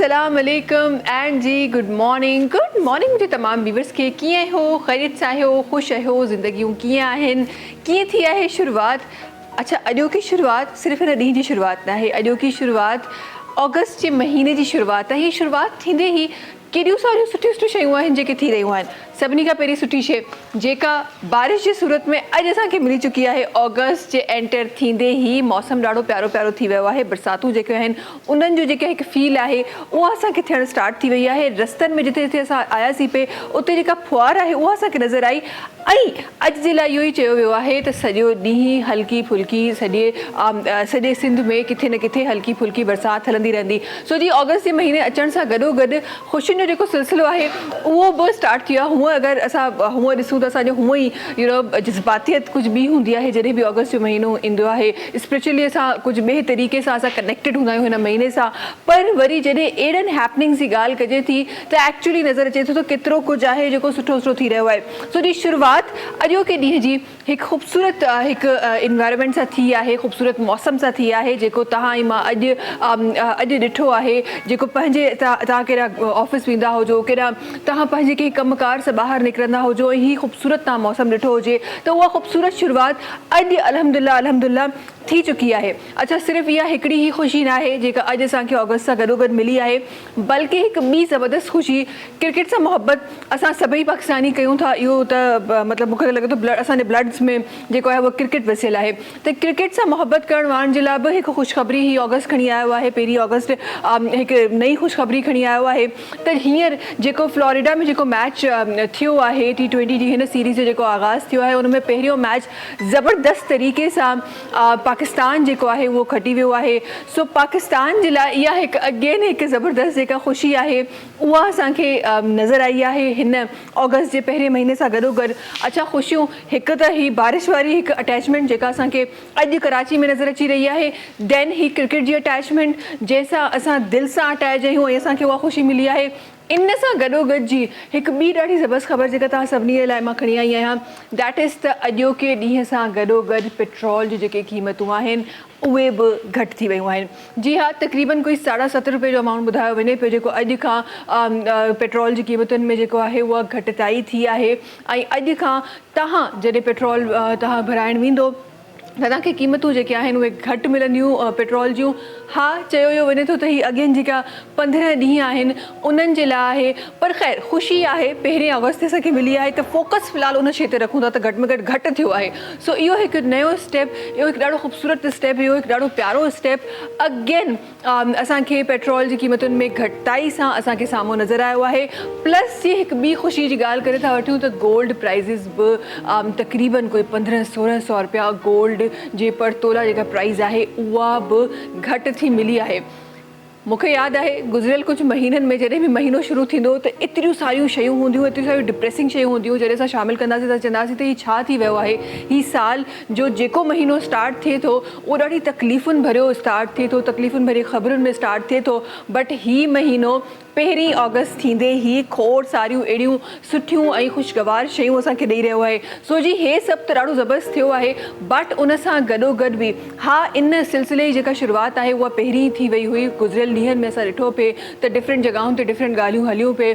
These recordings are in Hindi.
अस्सलाम वालेकुम एंड जी गुड मॉर्निंग मुझे तमाम व्यूवर्स के कीअं हो ख़ैरियत सां आहियो ख़ुश आहियो ज़िंदगियूं कीअं आहिनि कीअं थी आहे शुरुआत। अच्छा अॼोकी शुरुआत सिर्फ़ हिन ॾींहं जी शुरुआत न आहे, अॼोकी शुरुआत ऑगस्ट जे महीने जी शुरुआत आहे। हीअ शुरुआत थींदे ई केॾियूं सारियूं सुठियूं शयूं आहिनि जेके थी रहियूं आहिनि। सभिनी खां पहिरीं सुठी शइ जेका बारिश जी सूरत में अॼु असांखे मिली चुकी आहे, ऑगस्ट जे एंटर थींदे ई मौसम ॾाढो प्यारो प्यारो थी वियो आहे। बरसातूं जेके आहिनि उन्हनि जो जेका हिकु फील आहे उहा असांखे थियणु स्टार्ट थी वई आहे। रस्तनि में जिते जिते असां आयासीं पे उते जेका फुहार आहे उहा असांखे नज़र आई। ऐं अॼु जे लाइ इहो ई चयो वियो आहे त सॼो ॾींहुं हल्की फुल्की सॼे सिंध में किथे न किथे हल्की फुल्की बरसाति हलंदी रहंदी। सो जी ऑगस्ट जे महीने अचण सां गॾोगॾु ख़ुशियुनि जो जेको सिलसिलो आहे उहो बि स्टार्ट थी वियो आहे। हूअं अगरि असां हूअं ॾिसूं त असांजो हूअं ई जज़्बातियत कुझु ॿी हूंदी आहे जॾहिं बि ऑगस्ट जो महीनो ईंदो आहे। स्पिरिचुअली असां कुझु ॿिए तरीक़े सां असां कनेक्टेड हूंदा आहियूं हिन महीने सां। पर वरी जॾहिं अहिड़नि हैपनिंग्स जी ॻाल्हि कजे थी त एक्चुअली नज़र अचे थो त केतिरो कुझु आहे जेको सुठो सुठो थी रहियो आहे। सो जी शुरुआत अॼोके ॾींहं जी हिकु ख़ूबसूरत हिकु इन्वायरमेंट सां थी आहे, ख़ूबसूरत मौसम सां थी आहे जेको तव्हां ऐं मां अॼु ॾिठो आहे। जेको पंहिंजे तव्हां कहिड़ा ऑफिस वेंदा हुजो, कहिड़ा तव्हां पंहिंजे कंहिं कमकार सां ॿाहिरि निकिरंदा हुजो ऐं हीअ ख़ूबसूरत तव्हां मौसम ॾिठो हुजे त उहा ख़ूबसूरत शुरुआत अॼु अल्हम्दुलिल्लाह थी चुकी आहे। अच्छा सिर्फ़ु इहा हिकिड़ी ई ख़ुशी न आहे जेका अॼु असांखे ऑगस्ट सां गॾोगॾु मिली आहे, बल्कि हिकु ॿी ज़बरदस्त ख़ुशी क्रिकेट सां मोहबत असां सभई पाकिस्तानी कयूं था। इहो त मतिलबु मूंखे लॻे थो असांजे ब्लड्स में जेको आहे उहो क्रिकेट वसियल आहे। त क्रिकेट सां मोहबत करण वारनि जे लाइ बि हिकु ख़ुशख़बरी ही ऑगस्ट खणी आयो आहे। पहिरीं ऑगस्ट हिकु नई ख़ुशख़बरी खणी आयो आहे त हींअर जेको फ्लोरिडा में जेको मैच थियो आहे T20 जी हिन सीरीज़ जो जेको आगाज़ थियो आहे उन में पहिरियों मैच ज़बरदस्त तरीक़े सां पाकिस्तान जेको आहे उहो खटी वियो आहे। सो पाकिस्तान जे लाइ इहा हिकु अगेन हिकु ज़बरदस्त जेका ख़ुशी आहे उहा असांखे नज़र आई आहे हिन ऑगस्ट जे पहिरें महीने सां गॾोगॾु। अच्छा ख़ुशियूं हिकु त ही बारिश वारी हिकु अटैचमेंट जेका असांखे अॼु कराची में नज़र अची रही आहे, देन ही क्रिकेट जी अटैचमेंट जंहिंसां असां दिलि सां अटैच आहियूं ऐं असांखे उहा ख़ुशी मिली आहे। इन सां गॾोगॾु जी हिकु ॿी ॾाढी ज़बरदस्त ख़बर जेका तव्हां सभिनी जे लाइ मां खणी आई आहियां, दैट इज़ त अॼोके ॾींहं सां गॾोगॾु पेट्रोल जी जेके क़ीमतूं आहिनि उहे बि घटि थी वियूं आहिनि। जी हा, तक़रीबन कोई ₹70 जो अमाउंट ॿुधायो वञे पियो जेको अॼु खां पेट्रोल जी क़ीमतुनि में जेको आहे उहा घटिताई थी आहे। ऐं अॼु खां तव्हां जॾहिं पेट्रोल तव्हां भराइण वेंदो त तव्हांखे क़ीमतूं जेके आहिनि उहे घटि मिलंदियूं पेट्रोल जूं। हा चयो वियो वञे थो त ही अॻियनि जेका 15 ॾींहं आहिनि उन्हनि जे लाइ आहे, पर ख़ैर ख़ुशी आहे 1 ऑगस्ट ते असांखे मिली आहे त फ़ोकस फ़िलहालु उन शइ ते रखूं था त घटि में घटि घटि थियो आहे। सो इहो हिकु नयो स्टेप, इहो हिकु ॾाढो ख़ूबसूरत स्टेप, इहो हिकु ॾाढो प्यारो स्टेप अगेन असांखे पेट्रोल जी क़ीमतुनि में घटिताई सां असांखे साम्हूं नज़र आयो आहे। प्लस जी हिकु ॿी ख़ुशी जी ॻाल्हि करे था वठूं त गोल्ड प्राइज़िस बि तक़रीबन कोई 1500-1600 रुपया गोल्ड जे पर तोला जेका प्राइज़ आहे उहा बि घटि थी मिली आहे। मूंखे यादि आहे गुज़िरियल कुझु महीननि में जॾहिं बि महीनो शुरू थींदो त एतिरियूं सारियूं शयूं हूंदियूं, एतिरियूं सारियूं डिप्रेसिंग शयूं हूंदियूं जॾहिं असां शामिलु कंदासीं त चवंदासीं त हीउ छा थी वियो आहे। हीउ साल जो जेको महीनो स्टार्ट थिए थो उहो ॾाढी तकलीफ़ुनि भरियो स्टार्ट थिए थो, तकलीफ़ुनि भरी ख़बरुनि में स्टार्ट थिए थो। बट हीउ महीनो 1 ऑगस्ट थींदे ई खोड़ सारियूं अहिड़ियूं सुठियूं ऐं ख़ुशगवार शयूं असांखे ॾेई रहियो आहे। सो जी हे सभु त ॾाढो ज़बरदस्त थियो आहे, बट उन सां गॾोगॾु बि हा इन सिलसिले जी जेका शुरुआत आहे उहा पहिरीं थी वई हुई। गुज़िरियल ॾींहंनि में असां ॾिठो पिए त डिफरेंट जॻहियुनि ते डिफरेंट ॻाल्हियूं हलियूं पिए।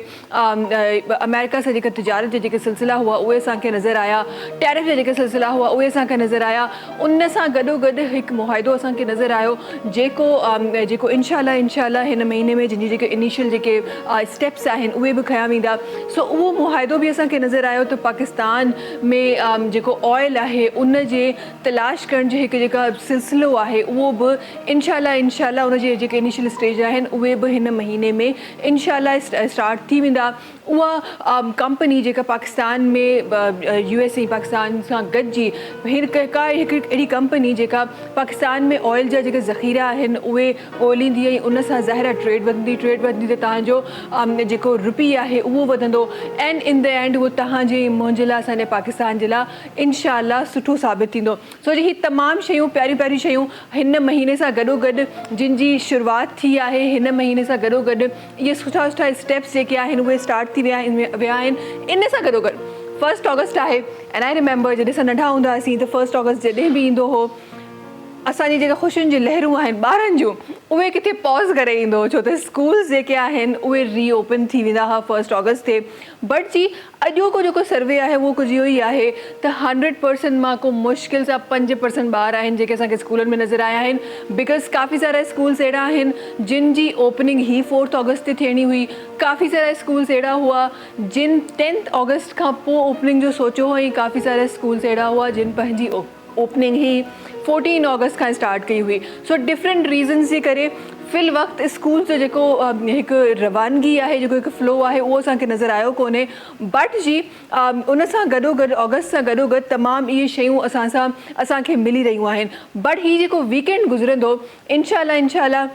अमेरिका सां जेका तिजारत जा जेके सिलसिला हुआ उहे असांखे नज़र आया, टैरिफ जा जेके सिलसिला हुआ उहे असांखे नज़र आया। उन सां गॾोगॾु हिकु मुआहिदो असांखे नज़र आयो जेको इंशाअल्लाह हिन महीने में जंहिंजी जेके इनिशियल जेके स्टेप्स आहिनि उहे बि खयां वेंदा। सो उहो मुआहिदो बि असांखे नज़र आयो त पाकिस्तान में जेको ऑयल आहे उन जे तलाश करण जो हिकु जेका सिलसिलो आहे उहो बि इंशाअल्लाह उन जे जेके इनिशियल स्टेज आहिनि उहे बि हिन महीने में इंशाअल्लाह स्टार्ट थी वेंदा। उहा कंपनी जेका पाकिस्तान में USA पाकिस्तान सां गॾिजी हिकु अहिड़ी कंपनी जेका पाकिस्तान में ऑयल जा जेके ज़ख़ीरा आहिनि उहे ॻोल्हींदी ऐं उन सां ज़ाहिर ट्रेड वधंदी त तव्हांजो जेको रुपी आहे उहो वधंदो एंड इन द एंड उहो तव्हांजे मुंहिंजे लाइ असांजे पाकिस्तान जे लाइ इंशाअल्लाह सुठो साबित थींदो। सो जी ही तमामु शयूं प्यारियूं शयूं हिन महीने सां गॾोगॾु जिन जी शुरुआत थी आहे, हिन महीने सां गॾोगॾु इहे सुठा स्टेप्स जेके आहिनि उहे स्टार्ट थी विया आहिनि। इन सां गॾोगॾु 1 ऑगस्ट आहे एंड आई रिमेंबर जॾहिं असां नंढा हूंदा हुआसीं त 1 ऑगस्ट जॾहिं बि ईंदो हो असांजी जेका ख़ुशियुनि जी लहरूं आहिनि ॿारनि जूं उहे किथे पॉज़ करे ईंदो छो त स्कूल्स जेके आहिनि उहे रीओपन थी वेंदा हुआ 1 ऑगस्ट ते। बट जी अॼोको जेको सर्वे आहे उहो कुझु इहो ई आहे त 100% मां को मुश्किल सां 5% ॿार आहिनि जेके असांखे स्कूलनि में नज़र आया आहिनि। बिकॉज़ काफ़ी सारा स्कूल्स अहिड़ा आहिनि जिन जी ओपनिंग ही 4 ऑगस्ट ते थियणी हुई। काफ़ी सारा स्कूल्स अहिड़ा हुआ जिन 10 ऑगस्ट खां पोइ ओपनिंग जो सोचियो हुई। काफ़ी सारा स्कूल्स अहिड़ा हुआ जिन पंहिंजी ओपनिंग ही 14 ऑगस्ट खां स्टार्ट कई हुई। सो डिफरेंट रीज़न्स जे करे फ़िल वक़्तु स्कूल जो जेको हिकु रवानगी आहे, जेको हिकु फ़्लो आहे, उहो असांखे नज़र आयो कोन्हे। बट जी उन सां गॾोगॾु ऑगस्ट सां गॾोगॾु तमामु इहे शयूं असांखे मिली रहियूं आहिनि। बट हीउ जेको वीकेंड गुज़रंदो इंशाअल्लाह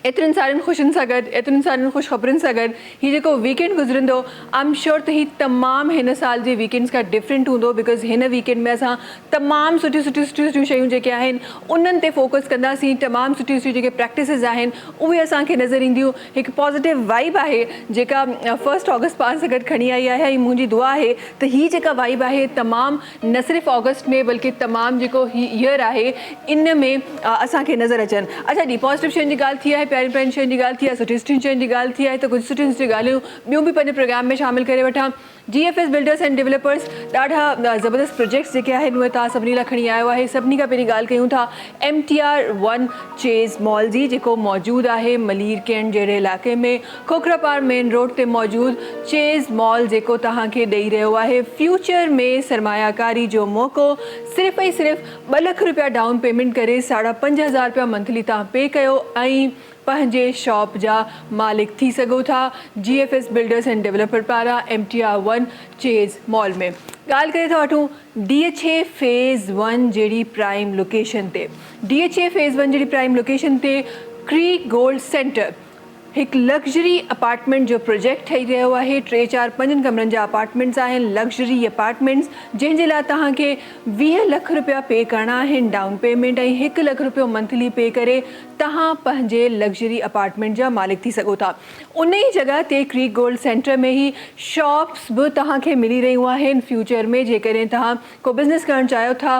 एतिरनि सारियुनि ख़ुशियुनि सां गॾु, एतिरनि सारियुनि ख़ुशख़बरियुनि सां गॾु हीउ जेको वीकेंड गुज़रंदो आई एम श्योर त हीउ तमामु हिन साल जे वीकेंड्स खां डिफरेंट हूंदो। बिकॉज़ हिन वीकेंड में असां तमामु सुठियूं शयूं जेके आहिनि उन्हनि ते फोकस कंदासीं। तमामु सुठियूं जेके प्रैक्टिसिस आहिनि उहे असांखे नज़र ईंदियूं। हिकु पॉज़िटिव वाइब आहे जेका 1 ऑगस्ट पाण सां गॾु खणी आई आहे। ऐं मुंहिंजी दुआ आहे त हीअ जेका वाइब आहे तमामु न सिर्फ़ु ऑगस्ट में बल्कि तमामु जेको हीउ ईयर आहे इन में असांखे नज़र अचनि। अच्छा जी, पॉज़िटिव शयुनि जी ॻाल्हि थी आहे, प्यारी प्यारी शयुनि जी ॻाल्हि थी आहे, सुठी शयुनि जी ॻाल्हि थी आहे, त कुझु सुठियूं ॻाल्हियूं ॿियूं बि पंहिंजे प्रोग्राम में शामिलु करे वठां। GFS बिल्डर्स एंड डेवलपर्स ॾाढा ज़बरदस्त प्रोजेक्ट्स जेके आहिनि उहे तव्हां सभिनी लाइ खणी आयो आहे। सभिनी खां पहिरीं ॻाल्हि कयूं था MTR1 चेज़ मॉल जी, जेको मौजूदु आहे मलीर कैंट जहिड़े इलाइक़े में खोखरापार मेन रोड ते मौजूदु चेज़ मॉल, जेको तव्हांखे ॾेई रहियो आहे फ्यूचर में सरमायाकारी जो मौक़ो। सिर्फ़ु ऐं सिर्फ़ु 2 लख रुपया डाउन पेमेंट करे 5,500 रुपया मंथली तव्हां पे कयो ऐं पंहिंजे शॉप जा मालिक थी सघो था। GFS बिल्डर्स एंड डेवलपर पारां MTR1 चेज़ मॉल में ॻाल्हि करे था वठूं DHA फेज़ 1 जहिड़ी प्राइम लोकेशन ते। DHA फेज़ 1 जहिड़ी प्राइम लोकेशन ते क्रीक गोल्ड सेंटर हिकु लग्ज़री अपार्टमेंट जो प्रोजेक्ट ठही रहियो आहे। 3, 4, 5 कमरनि जा अपार्टमेंट्स आहिनि, लग्ज़री अपार्टमेंट्स जंहिंजे लाइ तव्हांखे 20 लख रुपया पे करणा आहिनि डाउन पेमेंट ऐं 1 लख रुपयो मंथली पे करे तव्हां पंहिंजे लग्ज़री अपार्टमेंट जा मालिक थी सघो था। उन ई जॻह ते क्रीक गोल्ड सेंटर में ई शॉप्स बि तव्हांखे मिली रहियूं आहिनि फ्यूचर में। जेकॾहिं तव्हां को बिज़नेस करणु चाहियो था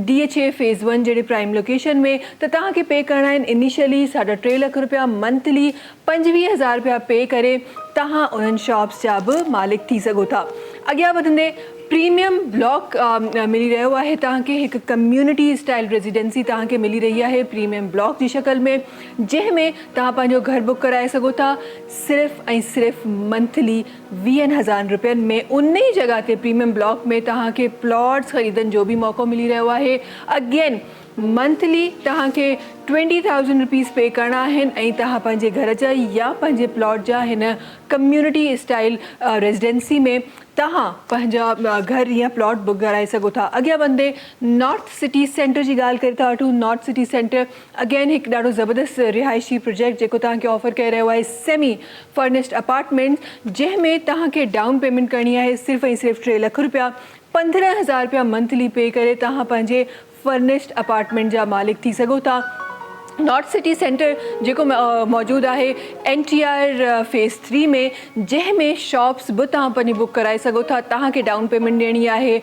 DHA फेज़ 1 जहिड़ी प्राइम लोकेशन में त तव्हांखे पे करणा आहिनि इनिशियली 3.5 लख रुपया मंथली 25,000 रुपया पे करे तव्हां उन्हनि शॉप्स जा बि मालिक थी सघो था। अॻियां वधंदे प्रीमियम ब्लॉक मिली रहियो आहे तव्हांखे, हिकु कम्यूनिटी स्टाइल रेजिडेंसी तव्हांखे मिली रही आहे प्रीमियम ब्लॉक जी शक्ल में, जंहिंमें तव्हां पंहिंजो घर बुक कराए सघो था सिर्फ़ु ऐं सिर्फ़ु मंथली 20,000 रुपयनि में। उन ई जॻह ते प्रीमियम ब्लॉक में तव्हांखे प्लॉट्स ख़रीदण जो बि मौक़ो मिली रहियो आहे। अगेन मंथली तव्हांखे 20,000 रुपीज़ पे करणा आहिनि ऐं तव्हां पंहिंजे घर जा या पंहिंजे प्लॉट जा हिन कम्यूनिटी स्टाइल रेजिडेंसी में तव्हां पंहिंजा घर या प्लॉट बुक कराए सघो था। अॻियां वधंदे नॉर्थ सिटी सेंटर जी ॻाल्हि करे था वठूं। नॉर्थ सिटी सेंटर अगेन हिकु ॾाढो ज़बरदस्त रिहाइशी प्रोजेक्ट जेको तव्हांखे ऑफर करे रहियो आहे सेमी फर्निश्ड अपार्टमेंट्स, जंहिंमें तव्हांखे डाउन पेमेंट करणी आहे सिर्फ़ु ऐं सिर्फ़ु 3 लख रुपया। 15,000 रुपया मंथली पे करे तव्हां पंहिंजे फर्निश्ड अपार्टमेंट जा मालिक थी सघो था। नॉर्थ सिटी सेंटर जेको मौजूदु आहे NTR फेज़ 3 में, जंहिंमें शॉप्स बि तव्हां पंहिंजी बुक कराए सघो था। तव्हांखे डाउन पेमेंट ॾियणी आहे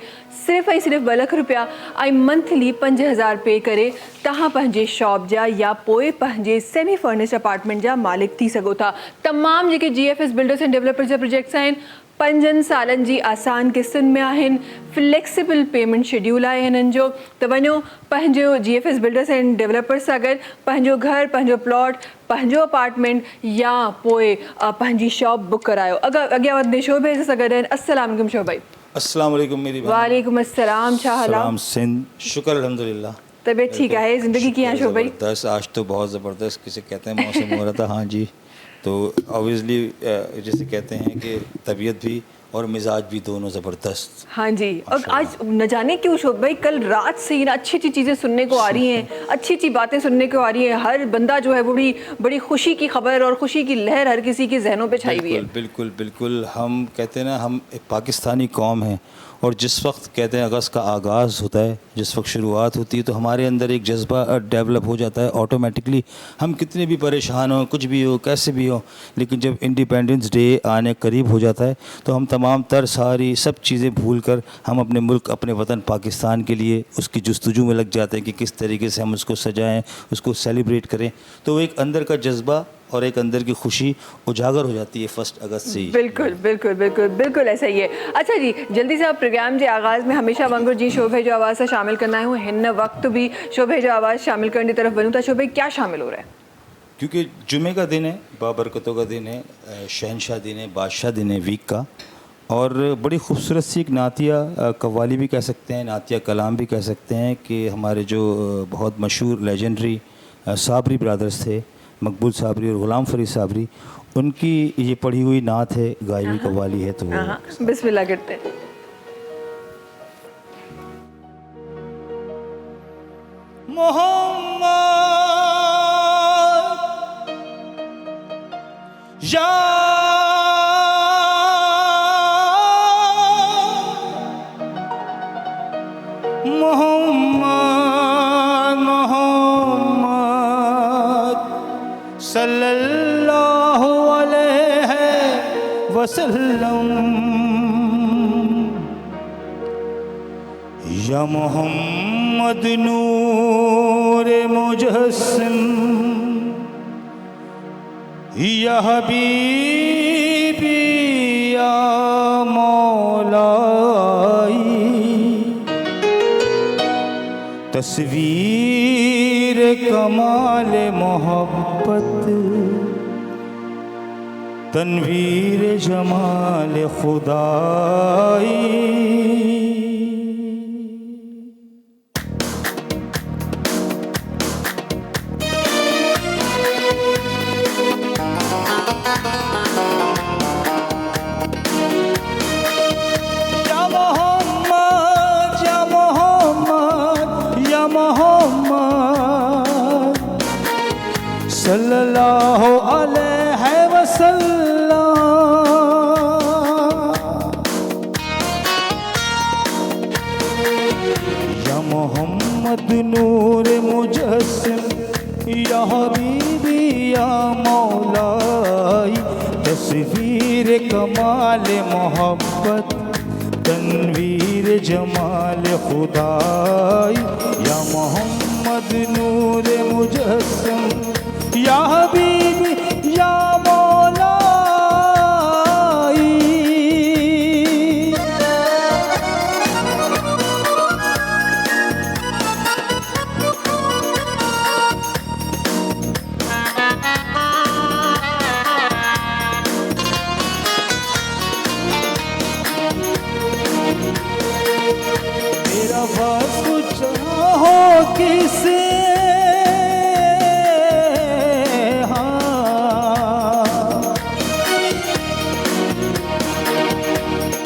सिर्फ़ु ऐं सिर्फ़ु 2 लख रुपया ऐं मंथली 5,000 पे करे तव्हां पंहिंजे शॉप जा या पोइ पंहिंजे सेमी फर्निश्ड अपार्टमेंट जा मालिक थी सघो था। तमामु जेके GFS बिल्डर्स एंड डेवलपर्स जा प्रोजेक्ट्स आहिनि 5 सालनि जी आसान किस्तुनि में आहिनि। फ्लेक्सिबल पेमेंट शेड्यूल आहे हिननि जो। त वञो पंहिंजो GFS बिल्डर्स एंड डेवलपर्स सां गॾु पंहिंजो घर, पंहिंजो प्लॉट, पंहिंजो अपार्टमेंट या पोइ पंहिंजी शॉप बुक करायो। अॻियां वधंदे शोभे सां गॾु आहिनि। अस्सलाम वालेकुम शोभ भाई। अस्सलाम वालेकुम मेरी बहन। वालेकुम अस्सलाम, छा हाल आहे? सिंध, शुक्र अल्हम्दुलिल्लाह। तबीयत ठीक है? ज़िंदगी की है शोभ भाई? ज़बरदस्त, आज तो बहुत ज़बरदस्त किसे कहते हैं मौसम हो रहा था। हाँ जी, तो ऑब्वियसली जैसे कहते हैं कि तबीयत भी और मिजाज भी दोनों ज़बरदस्त। हाँ जी, और आज न जाने क्यों शोभ भाई कल रात से ही ना अच्छी अच्छी चीज़ें सुनने को आ रही हैं, अच्छी अच्छी बातें सुनने को आ रही हैं। हर बंदा जो है बड़ी बड़ी खुशी की खबर और खुशी की लहर हर किसी के जहनों पे छाई हुई है। बिल्कुल बिल्कुल, हम कहते हैं ना हम एक पाकिस्तानी कौम हैं और जिस वक्त कहते हैं अगस्त का आगाज़ होता है, जिस वक्त शुरुआत होती है, तो हमारे अंदर एक जज्बा डेवलप हो जाता है ऑटोमेटिकली। हम कितने भी परेशान हों, कुछ भी हो, कैसे भी हो, लेकिन जब इंडिपेंडेंस डे आने करीब हो जाता है तो हम तमाम तर सारी सब चीज़ें भूल कर हम अपने मुल्क, अपने वतन पाकिस्तान के लिए उसकी जुस्तजू में लग जाते हैं कि किस तरीके से हम उसको सजाएं, उसको सेलिब्रेट करें। तो एक अंदर का जज्बा और एक अंदर की खुशी उजागर हो जाती है 1 अगस्त से ही। बिल्कुल बिल्कुल बिल्कुल बिल्कुल ऐसा ही है। अच्छा जी, जल्दी से आप प्रोग्राम जे आगाज़ में हमेशा वांगुर जी शोभे जो आवाज़ सां शामिल कंदा आहियूं, हिन वक्त भी शोभे जो आवाज़ शामिल करण की तरफ वञूं था। शोभे क्या शामिल हो रहा है? क्योंकि जुमे का दिन है, बाबरकतों का दिन है, शहनशाह दिन है, बादशाह दिन है वीक का, और बड़ी खूबसूरत सी एक नातिया कव्वाली भी कह सकते हैं, नातिया कलाम भी कह सकते हैं कि हमारे जो बहुत मशहूर लेजेंडरी साबरी ब्रदर्स थे, मकबूल साबरी और ग़ुलाम फ़रीद साबरी, उनकी ये पढ़ी हुई नात है, गाई हुई कव्वाली है। तो बिस्मिल्लाह करते हैं। मोहम्मद या मोहम्मद मोहम्मद सल्लल्लाहु अलैहि वसल्लम, या मोहम्मद नूर मुजस्सिम, या हबीबी या मौलाई, तस्वीर कमाल मोहब्बत, तनवीर जमाल खुदाई। सल्लल्लाहु अलैहि वसल्लम, या मोहम्मद नूर मुजस्सिम, या हबीबी या मौलाई, तस्वीर कमाल मोहब्बत, तनवीर जमाल खुदाई, या मोहम्मद नूर मुजस्सिम, या हबीबी या मौलाई। तेरा वस्फ चाहो किसे,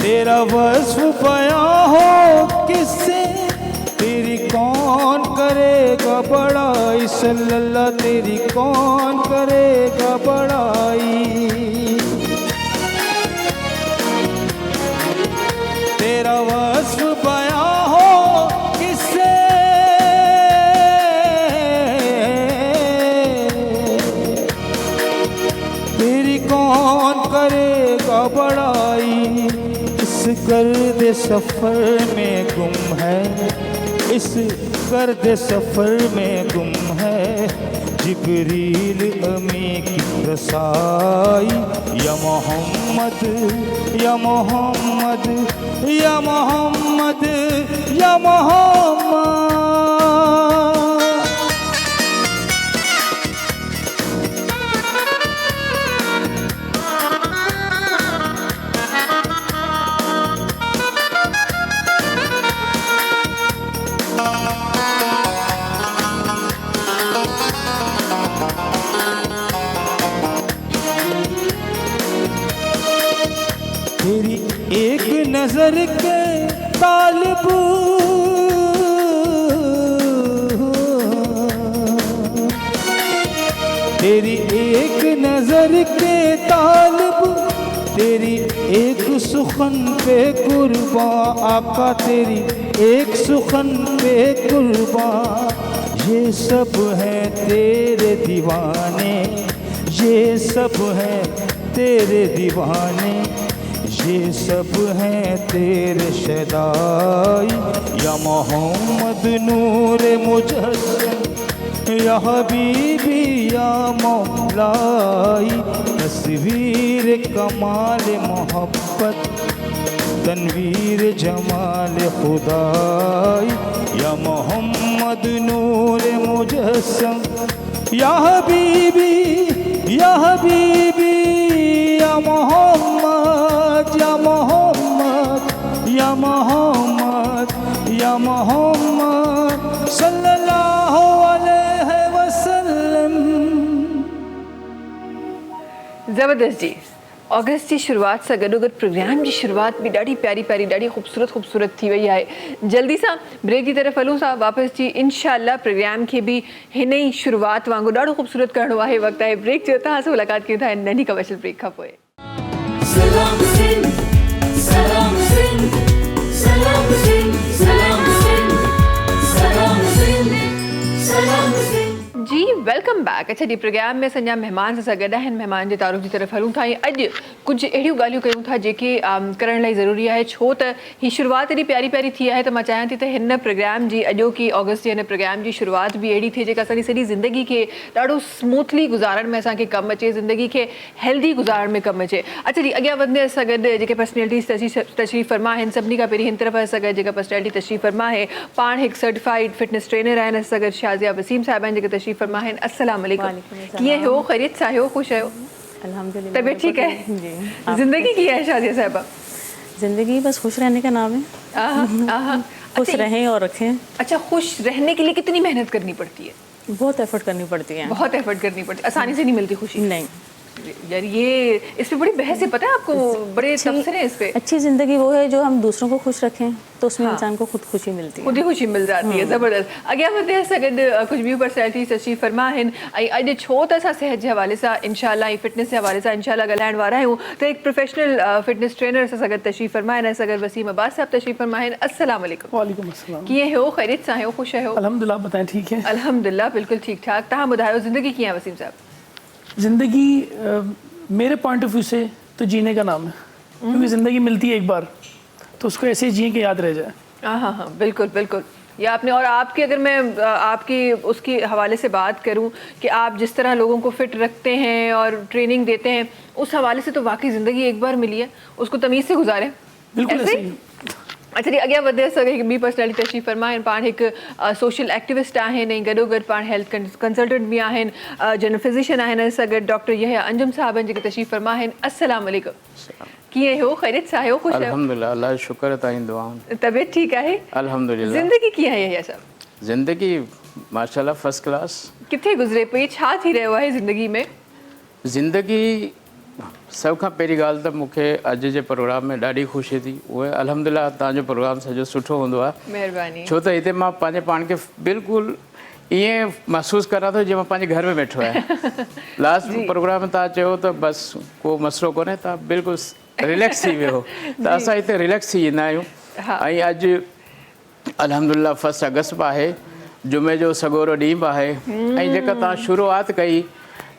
तेरा वस्फ बयां हो किससे, तेरी कौन करेगा बड़ाई, सल्लल्लाह तेरी कौन करेगा बड़ाई। तेरा वस्फ बयां हो किससे, तेरी कौन करेगा बड़ाई। इस गर्द सफ़र में गुम है, इस गर्द सफ़र में गुम है, जिब्रील अमी की रसाई। या मोहम्मद या मोहम्मद या मोहम्मद या मोहम्मद। तेरी एक नजर के तालिब, तेरी एक नजर के तालिब, तेरी एक सुखन पे कुर्बान आका, तेरी एक सुखन पे कुर्बान। ये सब है तेरे दीवाने, ये सब है तेरे दीवाने, ये सब है तेरे शदाई। या मोहम्मद नूर मुजस्सम या हबीबी या मौलाई, तस्वीर कमाल मोहब्बत तनवीर जमाल खुदाई। या मोहम्मद नूर मुजस्सम या हबीबी या हबीबी या मोहम्मद या मोहम्मद या मोहम्मद या मोहम्मद सल्लल्लाहु अलैहि वसल्लम। ज़बरदस्त जी। ऑगस्ट की शुरुआत सां गॾोगॾु प्रोग्राम की शुरुआत भी ॾाढी प्यारी प्यारी ॾाढी खूबसूरत थी वई आहे। जल्दी सां ब्रेक की तरफ़ हलूं था वापस जी। इंशाल्लाह प्रोग्राम के भी हिन ई शुरुआत वांगुरु ॾाढो खूबसूरत करणो आहे। वक़्तु आहे ब्रेक जो। तव्हां सां मुलाक़ात कयूं था नंढी कमर्शियल ब्रेक खां पोइ। सलाम सिंध, सलाम सिंध, सलाम सिंध, सलाम सिंध, सलाम सिंध, सलाम सिंध। जी वेलकम बैक। अच्छा जी प्रोग्राम में असांजा महिमान सां गॾु आहिनि। महिमान जे तारुफ़ जी तरफ़ हलूं था। अॼु कुझु अहिड़ियूं ॻाल्हियूं कयूं था जेके करण लाइ ज़रूरी आहे, छो त ही शुरुआत एॾी प्यारी प्यारी थी आहे त मां चाहियां थी त हिन प्रोग्राम जी अॼोकी ऑगस्ट जे हिन प्रोग्राम जी शुरुआत भी अहिड़ी थिए जेका असांजी सॼी ज़िंदगी खे ॾाढो स्मूथली गुज़ारण में असांखे कमु अचे, ज़िंदगी खे हेल्दी गुज़ारण में कमु अचे। अच्छा जी अॻियां वधंदे सां गॾु जेके पर्सनैलिटीज़ तशरीफ़ फरमा आहिनि, सभिनी खां पहिरीं हिन तरफ़ सां गॾु जेका पर्सनैलिटी तशरीफ़ फरमा आहे पाण हिकु सर्टिफाइड फिटनेस ट्रेनर आहिनि। असां गॾु शाज़िया वसीम साहिबा आहिनि जेके तशरीफ़ फरमा आहिनि। अस्सलाम वालेकुम। कीअं हो, ख़ैरियत सां हो, ख़ुशि आहियो? अल्हम्दुलिल्लाह तबीयत ठीक है? जी। जिंदगी की है शाज़िया साहिबा? जिंदगी बस खुश रहने का नाम है। खुश अच्छा, रहें और रखें। अच्छा खुश रहने के लिए कितनी मेहनत करनी पड़ती है? बहुत एफर्ट करनी पड़ती है। बहुत एफर्ट करनी पड़ती है, आसानी से नहीं मिलती खुशी। नहीं, यार ये इस पे बड़ी बहस है, पता है आपको? बड़े तबसरे हैं इस पे। अच्छी ज़िंदगी वो है जो हम दूसरों को खुश रखें, तो उसमें इंसान को खुद खुशी मिलती है। खुद ही खुशी मिल जाती है। ज़बरदस्त। अॻियां वधे सां गॾु कुझु ॿियूं पर्सनैलिटी तशरीफ़ फरमा आहिनि। ऐं अॼु छो त असां सिहत जे हवाले सां इंशाल्लाह ऐं फिटनेस जे हवाले सां इंशाल्लाह ॻाल्हाइण वारा आहियूं, त हिकु प्रोफेशनल फिटनेस ट्रेनर असां सां गॾु तशरीफ़ फरमा आहिनि। असां गॾु वसीम अब्बास साहब तशरीफ़ फरमा आहिनि। अस्सलाम वालेकुम। वालेकुम अस्सलाम। कीअं हो, ख़ैरियत सां हो, ख़ुशि आहियो? अल्हम्दुलिल्लाह, बताएं ठीक है? अल्हम्दुलिल्लाह बिल्कुल ठीक ठाक। तव्हां ॿुधायो ज़िंदगी कीअं आहे वसीम साहब? ज़िंदगी मेरे पॉइंट ऑफ व्यू से तो जीने का नाम है, क्योंकि ज़िंदगी मिलती है एक बार, तो उसको ऐसे ही जिए कि याद रह जाए। हाँ हाँ बिल्कुल बिल्कुल। ये आपने, और आपकी अगर मैं आपकी उसकी हवाले से बात करूं कि आप जिस तरह लोगों को फिट रखते हैं और ट्रेनिंग देते हैं, उस हवाले से तो वाकई ज़िंदगी एक बार मिली है, उसको तमीज़ से गुजारें। बिल्कुल ऐसे ऐसे ही? ही। अच्छा जी अॻियां वधे सघे हिकु ॿी पर्सनैलिटी तशरीफ़ फरमा आहिनि। पाण हिकु सोशल एक्टिविस्ट आहिनि ऐं गॾोगॾु पाण हेल्थ कंसल्टेंट बि आहिनि, जनरल फिज़िशियन आहिनि। असां गॾु डॉक्टर यहिया अंजुम साहब आहिनि जेके तशरीफ़ फरमा आहिनि। अस्सलाम वालेकुम। कीअं हो, ख़ैरियत सां आहियो, ख़ुशि आहियो? अल्हम्दुलिल्लाह, अल्लाह जो शुक्र है ताईं दुआऊं। तबीयत ठीक आहे? अल्हम्दुलिल्लाह। ज़िंदगी कीअं आहे यहिया साहब? ज़िंदगी माशाल्लाह फर्स्ट क्लास। किथे गुज़रे पई, छा थी रहियो आहे ज़िंदगी में? ज़िंदगी सभ खां पहिरीं ॻाल्हि त मूंखे अॼु जे प्रोग्राम में ॾाढी ख़ुशी थी। उहे अल्हम्दुलिल्लाह तव्हांजो प्रोग्राम सॼो सुठो हूंदो आहे। महिरबानी। छो त हिते मां पंहिंजे पाण खे बिल्कुलु ईअं महसूसु करां थो जीअं मां पंहिंजे घर में वेठो आहियां। लास्ट प्रोग्राम में तव्हां चयो त बसि को मसइलो कोन्हे, तव्हां बिल्कुलु रिलैक्स थी वियो। त असां हिते रिलैक्स थी वेंदा आहियूं। ऐं अॼु अल्हम्दुलिल्लाह 1 अगस्त बि आहे, जुमे जो सॻोरो ॾींहुं बि आहे। ऐं जेका तव्हां शुरूआति कई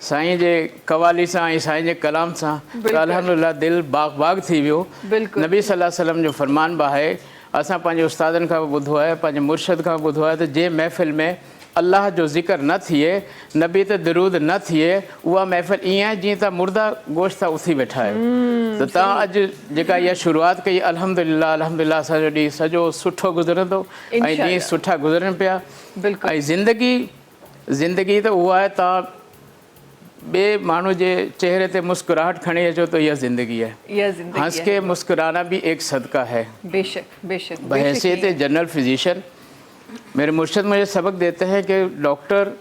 साईं जे कवाली सां ऐं साईं जे कलाम सां, त अल्हम्दुलिल्लाह दिलि बाग़ बाग़ थी वियो। नबी सल्लल्लाहु अलैहि वसल्लम जो फरमान बि आहे, असां पंहिंजे उस्तादनि खां बि ॿुधो आहे, पंहिंजे मुर्शिद खां बि ॿुधो आहे, त जंहिं महफ़िल में अल्लाह जो ज़िक्र न थिए, नबी ते दरूद न थिए, उहा महफ़िल ईअं आहे जीअं तव्हां मुर्दा गोश्त तां उथी वेठा आहियो। त तव्हां अॼु जेका इहा शुरूआति कई, अल्हम्दुलिल्लाह अल्हम्दुलिल्लाह असांजो ॾींहुं सॼो सुठो गुज़रंदो ऐं ॾींहं सुठा गुज़रनि पिया। ऐं ज़िंदगी त उहा आहे, तव्हां ॿिए माण्हू जे चेहरे ते मुस्कुराहट खणी अचो त इहा ज़िंदगी है। हंस के मुस्कुराना भी एक सदका है। बेशक बेशक। बहैसियत जनरल फिजिशियन मेरे मुर्शिद मुझे सबक देते हैं कि डॉक्टर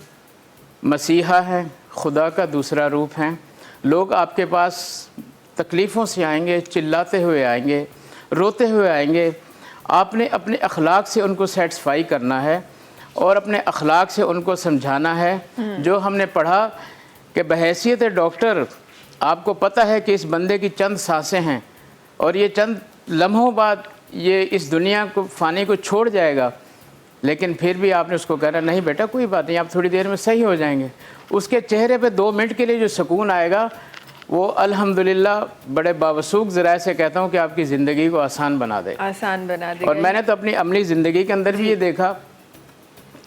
मसीहा है, खुदा का दूसरा रूप है। लोग आपके पास तकलीफ़ों से आएंगे, चिल्लाते हुए आएंगे, रोते हुए आएंगे। आपने अपने अखलाक से उनको सेटिस्फाई करना है और अपने अखलाक से उनको समझाना है। जो हमने पढ़ा कि बहैसियत डॉक्टर आपको पता है कि इस बंदे की चंद सांसें हैं और ये चंद लम्हों बाद ये इस दुनिया को फ़ानी को छोड़ जाएगा, लेकिन फिर भी आपने उसको कहना नहीं बेटा कोई बात नहीं, आप थोड़ी देर में सही हो जाएंगे। उसके चेहरे पे 2 मिनट के लिए जो सुकून आएगा वो अल्हम्दुलिल्लाह बड़े बावसूख ज़राए से कहता हूँ कि आपकी ज़िंदगी को आसान बना दे। आसान बना देगा। और मैंने तो अपनी अमली ज़िंदगी के अंदर भी ये देखा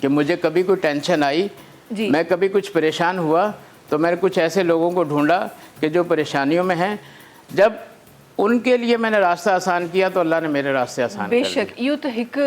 कि मुझे कभी कोई टेंशन आई, जी। मैं कभी कुछ परेशान हुआ तो मैंने कुछ ऐसे लोगों को ढूंढा कि जो परेशानियों में हैं, जब उनके लिए मैंने रास्ता आसान किया तो अल्लाह ने मेरे रास्ते आसान कर दिए। बेशक इहो त हिकु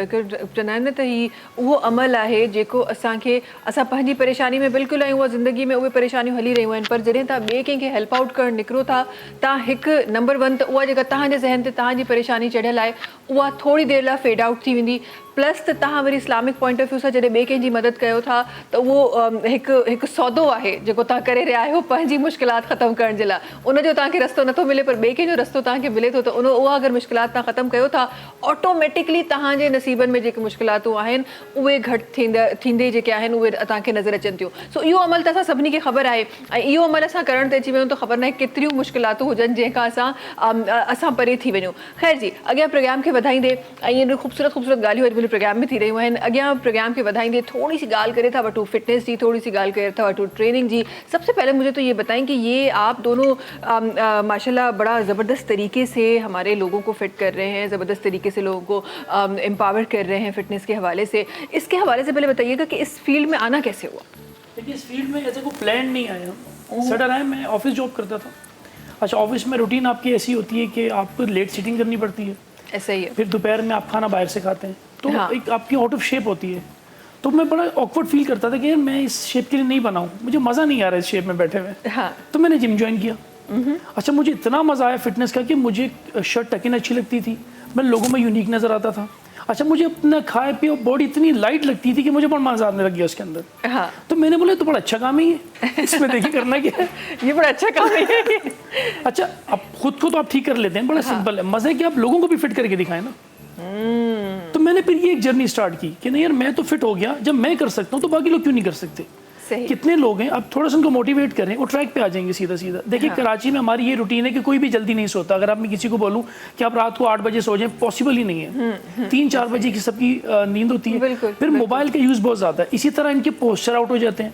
चवंदा आहिनि न त ही उहो अमल आहे जेको असांखे असां पंहिंजी परेशानी में बिल्कुलु आहियूं, उहा ज़िंदगी में उहे परेशानियूं हली रहियूं आहिनि, पर जॾहिं तव्हां ॿिए कंहिंखे हेल्प आउट करणु निकिरो था, तव्हां हिकु नंबर 1 त उहा जेका तव्हांजे ज़हन ते तव्हांजी परेशानी चढ़ियल आहे उहा थोरी देरि लाइ फेड आउट थी वेंदी। प्लस त तव्हां worry Islamic point of view सां जॾहिं ॿिए कंहिंजी मदद कयो था त उहो हिकु सौदो आहे जेको तव्हां करे रहिया आहियो पंहिंजी मुश्किलात ख़तमु करण जे लाइ। उनजो तव्हांखे रस्तो नथो मिले पर ॿिए कंहिंजो रस्तो तव्हांखे मिले थो, त उहा अगरि मुश्किलात तव्हां ख़तमु कयो था, ऑटोमेटिकली तव्हांजे नसीबनि में जेके मुश्किलातूं आहिनि उहे घटि थींदे जेके आहिनि उहे तव्हांखे नज़र अचनि थियूं। सो इहो अमल त असां सभिनी खे ख़बर आहे ऐं इहो अमल असां करण ते अची वियूं त ख़बर न आहे केतिरियूं मुश्किलातूं हुजनि जंहिंखां असां परे थी वञूं। ख़ैर जी, अॻियां प्रोग्राम खे वधाईंदे ऐं इहे ख़ूबसूरत ॻाल्हियूं अॼु मुंहिंजे प्रोग्राम में थी रहियूं आहिनि, अॻियां प्रोग्राम खे वधाईंदे थोड़ी सी ॻाल्हि करे था वठूं फिटनेस जी, थोड़ी सी ॻाल्हि करे था वठूं ट्रेनिंग जी। सबसे पहले मुझे तो ये बताएं कि ये आप दोनों माशाल्लाह बड़ा ज़बरदस्त तरीके से हमारे लोगों को फिट कर रहे हैं, ज़बरदस्त तरीके से लोगों को एम्पावर कर रहे हैं फिटनेस के हवाले से। इसके हवाले से पहले बताइएगा कि इस फील्ड में आना कैसे हुआ? देखिए इस फील्ड में ऐसे कोई प्लान नहीं आया, सडन आया। मैं ऑफिस जॉब करता था। अच्छा, ऑफिस में रूटीन आपकी ऐसी होती है कि आपको लेट सीटिंग करनी पड़ती है, ऐसा ही है। फिर दोपहर में आप खाना बाहर से खाते हैं, तो हाँ। एक आपकी आउट ऑफ शेप होती है। तो मैं बड़ा ऑकवर्ड फील करता था कि यार मैं इस शेप के लिए नहीं बना हूँ, मुझे मज़ा नहीं आ रहा है इस शेप में बैठे हुए। हाँ। तो मैंने जिम ज्वाइन किया। अच्छा, मुझे इतना मज़ा आया फिटनेस का कि मुझे शर्ट टकिन अच्छी लगती थी, मैं लोगों में यूनिक नज़र आता था। अच्छा, मुझे अपना खाए पिए बॉडी इतनी लाइट लगती थी कि मुझे बड़ा मज़ा आने लग गया उसके अंदर। हाँ। तो मैंने बोला तो बड़ा अच्छा काम ही है, इसमें देखिए करना क्या है। ये बड़ा अच्छा काम है। अच्छा, आप खुद को तो आप ठीक कर लेते हैं, बड़ा सिंपल है। मज़े कि आप लोगों को भी फिट करके दिखाएं ना। तो मैंने फिर ये एक जर्नी स्टार्ट की कि नहीं यार मैं तो फिट हो गया, जब मैं कर सकता हूँ तो बाकी लोग क्यों नहीं कर सकते। सही। कितने लोग हैं, अब थोड़ा सा उनको मोटिवेट करें, वो ट्रैक पे आ जाएंगे सीधा सीधा। देखिए कराची में हमारी ये रूटीन है कि कोई भी जल्दी नहीं सोता। अगर आप मैं किसी को बोलूं कि आप रात को 8 बजे सो जाएं, पॉसिबल ही नहीं है। 3-4 बजे की सबकी नींद होती है। फिर मोबाइल का यूज़ बहुत ज़्यादा है, इसी तरह इनके पोस्चर आउट हो जाते हैं,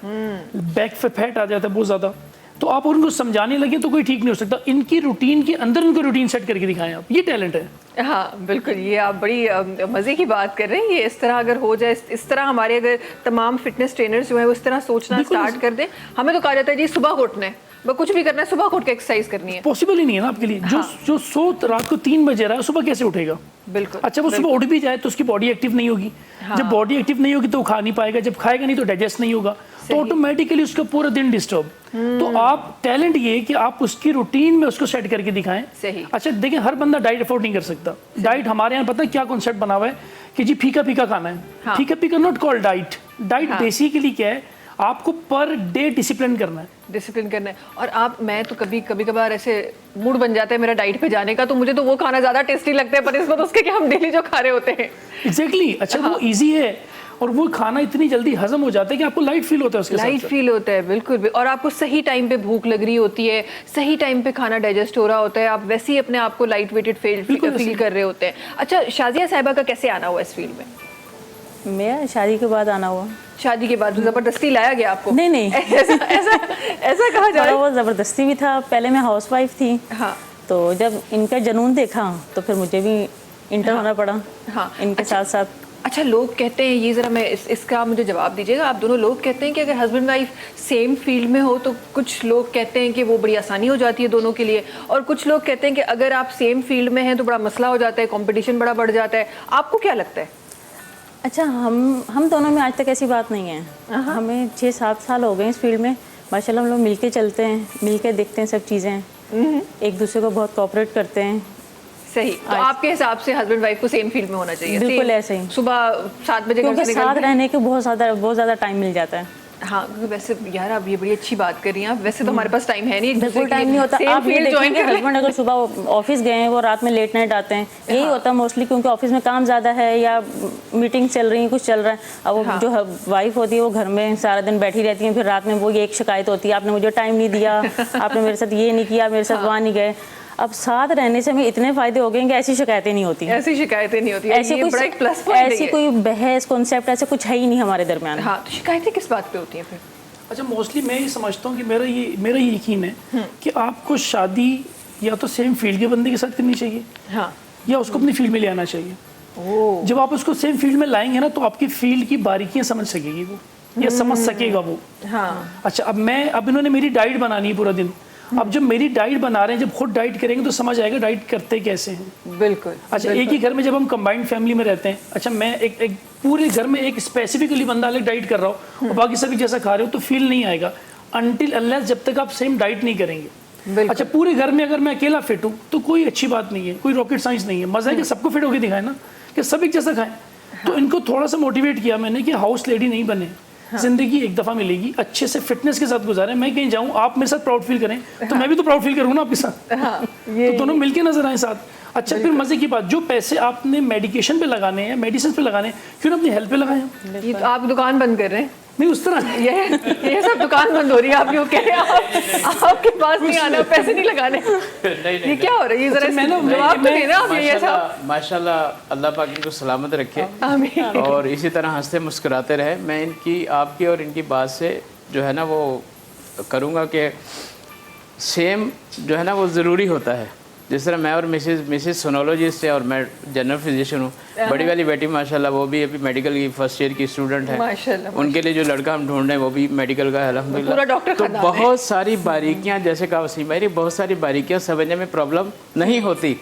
बैक पे फैट आ जाता है बहुत ज़्यादा। तो आप उनको समझाने लगे तो कोई ठीक नहीं हो सकता। इनकी रूटीन के अंदर उनको रूटीन सेट करके दिखाएं आप, ये टैलेंट है। हाँ बिल्कुल, ये आप बड़ी मज़े की बात कर रहे हैं। ये इस तरह अगर हो जाए, इस तरह हमारे अगर तमाम फिटनेस ट्रेनर्स जो है वो इस तरह सोचना स्टार्ट कर दें। हमें तो कहा जाता है जी सुबह को उठना है, बस कुछ भी करना है सुबह को उठ के एक्सरसाइज करनी है। पॉसिबल ही नहीं है ना आपके लिए। जो सो रात को 3 बजे रहा है, सुबह कैसे उठेगा? बिल्कुल। अच्छा, वो सुबह उठ भी जाए तो उसकी बॉडी एक्टिव नहीं होगी। जब बॉडी एक्टिव नहीं होगी तो वो खा नहीं पाएगा, जब खाएगा नहीं तो डाइजेस्ट नहीं होगा, तो ऑटोमेटिकली उसका पूरा दिन डिस्टर्ब। तो आप टैलेंट ये है कि आप उसकी रूटीन में उसको सेट करके दिखाएं। सही। अच्छा देखिए, हर बंदा डाइट अफोर्ड नहीं कर सकता। डाइट हमारे यहाँ पता है क्या कॉन्सेप्ट बना हुआ है कि जी फीका फीका खाना है। फीका फीका not called diet. Diet basically क्या है, आपको पर डे डिसिप्लिन करना है। डिसिप्लिन करना है। और मैं तो कभी कभार ऐसे मूड बन जाता है मेरा डाइट पे जाने का, तो मुझे तो वो खाना ज़्यादा टेस्टी लगता है, पर इस वक्त उसके कि हम डेली जो खा रहे होते हैं। एग्जैक्टली। अच्छा, वो ईजी है और वो खाना इतनी जल्दी हजम हो जाता है कि आपको लाइट फील होता है उसके साथ। लाइट फील होता है, बिल्कुल भी। और आपको सही टाइम पे भूख लग रही होती है, सही टाइम पे खाना डाइजेस्ट हो रहा होता है, आप वैसे ही अपने आप को लाइट वेटेड फील कर रहे होते हैं। अच्छा, शाजिया साहिबा का कैसे आना हुआ इस फील्ड में? मेरा शादी के बाद आना हुआ। शादी के बाद जबरदस्ती लाया गया आपको? नहीं ऐसा कहा जाए। वो ज़बरदस्ती भी था। पहले मैं हाउसवाइफ थी। हाँ। तो जब इनका जुनून देखा तो फिर मुझे भी इंटर होना पड़ा। हाँ। इनके साथ साथ। अच्छा, लोग कहते हैं, ये ज़रा मैं इसका मुझे जवाब दीजिएगा, आप दोनों लोग कहते हैं कि अगर हस्बैंड वाइफ सेम फील्ड में हो तो कुछ लोग कहते हैं कि वो बड़ी आसानी हो जाती है दोनों के लिए, और कुछ लोग कहते हैं कि अगर आप सेम फील्ड में हैं तो बड़ा मसला हो जाता है, कंपटीशन बड़ा बढ़ जाता है। आपको क्या लगता है? अच्छा, हम दोनों में आज तक ऐसी बात नहीं है। हमें 6-7 साल हो गए इस फील्ड में। माशाल्लाह हम लोग मिलके चलते हैं, मिलके देखते हैं सब चीज़ें, एक दूसरे को बहुत कोऑपरेट करते हैं। सही। तो आपके हिसाब से हस्बैंड वाइफ को सेम फील्ड में होना चाहिए? बिल्कुल ऐसे ही। सुबह 7 बजे क्योंकि साथ रहने के बहुत ज़्यादा टाइम मिल जाता है। हाँ, क्योंकि वैसे यार आप ये बड़ी अच्छी बात कर रही हैं आप। वैसे तो हमारे पास टाइम है नहीं, एक दूसरे बिल्कुल के टाइम लिए नहीं होता। same आप ये field join देखेंगे कर लें। हस्बैंड अगर सुबह ऑफिस गए हैं वो रात में लेट नाइट आते हैं, यही होता है मोस्टली, क्योंकि ऑफिस में काम ज़्यादा है या मीटिंग चल रही है, कुछ चल रहा है। अब वो जो वाइफ होती है वो घर में सारा दिन बैठी रहती है, फिर रात में वो ये एक शिकायत होती है, आपने मुझे टाइम नहीं दिया, आपने मेरे साथ ये नहीं किया, मेरे साथ वहाँ नहीं गए। अब साथ रहने से हमें इतने फायदे हो गए हैं कि ऐसी शिकायतें नहीं होती। ऐसी शिकायतें नहीं होती, ऐसे ये बड़ा एक प्लस पॉइंट ऐसी कोई बहस कॉन्सेप्ट ऐसे कुछ है ही नहीं हमारे दरमियान। हाँ, तो शिकायतें किस बात पे होती हैं फिर? अच्छा, मोस्टली मैं ये समझता हूँ कि मेरा ये यकीन है कि आपको शादी या तो सेम फील्ड के बंदे के साथ करनी चाहिए, हाँ, या उसको अपनी फील्ड में ले आना चाहिए। जब आप उसको सेम फील्ड में लाएंगे ना, तो आपकी फील्ड की बारीकियां समझ सकेगी वो, या समझ सकेगा वो। हाँ, अच्छा, अब इन्होंने मेरी डाइट बनानी है पूरा दिन। अब जब मेरी डाइट बना रहे हैं, जब खुद डाइट करेंगे तो समझ आएगा डाइट करते कैसे हैं। बिल्कुल। अच्छा, एक ही घर में जब हम कंबाइंड फैमिली में रहते हैं, अच्छा मैं एक पूरे घर में एक स्पेसिफिकली बंदा अलग डाइट कर रहा हूँ और बाकी सभी जैसा खा रहे हो, तो फील नहीं आएगा अनटिल अनलेस जब तक आप सेम डाइट नहीं करेंगे। अच्छा, पूरे घर में अगर मैं अकेला फिट हूँ तो कोई अच्छी बात नहीं है, कोई रॉकेट साइंस नहीं है। मजा है कि सबको फिट होकर दिखाए ना, कि सब एक जैसा खाएं। तो इनको थोड़ा सा मोटिवेट किया मैंने कि हाउस लेडी नहीं बने, जिंदगी एक दफा मिलेगी, अच्छे से फिटनेस के साथ गुजारें। मैं कहीं जाऊं, आप मेरे साथ प्राउड फील करें, तो मैं भी तो प्राउड फील करूँ ना आपके साथ। तो दोनों मिलके नजर आए साथ। अच्छा, फिर मजे की बात, जो पैसे आपने मेडिकेशन पे लगाने हैं, मेडिसिन पे लगाने हैं, क्यों ना अपनी हेल्थ पे लगाएं। ये तो आप दुकान बंद कर रहे हैं। नहीं, उस तरह ये सब दुकान बंद हो रही है, आप क्यों कह रहे हैं? आपके पास नहीं आना, पैसे नहीं लगाने। ये क्या हो रहा है? ये जरा जवाब तो देना आप। ये ऐसा माशाल्लाह, अल्लाह पाक इनको सलामत रखे आमीन। और इसी तरह हंसते मुस्कुराते रहे। मैं इनकी, आपकी और इनकी बात से जो है ना वो करूँगा कि सेम जो है ना वो ज़रूरी होता है। जिस तरह मैं और मिसेस सोनोलॉजिस्ट है और मैं जनरल फिजिशियन हूँ। बड़ी वाली बेटी माशाल्लाह वो भी अभी मेडिकल की फर्स्ट ईयर की स्टूडेंट है। माशाल्लाह, उनके लिए जो लड़का हम ढूंढ रहे हैं वो भी मेडिकल का है, पूरा अल्हम्दुलिल्लाह। डॉक्टर तो खानदान है। बहुत सारी बारीकियाँ, जैसे कहा वसीम भाई, बहुत सारी बारीकियाँ समझने में प्रॉब्लम नहीं होती।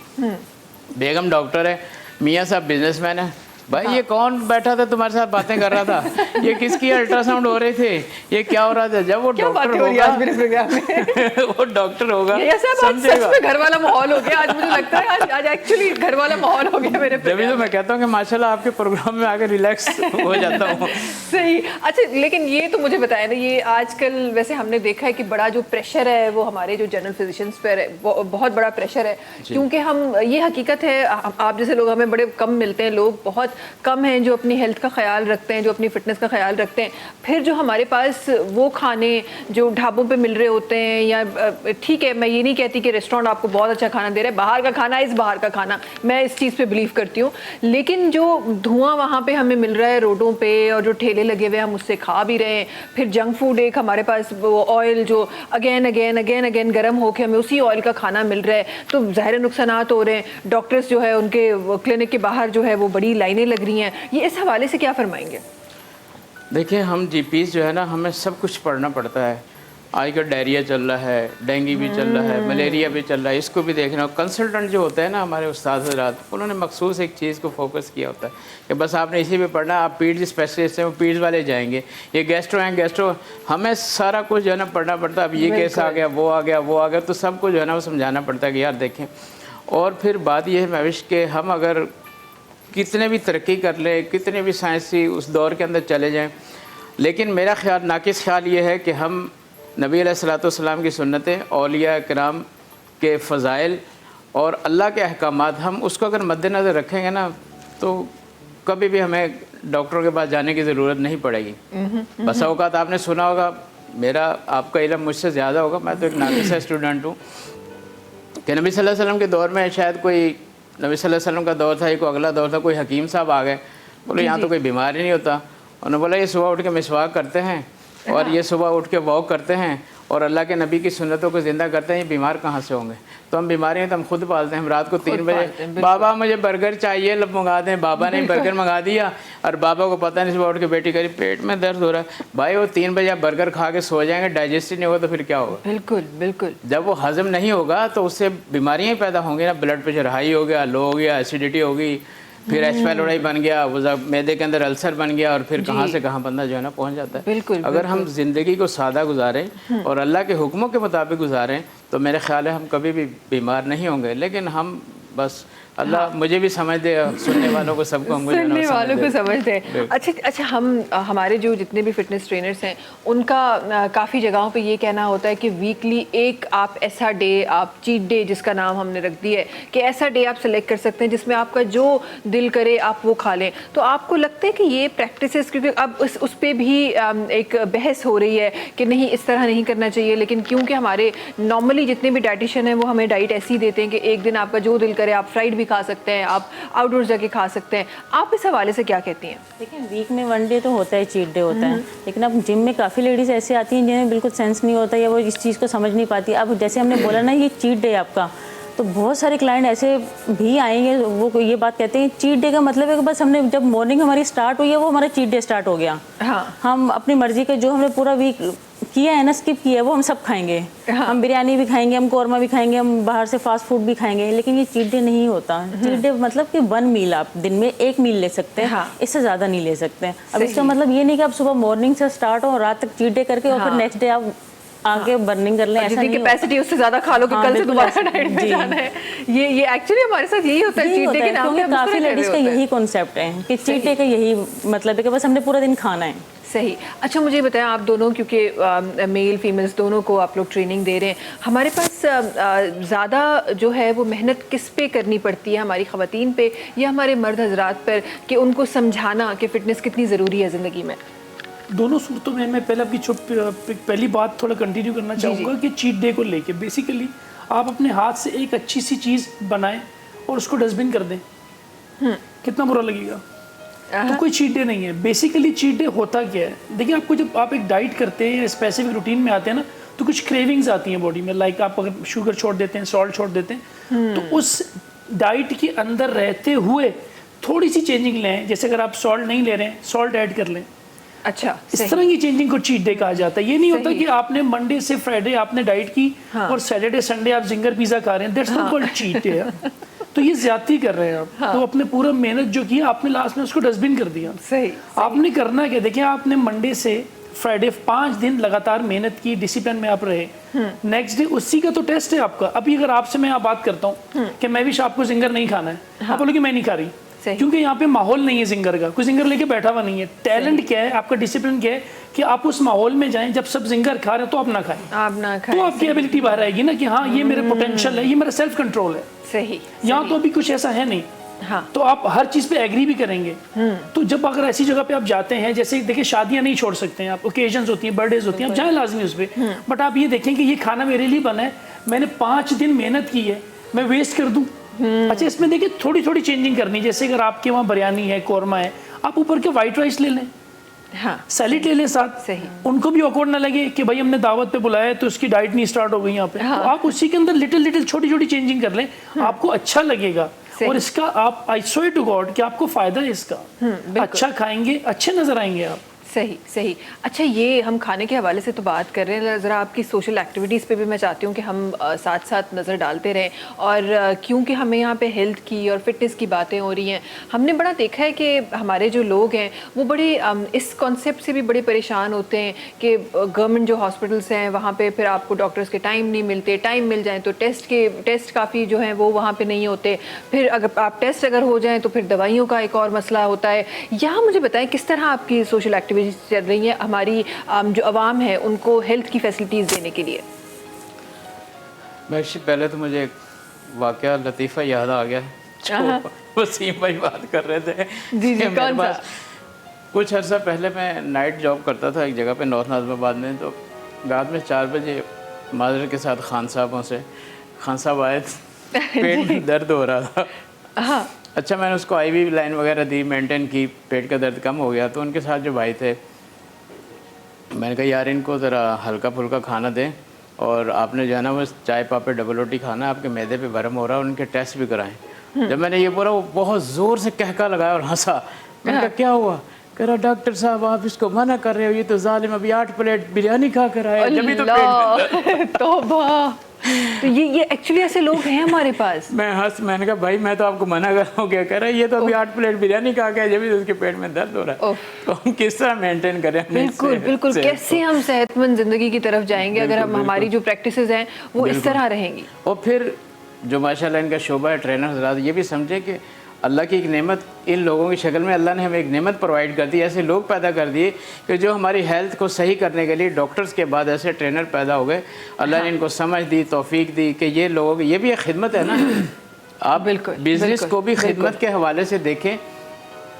बेगम डॉक्टर है, मियाँ साहब बिजनेसमैन है। भाई ये कौन बैठा था तुम्हारे साथ बातें कर रहा था, ये किसकी अल्ट्रासाउंड हो रहे थे, ये क्या हो रहा था? जब वो डॉक्टर होगा, वो डॉक्टर होगा, समझेगा। घर वाला माहौल हो गया आज, मुझे लगता है आज एक्चुअली घर वाला माहौल हो गया मेरे। जब तो मैं कहता हूँ कि माशाल्लाह आपके प्रोग्राम में आकर रिलैक्स हो जाता हूँ। सही। अच्छा, लेकिन ये तो मुझे बताया ना, ये आजकल वैसे हमने देखा है कि बड़ा जो प्रेशर है वो हमारे जो जनरल फिजिशियंस पर है, बहुत बड़ा प्रेशर है। क्योंकि हम, ये हकीकत है, आप जैसे लोग हमें बड़े कम मिलते हैं, लोग बहुत कम हैं जो अपनी हेल्थ का ख्याल रखते हैं, जो अपनी फिटनेस का ख्याल रखते हैं। फिर जो हमारे पास वो खाने जो ढाबों पे मिल रहे होते हैं, या ठीक है मैं ये नहीं कहती कि रेस्टोरेंट आपको बहुत अच्छा खाना दे रहा है, बाहर का खाना इस बाहर का खाना, मैं इस चीज़ पे बिलीव करती हूँ। लेकिन जो धुआं वहाँ पे हमें मिल रहा है रोडों पे, और जो ठेले लगे हुए हैं हम उससे खा भी रहे हैं। फिर जंक फूड, एक हमारे पास वो ऑयल जो अगेन गर्म होकर हमें उसी ऑयल का खाना मिल रहा है, तो ज़ाहिर नुकसानात हो रहे हैं। डॉक्टर्स जो है उनके क्लिनिक के बाहर जो है वो बड़ी लाइनें लग रही हैं। ये इस हवाले से क्या फरमाएंगे? देखिए, हम जीपीस जो है ना, हमें सब कुछ पढ़ना पड़ता है। आजकल डायरिया चल रहा है, डेंगू भी चल रहा है, मलेरिया भी चल रहा है, इसको भी देखना। कंसल्टेंट जो होता है ना हमारे उस्ताद हज़रात, उन्होंने मखसूस एक चीज़ को फोकस किया होता है कि बस आपने इसी पे पढ़ना। आप पीड्स स्पेशलिस्ट हैं, वो पीड्स वाले जाएंगे। ये गैस्ट्रो हैं, गैस्ट्रो, हमें सारा कुछ जो है ना पढ़ना पड़ता है। अब ये केस आ गया, वो आ गया, तो सबको जो है ना वो समझाना पड़ता है कि यार देखें। और फिर बात ये है महविश के, हम अगर कितने भी तरक्की कर लें, कितने भी साइंसी उस दौर के अंदर चले जाएं, लेकिन मेरा ख्याल, नाकिस ख्याल ये है कि हम नबी अलैहिस्सलाम की सुन्नतें, औलिया किराम के फ़ज़ाइल और अल्लाह के अहकामात, हम उसको अगर मद्देनज़र रखेंगे ना, तो कभी भी हमें डॉक्टरों के पास जाने की ज़रूरत नहीं पड़ेगी। बसा औक़ात आपने सुना होगा, मेरा आपका इल्म मुझसे ज़्यादा होगा, मैं तो एक नाकिस स्टूडेंट हूँ, कि नबी सल्लल्लाहु अलैहि वसल्लम के दौर में शायद कोई, नबी सल्लल्लाहु अलैहि वसल्लम का दौर था, एक अगला दौर था, कोई हकीम साहब आ गए, बोले यहाँ तो कोई बीमार ही नहीं होता। उन्होंने बोला ये सुबह उठ के मिसवाक करते हैं और ये सुबह उठ के वॉक करते हैं और अल्लाह के नबी की सुन्नतों को ज़िंदा करते हैं, ये बीमार कहाँ से होंगे? तो हम बीमारी हैं तो हम खुद पालते हैं। हम रात को 3 बजे, बाबा मुझे बर्गर चाहिए, लब मंगा दें। बाबा ने बर्गर मंगा दिया और बाबा को पता नहीं, सुबह उठ के बेटी करी पेट में दर्द हो रहा है। भाई वो 3 बजे आप बर्गर खा के सो जाएंगे, डाइजेस्ट ही नहीं होगा तो फिर क्या होगा? बिल्कुल बिल्कुल। जब वो हजम नहीं होगा तो उससे बीमारियाँ पैदा होंगी ना। ब्लड प्रेशर हाई हो गया, लो हो गया, एसिडिटी होगी, फिर एच पाइलोरी बन गया, वो मैदे के अंदर अल्सर बन गया, और फिर कहाँ से कहाँ बंदा जो है ना पहुँच जाता है। बिल्कुल, अगर हम ज़िंदगी को सादा गुजारें और अल्लाह के हुक्मों के मुताबिक गुजारें तो मेरे ख्याल है हम कभी भी बीमार नहीं होंगे। लेकिन हम बस अल्लाह मुझे भी समझ दे, सुनने वालों को, सबको, हमको जो है ना सुनने समझ वालों दे। को समझते हैं। अच्छा, हमारे जो जितने भी फिटनेस ट्रेनर्स हैं उनका काफ़ी जगहों पे ये कहना होता है कि वीकली एक आप ऐसा डे, आप चीट डे जिसका नाम हमने रख दिया है कि ऐसा डे आप सेलेक्ट कर सकते हैं जिसमें आपका जो दिल करे आप वो खा लें। तो आपको लगता है कि ये प्रैक्टिसेस, क्योंकि अब उस पर भी एक बहस हो रही है कि नहीं इस तरह नहीं करना चाहिए, लेकिन क्योंकि हमारे नॉर्मली जितने भी डाइटिशियन हैं वो हमें डाइट ऐसी देते हैं कि एक दिन आपका जो दिल करे आप फ्राइड भी खा सकते हैं, आप आउटडोर जाके खा सकते हैं। आप इस हवाले से क्या कहती हैं? देखिए, वीक में 1 डे तो होता है, चीट डे होता है, लेकिन अब जिम में काफ़ी लेडीज़ ऐसी आती हैं जिन्हें बिल्कुल सेंस नहीं होता या वो इस चीज़ को समझ नहीं पाती। अब जैसे हमने बोला ना ये चीट डे आपका, तो बहुत सारे क्लाइंट ऐसे भी आएंगे वो ये बात कहते हैं चीट डे का मतलब है कि बस हमने जब मॉर्निंग हमारी स्टार्ट हुई है वो हमारा चीट डे स्टार्ट हो गया। हाँ, हम अपनी मर्जी के जो हमने पूरा वीक किया है ना, स्किप किया है, वो हम सब खाएंगे। हाँ। हम बिरयानी भी खाएंगे, हम कौरमा भी खाएंगे, हम बाहर से फास्ट फूड भी खाएंगे, लेकिन ये चीट डे नहीं होता। चीट डे मतलब कि 1 मील आप दिन में 1 मील ले सकते हैं। हाँ। इससे ज़्यादा नहीं ले सकते हैं। अब सही। इसका मतलब ये नहीं कि आप सुबह मॉर्निंग से स्टार्ट हो और रात तक चीट डे करके और फिर हाँ। नेक्स्ट डे आप आगे बर्निंग कर लें, ऐसा जितनी नहीं कैपेसिटी उससे ज्यादा खा लो कि हाँ, कल से बिल्कुल दोबारा ऐसा- डाइट में जी। जाना है। ये एक्चुअली हमारे साथ यही होता है यही चीट होता डे है, के नाम पे क्योंकि हम काफ़ी दूसरे कर लेडीज़ का रहे होते हैं। यही कॉन्सेप्ट है कि चीट डे का यही मतलब है कि बस हमने पूरा दिन खाना है। सही। अच्छा, मुझे बताएं, आप दोनों क्योंकि मेल फीमेल्स दोनों को आप लोग ट्रेनिंग दे रहे हैं, हमारे पास ज़्यादा जो है वो मेहनत किस पे करनी पड़ती है, हमारी ख़वातीन पे या हमारे मर्द हजरात पर, कि उनको समझाना कि फ़िटनेस कितनी ज़रूरी है ज़िंदगी में? दोनों सूरतों में मैं पहले आपकी पहली बात थोड़ा कंटिन्यू करना चाहूँगा कि चीट डे को लेके बेसिकली आप अपने हाथ से एक अच्छी सी चीज़ बनाएं और उसको डस्टबिन कर दें, कितना बुरा लगेगा? तो कोई चीट डे नहीं है। बेसिकली चीट डे होता क्या है, देखिए आपको जब आप एक डाइट करते हैं या स्पेसिफिक रूटीन में आते हैं ना, तो कुछ क्रेविंग्स आती हैं बॉडी में। लाइक आप अगर शुगर छोड़ देते हैं, सॉल्ट छोड़ देते हैं, तो उस डाइट के अंदर रहते हुए थोड़ी सी चेंजिंग लें। जैसे अगर आप सॉल्ट नहीं ले रहे हैं, सॉल्ट ऐड कर लें। अच्छा, इस तरह की चेंजिंग को चीट डे कहा जाता है। ये नहीं होता सही। कि आपने मंडे से फ्राइडे आपने डाइट की हाँ। और सैटरडे संडे आप जिंगर पिज़्ज़ा खा रहे हैं, that's not called cheat day. तो ये ज्यादती कर रहे हैं आप। हाँ। तो अपने पूरा मेहनत जो की आपने लास्ट में उसको डस्टबिन कर दिया। सही। आपने करना क्या, देखिए आपने मंडे से फ्राइडे 5 दिन लगातार मेहनत की, डिसिप्लिन में आप रहे, नेक्स्ट डे उसी का तो टेस्ट है आपका। अभी अगर आपसे मैं आप बात करता हूँ कि मैं भी आपको जिंगर नहीं खाना है, आप बोलोगे मैं नहीं खा रही, सही। क्योंकि यहाँ पे माहौल नहीं है जिंगर का, कोई जिंगर लेके बैठा हुआ नहीं है। टैलेंट क्या है आपका, डिसिप्लिन क्या है कि आप उस माहौल में जाएं जब सब जिंगर खा रहे हो तो आप ना खाएं, आप ना खाएं। तो आपकी एबिलिटी बाहर आएगी ना कि हाँ ये मेरे पोटेंशियल है, ये मेरा सेल्फ कंट्रोल है। सही। यहाँ तो अभी कुछ ऐसा है नहीं। हाँ। तो आप हर चीज पे एग्री भी करेंगे। तो जब अगर ऐसी जगह पे आप जाते हैं, जैसे देखिए शादियां नहीं छोड़ सकते हैं आप, ओकेजन्स होती हैं, बर्थडेज होती हैं, आप जाए लाजमी उस पर, बट आप ये देखें कि ये खाना मेरे लिए बना है, मैंने 5 दिन मेहनत की है, मैं वेस्ट कर दूं? अच्छा, इसमें देखिए थोड़ी थोड़ी चेंजिंग करनी। जैसे अगर आपके वहाँ बिरयानी है, कौरमा है, आप ऊपर के व्हाइट राइस ले लें, हाँ, सैलेड ले लें साथ। सही। उनको भी ऑकवर्ड ना लगे कि भाई हमने दावत पे बुलाया है तो उसकी डाइट नहीं स्टार्ट हो गई यहाँ पे। हाँ। तो आप उसी के अंदर लिटिल लिटिल छोटी छोटी चेंजिंग कर लें, आपको अच्छा लगेगा। सही। और इसका आप आई स्वेयर टू गॉड कि आपको फायदा है इसका। बिल्कुल। अच्छा खाएंगे, अच्छे नजर आएंगे आप। सही सही। अच्छा, ये हम खाने के हवाले से तो बात कर रहे हैं, ज़रा आपकी सोशल एक्टिविटीज़ पे भी मैं चाहती हूँ कि हम साथ साथ नज़र डालते रहें। और क्योंकि हमें यहाँ पे हेल्थ की और फिटनेस की बातें हो रही हैं, हमने बड़ा देखा है कि हमारे जो लोग हैं वो बड़े इस कॉन्सेप्ट से भी बड़े परेशान होते हैं कि गवर्नमेंट जो हॉस्पिटल्स हैं वहाँ पे फिर आपको डॉक्टर्स के टाइम नहीं मिलते, टाइम मिल जाएँ तो टेस्ट काफ़ी जो हैं वो वहाँ पर नहीं होते, फिर अगर आप टेस्ट अगर हो जाएँ तो फिर दवाइयों का एक और मसला होता है। यहाँ मुझे बताएं किस तरह आपकी सोशल एक्टिविटीज़ चल रही है हमारी जो अवाम है उनको हेल्थ की फैसिलिटीज़ देने के लिए? महर्षि, पहले तो मुझे एक वाकया लतीफ़ा याद आ गया जो वसीम भाई बात कर रहे थे। जी, कि मेरे कौन सा? पास कुछ अर्सा पहले मैं नाइट जॉब करता था एक जगह पे नॉर्थ नाज़िमाबाद में। तो रात में 4 बजे माजर के साथ खान साहब आए, पेट में दर्द हो रहा था। हाँ। अच्छा, मैंने उसको IV लाइन वगैरह दी, मेंटेन की, पेट का दर्द कम हो गया। तो उनके साथ जो भाई थे, मैंने कहा यार इनको ज़रा हल्का फुल्का खाना दें और आपने जो है ना वो चाय पापड़ डबल रोटी खाना, आपके मैदे पे भरम हो रहा है, उनके टेस्ट भी कराएं। जब मैंने ये बोला वो बहुत ज़ोर से कहका लगाया और हंसा। मैंने कहा क्या हुआ? कह रहा डॉक्टर साहब आप इसको मना कर रहे हो, ये तो जालिम अभी 8 प्लेट बिरयानी खा कर आया, जब भी तो पेट में दर्द। तौबा। तो ये एक्चुअली ऐसे लोग हैं हमारे पास। मैंने कहा भाई मैं तो आपको मना कर रहा हूँ, क्या कर रहा है, ये तो अभी 8 प्लेट बिरयानी खा गया, जब भी उसके पेट में दर्द हो रहा है। तो हम किस तरह मेंटेन करें? बिल्कुल बिल्कुल, कैसे हम सेहतमंद जिंदगी की तरफ जाएंगे अगर हम हमारी जो प्रैक्टिसेस हैं वो इस तरह रहेंगी। और फिर जो माशाल्लाह इनका शोबा है ट्रेनर हज़रात, ये भी समझे कि अल्लाह की एक नेमत इन लोगों की शक्ल में अल्लाह ने हमें एक नेमत प्रोवाइड कर दी, ऐसे लोग पैदा कर दिए कि जो हमारी हेल्थ को सही करने के लिए डॉक्टर्स के बाद ऐसे ट्रेनर पैदा हो गए। अल्लाह ने इनको समझ दी, तौफीक दी कि ये लोग, ये भी एक खिदमत है ना। आप बिजनेस को भी खिदमत के हवाले से देखें।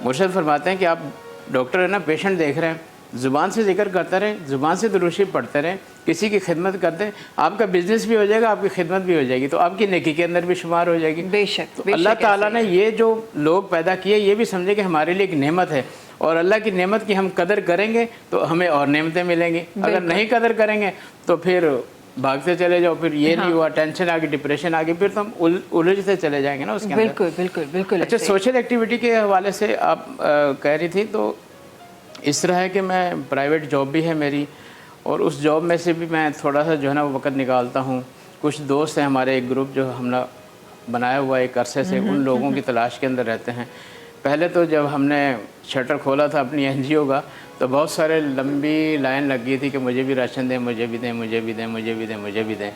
मुर्शद फरमाते हैं कि आप डॉक्टर है ना, पेशेंट देख रहे हैं, ज़ुबान से जिक्र करते रहें, ज़ुबान से दुरूशी पढ़ते रहें, किसी की खिदमत करते हैं, आपका बिजनेस भी हो जाएगा, आपकी खिदमत भी हो जाएगी, तो आपकी नेकी के अंदर भी शुमार हो जाएगी। बेशक, तो अल्लाह ताला ने ये जो लोग पैदा किए, ये भी समझे कि हमारे लिए एक नेमत है, और अल्लाह की नेमत की हम कदर करेंगे तो हमें और नेमतें मिलेंगी। अगर नहीं कदर करेंगे तो फिर भागते चले जाओ, फिर ये नहीं हुआ, टेंशन आ गई, डिप्रेशन आ गई, फिर तो हम उलझते चले जाएंगे ना उसके अंदर। बिल्कुल बिल्कुल बिल्कुल। अच्छा, सोशल एक्टिविटी के हवाले से आप कह रही थी, तो इस तरह है कि मैं प्राइवेट जॉब भी है मेरी, और उस जॉब में से भी मैं थोड़ा सा जो है ना वो वक्त निकालता हूँ। कुछ दोस्त हैं हमारे, एक ग्रुप जो हमने बनाया हुआ है एक अरसे से, उन लोगों की तलाश के अंदर रहते हैं। पहले तो जब हमने शटर खोला था अपनी एनजीओ का, तो बहुत सारे लंबी लाइन लग गई थी कि मुझे भी राशन दें, मुझे भी दें, मुझे भी दें, मुझे भी दें, मुझे भी दें।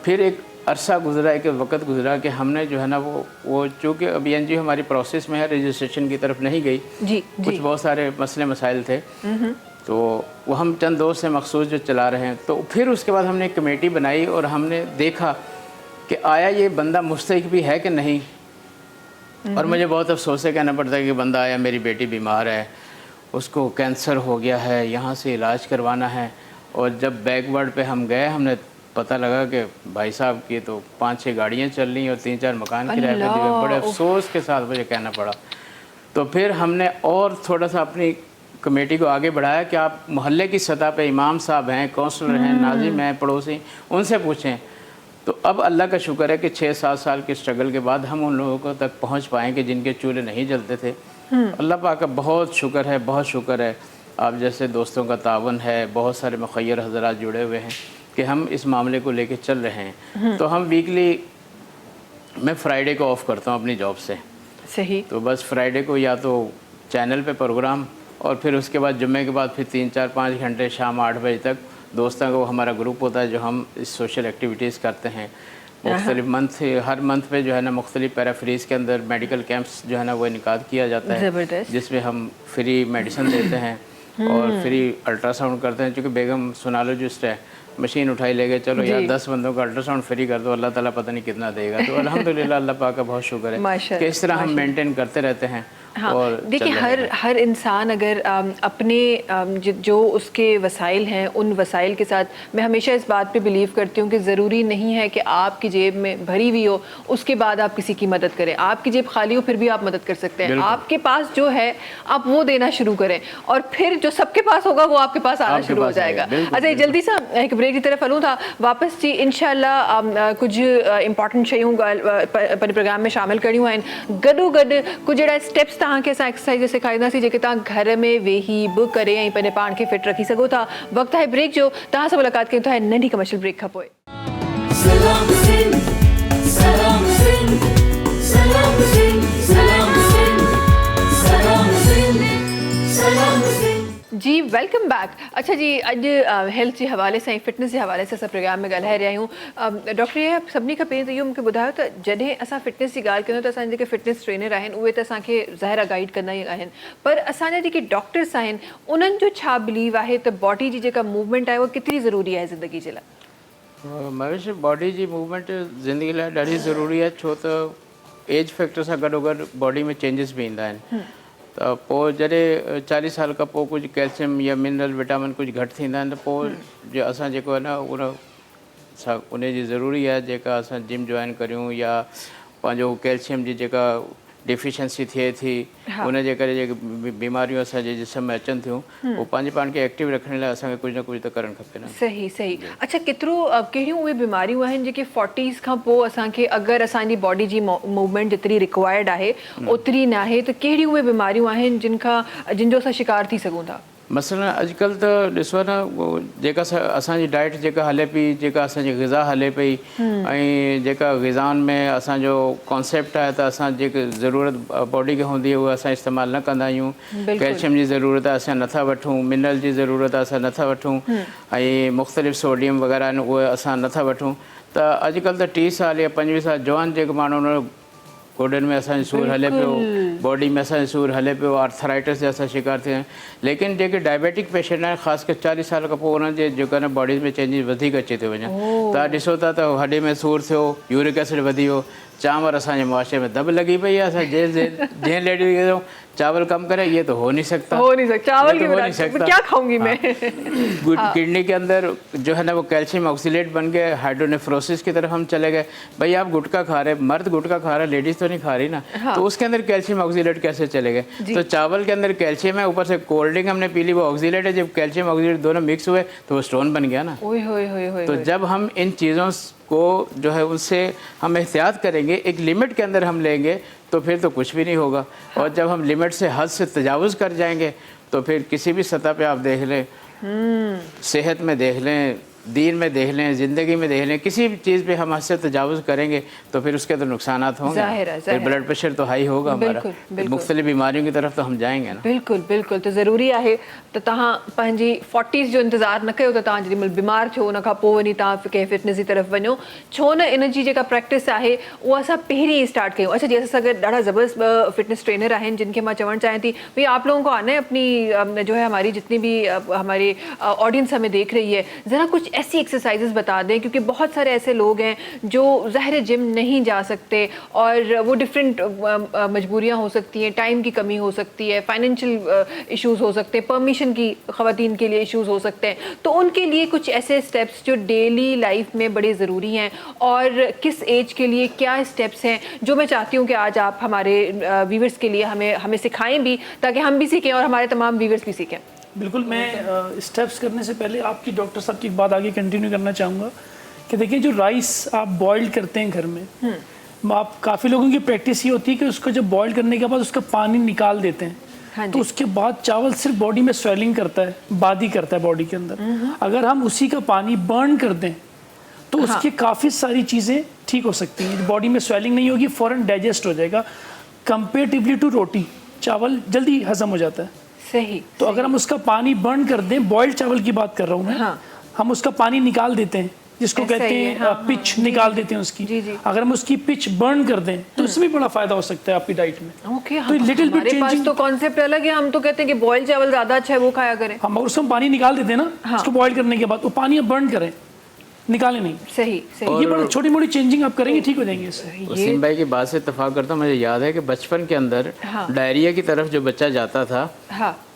फिर एक अरसा गुजरा, एक वक्त गुजरा कि हमने जो है ना वो चूँकि अभी एनजीओ हमारी प्रोसेस में है, रजिस्ट्रेशन की तरफ नहीं गई, कुछ बहुत सारे मसले मसाइल थे, तो वो हम चंद दोस्त से मखसूस जो चला रहे हैं। तो फिर उसके बाद हमने एक कमेटी बनाई और हमने देखा कि आया ये बंदा मुस्तहिक भी है कि नहीं। और मुझे बहुत अफसोस से कहना पड़ता है कि बंदा आया, मेरी बेटी बीमार है, उसको कैंसर हो गया है, यहाँ से इलाज करवाना है, और जब बैकवर्ड पे हम गए, हमने पता लगा कि भाई साहब की तो 5-6 गाड़ियाँ चल रही और 3-4 मकान किराए पे दिए। बड़े अफसोस के साथ मुझे कहना पड़ा। तो फिर हमने और थोड़ा सा अपनी कमेटी को आगे बढ़ाया कि आप मोहल्ले की सतह पे इमाम साहब हैं, काउंसलर हैं, नाजिम हैं, पड़ोसी, उनसे पूछें। तो अब अल्लाह का शुक्र है कि 6-7 साल के स्ट्रगल के बाद हम उन लोगों को तक पहुंच पाए कि जिनके चूल्हे नहीं जलते थे। अल्लाह पाक का बहुत शुक्र है, बहुत शुक्र है। आप जैसे दोस्तों का तावन है, बहुत सारे मुखय्यर हज़रात जुड़े हुए हैं कि हम इस मामले को लेके चल रहे हैं। तो हम वीकली, मैं फ्राइडे को ऑफ़ करता हूँ अपनी जॉब से। सही। तो बस फ्राइडे को या तो चैनल पे प्रोग्राम, और फिर उसके बाद जुम्मे के बाद फिर 3-4-5 घंटे शाम 8 बजे तक दोस्तों को हमारा ग्रुप होता है जो हम इस सोशल एक्टिविटीज़ करते हैं। मुख्तलिफ मंथ, हर मंथ पे जो है ना मुख्तलिफ पैराफ्रीज के अंदर मेडिकल कैंप्स जो है ना वो इनकाद किया जाता है, जिसमें हम फ्री मेडिसिन देते हैं और फ्री अल्ट्रासाउंड करते हैं। चूँकि बेगम सोनोलॉजिस्ट है, मशीन उठाई ले गए, चलो यार 10 बंदों का अल्ट्रासाउंड फ्री कर दो, अल्लाह ताला पता नहीं कितना देगा। तो अल्हम्दुलिल्लाह अल्लाह पाक का बहुत शुक्र है कि इस तरह हम मेंटेन करते रहते हैं। हाँ, देखिए हर इंसान अगर अपने जो उसके वसाइल हैं, उन वसाइल के साथ, मैं हमेशा इस बात पे बिलीव करती हूँ कि ज़रूरी नहीं है कि आपकी जेब में भरी हुई हो उसके बाद आप किसी की मदद करें। आपकी जेब खाली हो फिर भी आप मदद कर सकते हैं। आपके पास जो है आप वो देना शुरू करें, और फिर जो सबके पास होगा वो आपके पास आना शुरू हो जाएगा। अच्छा, जल्दी सा एक ब्रेक की तरफ हलूँ था वापस जी। इंशाल्लाह कुछ इंपॉर्टेंट शयूं प्रोग्राम में शामिल करियूं आहिनि, गॾो गॾु कुछ जहिड़ा स्टेप्स तव्हांखे असां एक्सरसाइज सेखारींदासीं जेके तव्हां घर में वेही बि करे ऐं पंहिंजे पाण खे फिट रखी सघो था। वक़्तु आहे ब्रेक जो, तव्हां सां मुलाक़ात कयूं था हिन नंढी कमर्शियल ब्रेक खां पोइ। सलाम सिंध, सलाम सिंध, सलाम सिंध, सलाम सिंध, सलाम सिंध, सलाम सिंध। जी वेलकम बैक। अच्छा जी, अॼु हेल्थ जे हवाले सां, फिटनेस जे हवाले सां असां प्रोग्राम में ॻाल्हाए रहिया आहियूं। डॉक्टर ये सभिनी खां पहिरीं त इहो मूंखे ॿुधायो त जॾहिं असां फिटनेस जी ॻाल्हि कयूं त असांजे जेके फिटनेस ट्रेनर आहिनि उहे त असांखे ज़ाहिर आहे गाइड कंदा ई आहिनि, पर असांजा जेके डॉक्टर्स आहिनि उन्हनि जो छा बिलीव आहे त बॉडी जी जेका मूवमेंट आहे उहा केतिरी ज़रूरी आहे ज़िंदगी जे लाइ? मवेश बॉडी जी मूवमेंट ज़िंदगी लाइ ॾाढी ज़रूरी आहे, छो त एज फैक्टर सां गॾोगॾु बॉडी में चेंजिस बि ईंदा आहिनि। त पोइ जॾहिं 40 साल खां पोइ कुझु कैल्शियम या मिनरल विटामिन कुझु घटि थींदा आहिनि, त पोइ जो असां जेको आहे न उन जी ज़रूरी आहे जेका असां जिम जॉइन करियूं या पंहिंजो कैल्शियम जी जेका डिफिशंसी थिए थी उन जे करे जेके बीमारियूं असांजे जिस्म में अचनि थियूं, उहो पंहिंजे पाण खे एक्टिव रखण लाइ असांखे कुझु न कुझु त करणु खपे न। सही सही। अच्छा, केतिरो कहिड़ियूं उहे बीमारियूं आहिनि जेके 40s खां पोइ असांखे अगरि असांजी बॉडी जी मूवमेंट जेतिरी रिक्वायर्ड आहे ओतिरी न आहे, त कहिड़ियूं उहे बीमारियूं आहिनि जिन जो असां शिकार थी सघूं था? मसलन अॼुकल्ह त ॾिसो न, जेका असांजी डाइट जेका हले पई, जेका असांजी ग़िज़ा हले पई, ऐं जेका ग़िज़ाउनि में असांजो कॉन्सेप्ट आहे त असां जेके ज़रूरत बॉडी खे हूंदी आहे उहा असां इस्तेमालु न कंदा आहियूं। कैल्शियम जी ज़रूरत आहे असां नथा वठूं, मिनरल जी ज़रूरत आहे असां नथा वठूं, ऐं मुख़्तलिफ़ सोडियम वग़ैरह आहिनि उहे असां नथा वठूं। त अॼुकल्ह त 30 साल या 25 साल जवान जेके माण्हू उन्हनि गोॾनि में असांजो सूरु हले पियो, बॉडी में असांजो सूरु हले पियो, आर्थराइटिस जा असां शिकार थिया आहियूं। लेकिन जेके डायबिटिक पेशेंट आहिनि ख़ासि करे 40 साल खां पोइ उन्हनि जे जेको आहे न बॉडी में चेंजिस वधीक अचे थो वञे। तव्हां ॾिसो था त हॾे में सूरु थियो, यूरिक एसिड वधी वियो, चांवर असांजे मुआशरे में दॿ लॻी पई आहे। असां जंहिं लेडी खे चावल कम करे ये तो हो नहीं सकता, चावल तो हो नहीं की सकता। क्या खाऊंगी मैं? किडनी के अंदर जो है ना वो कैल्शियम ऑक्सीलेट बन गए, हाइड्रोनेफ्रोसिस की तरफ हम चले गए। भाई आप गुटखा खा रहे, मर्द गुटखा खा रहे, लेडीज तो नहीं खा रही ना, तो उसके अंदर कैल्शियम ऑक्सीलेट कैसे चले गए? तो चावल के अंदर कैल्शियम है, ऊपर से कोल्ड ड्रिंक हमने पी ली वो ऑक्सीलेट है, जब कैल्शियम ऑक्सीलेट दोनों मिक्स हुए तो वो स्टोन बन गया ना। तो जब हम इन चीज़ों को जो है उनसे हम एहतियात करेंगे, एक लिमिट के अंदर हम लेंगे तो फिर तो कुछ भी नहीं होगा। और जब हम लिमिट से हद से तजावुज़ कर जाएंगे तो फिर किसी भी सतह पे आप देख लें, सेहत में देख लें, दीन में देख लें, ज़िंदगी में देख लें, किसी भी चीज़ पे हम हद से तजावुज़ करेंगे तो फिर उसके तो नुकसानात होंगे, फिर ब्लड प्रेशर तो हाई होगा हमारा, मुख्तलिफ बीमारियों की तरफ तो हम जाएंगे ना। बिल्कुल बिल्कुल, तो ज़रूरी आहे त तव्हां पंहिंजी 40s जो इंतज़ारु न कयो त तव्हां जेॾीमहिल बीमार थियो उन खां पोइ वञी तव्हां कंहिं फिटनेस जी तरफ़ वञो, छो न इन जी जेका प्रैक्टिस आहे उहा असां पहिरीं स्टार्ट कयूं। अच्छा जी, असां सां गॾु ॾाढा ज़बरदस्त फिटनेस ट्रेनर आहिनि जिनके मां चवणु चाहियां थी भाई आप लोगों को आना है अपनी जो है हमारी जितनी भी हमारी ऑडियंस हमें देख रही है, ज़रा कुछ ऐसी एक्सरसाइजेस बता दें, क्योंकि बहुत सारे ऐसे लोग हैं जो ज़ाहिर जिम नहीं जा सकते और वो डिफरेंट मजबूरियां हो सकती हैं, टाइम की कमी हो सकती है, फाइनेंशियल इश्यूज़ हो सकते हैं, परमिशन की ख़वातीन के लिए इश्यूज़ हो सकते हैं। तो उनके लिए कुछ ऐसे स्टेप्स जो डेली लाइफ में बड़े ज़रूरी हैं और किस एज के लिए क्या स्टेप्स हैं जो मैं चाहती हूँ कि आज आप हमारे व्यूवर्स के लिए हमें सिखाएं भी, ताकि हम भी सीखें और हमारे तमाम व्यूवर्स भी सीखें। बिल्कुल, मैं स्टेप्स करने से पहले आपकी डॉक्टर साहब की एक बात आगे कंटिन्यू करना चाहूँगा कि देखिए जो राइस आप बॉईल करते हैं घर में, आप काफ़ी लोगों की प्रैक्टिस ये होती है कि उसको जब बॉईल करने के बाद उसका पानी निकाल देते हैं। हाँ, तो उसके बाद चावल सिर्फ बॉडी में स्वेलिंग करता है, बादी करता है बॉडी के अंदर। अगर हम उसी का पानी बर्न कर दें तो उसकी काफ़ी सारी चीज़ें ठीक हो सकती हैं, बॉडी में स्वेलिंग नहीं होगी, फ़ौरन डाइजेस्ट हो जाएगा। कंपेरेटिवली टू रोटी चावल जल्दी हजम हो जाता है। सही। तो अगर हम उसका पानी बर्न कर दें, बॉइल्ड चावल की बात कर रहा हूँ मैं, हम उसका पानी निकाल देते हैं, जिसको कहते हैं पिच निकाल देते हैं उसकी। अगर हम उसकी पिच बर्न कर दें तो इसमें बड़ा फायदा हो सकता है आपकी डाइट में। ओके, तो लिटिल बिट चेंजिंग, तो कॉन्सेप्ट अलग है। हम तो कहते हैं कि बॉइल चावल ज्यादा अच्छा है, वो खाया करें। हम उसमें पानी निकाल देते हैं ना, उसको बॉइल करने के बाद वो पानी आप बर्न करें, निकाले नहीं। सही सही। ये बड़ा छोटी मोटी चेंजिंग आप करेंगे, ठीक हो जाएंगे इससे। वसीम भाई की बात से इत्तेफाक करता हूँ। मुझे याद है कि बचपन के अंदर डायरिया की तरफ जो बच्चा जाता था,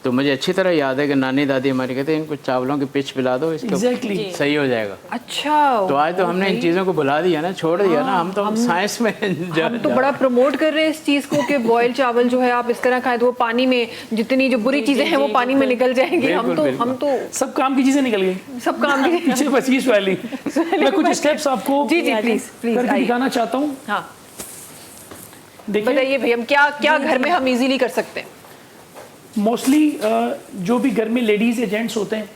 तो मुझे अच्छी तरह याद है कि नानी दादी हमारी कहते हैं इनको चावलों की पिच पिला दो, इसको सही हो जाएगा। अच्छा, तो आज तो हमने इन चीज़ों को भुला दिया ना, छोड़ दिया ना। हम तो साइंस में हम तो बड़ा प्रमोट कर रहे हैं इस चीज़ को कि बॉयल चावल जो है आप इस तरह खाएं तो वो पानी में जितनी जो बुरी चीज़ें हैं वो पानी में निकल जाएंगी। हम तो सब काम की चीज़ें निकल गई, सब काम की पीछे बस ये स्वेलिंग। मैं कुछ स्टेप्स आपको प्लीज करके दिखाना चाहता हूँ। हाँ, बताइए भाई, हम क्या घर में हम इजीली कर सकते हैं? मोस्टली जो भी घर में लेडीज़ या जेंट्स होते हैं,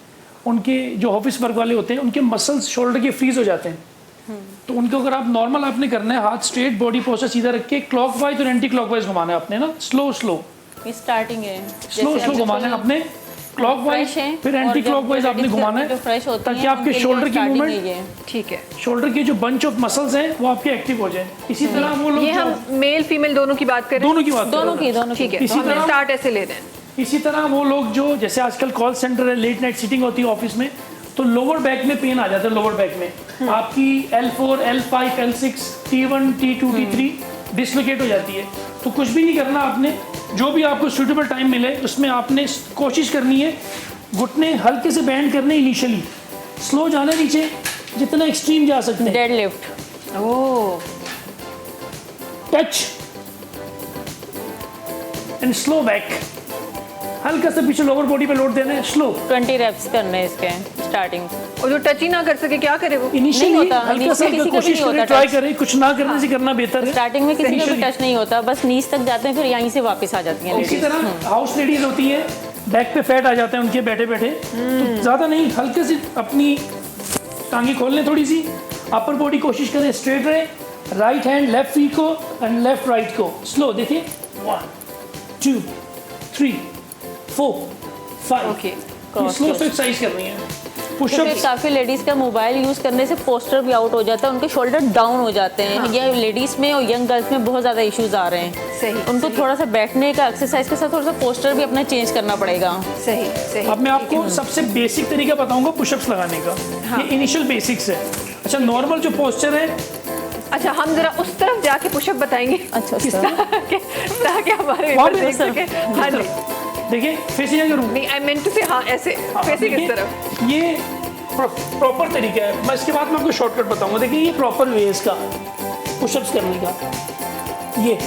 उनके जो ऑफिस वर्क वाले होते हैं, उनके मसल्स शोल्डर के फ्रीज हो जाते हैं। तो उनको अगर आप नॉर्मल आपने करना है, हाथ स्ट्रेट, बॉडी पोस्चर सीधा रख के क्लॉकवाइज और एंटी क्लॉकवाइज घुमाना है आपने ना, स्लो स्टार्टिंग है, स्लो घुमाना है आपने, क्लॉकवाइज फिर एंटी क्लॉकवाइज आपने घुमाना है, ताकि आपके शोल्डर की मूवमेंट, ठीक है, शोल्डर के जो बंच ऑफ मसल्स हैं वो आपके एक्टिव हो जाए। इसी तरह वो लोग, ये हम मेल फीमेल दोनों की बात करें, दोनों की बात, दोनों ठीक है। इसी तरह स्टार्ट ऐसे ले रहे हैं। इसी तरह वो लोग जो, जैसे आजकल कॉल सेंटर है, लेट नाइट सिटिंग होती है ऑफिस में, तो लोअर बैक में पेन आ जाता है। लोअर बैक में आपकी L4, L5, L6, T1, T2, T3 dislocate हो जाती है। तो कुछ भी नहीं करना आपने, जो भी आपको सूटेबल टाइम मिले उसमें आपने कोशिश करनी है घुटने हल्के से बैंड करने, इनिशियली स्लो जाना नीचे, जितना एक्सट्रीम जा सकते हैं। Dead lift, oh, touch and slow back, हल्का सा पीछे लोअर बॉडी पे लोड देना है, स्लो 20 रेप्स करने हैं इसके स्टार्टिंग। और जो टच ही ना कर सके क्या करे वो? इनिशियली होता, हल्का सा कोशिश करें, ट्राई करें, कुछ ना करने से करना बेहतर है। स्टार्टिंग में किसी को भी टच नहीं होता, बस नीज तक जाते हैं, फिर यहीं से वापस आ जाती हैं। इसी तरह हाउस लेडीज होती है, बैक पे फैट आ जाते हैं उनके बैठे बैठे, तो ज़्यादा नहीं, हल्के से अपनी टांगे खोल लें थोड़ी सी, अपर बॉडी कोशिश करें स्ट्रेट रहे, राइट हैंड लेफ्ट फीट को एंड लेफ्ट राइट को, स्लो देखिए, 1 2 3 4 5, ओके, स्लो से एक्सरसाइज करनी है। पुशअप्स काफ़ी लेडीज़ का मोबाइल यूज़ करने से पोस्टर भी आउट हो जाता है, उनके शोल्डर डाउन हो जाते हैं। ये लेडीज़ में और यंग गर्ल्स में बहुत ज़्यादा इश्यूज आ रहे हैं। सही, उनको थोड़ा सा बैठने का एक्सरसाइज के साथ थोड़ा सा पोस्टर भी अपना चेंज करना पड़ेगा। सही सही। अब मैं आपको सबसे बेसिक तरीका बताऊंगा पुशअप्स लगाने का। ये इनिशियल बेसिक्स है। अच्छा, नॉर्मल जो पोस्चर है, अच्छा हम जरा उस तरफ जाके पुशअप बताएंगे। अच्छा, किस तरह के ताकि हमारे वहाँ व्यूअर्स पे देख सके। हाँ जी, देखिए फेसिंग करूँ, नहीं आई मेंट टू से हाँ ऐसे फेसिंग इस तरफ। ये प्रॉपर तरीका है। मैं इसके बाद में आपको शॉर्टकट बताऊंगा। देखिए ये प्रॉपर वे इसका पुशअप्स करने का ये,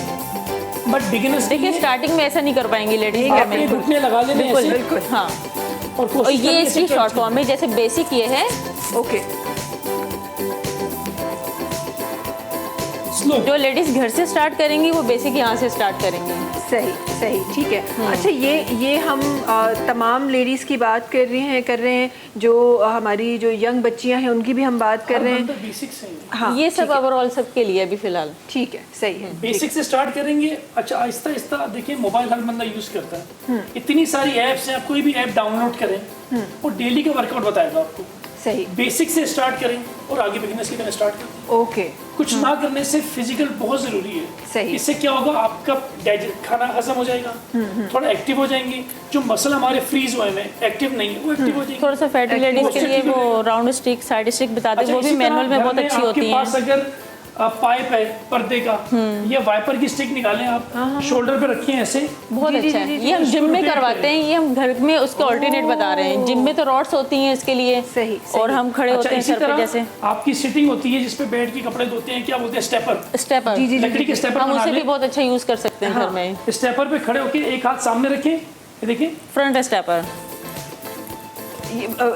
बट बिगिनर्स देखिए स्टार्टिंग में ऐसा नहीं कर पाएंगी लेडीज। आपने घुटने लगा लेने बिल्कुल ऐसे बिल्कुल। हाँ, और और कोशिश ये करनी इसकी है शॉर्ट फॉर्म है। जैसे बेसिक ये है, ओके स्लो। जो लेडीज घर से स्टार्ट करेंगी वो बेसिक यहाँ से स्टार्ट करेंगी। सही सही ठीक है। अच्छा ये हम तमाम लेडीज़ की बात कर रहे हैं जो हमारी जो यंग बच्चियां हैं उनकी भी हम बात कर रहे हैं। बेसिक्स हैं। हाँ ये सब ओवरऑल सबके लिए अभी फिलहाल ठीक है, सही है। बेसिक से स्टार्ट करेंगे। अच्छा, आहिस्ता आहिस्ता देखिए, मोबाइल हर बंदा यूज करता है। इतनी सारी ऐप्स हैं, आप कोई भी ऐप डाउनलोड करें और डेली का वर्कआउट बताएगा आपको। सही, बेसिक से स्टार्ट करें और आगे बिगिनर्स की तरह स्टार्ट करें। ओके कुछ ना करने से फिजिकल बहुत जरूरी है। सही। इससे क्या होगा, आपका खाना हजम हो जाएगा, थोड़ा एक्टिव हो जाएंगे। जो मसल हमारे फ्रीज हुए हैं, एक्टिव नहीं है, वो एक्टिव हो जाएंगे। थोड़ा सा फैटी लेडीज के लिए Posture वो राउंड स्टिक, साइड स्टिक बताते हैं, वो भी इसी तरह मैनुअल में घर बहुत अच्छी होती आपके पास हैं। अगर पाइप है पर्दे का, या वाइपर की स्टिक निकालें आप, शोल्डर पे रखिए ऐसे। बहुत जी, अच्छा जी, है। जी, ये हम जिम में rotate करवाते करें। हैं, ये हम घर में उसके ऑल्टरनेट बता रहे हैं। जिम में तो रॉड्स होती हैं इसके लिए, सही, सही। और हम खड़े अच्छा, होते हैं इसी सर पे तरह जैसे आपकी सिटिंग होती है जिसपे बैठ के कपड़े धोते हैं, क्या बोलते हैं, स्टेपर। स्टेपर। जी, जी, लकड़ी के स्टेपर हम बना उसे भी लें। बहुत अच्छा यूज कर सकते हैं घर में। स्टेपर पे खड़े होके एक हाथ सामने रखें, ये देखिए, फ्रंट स्टेपर।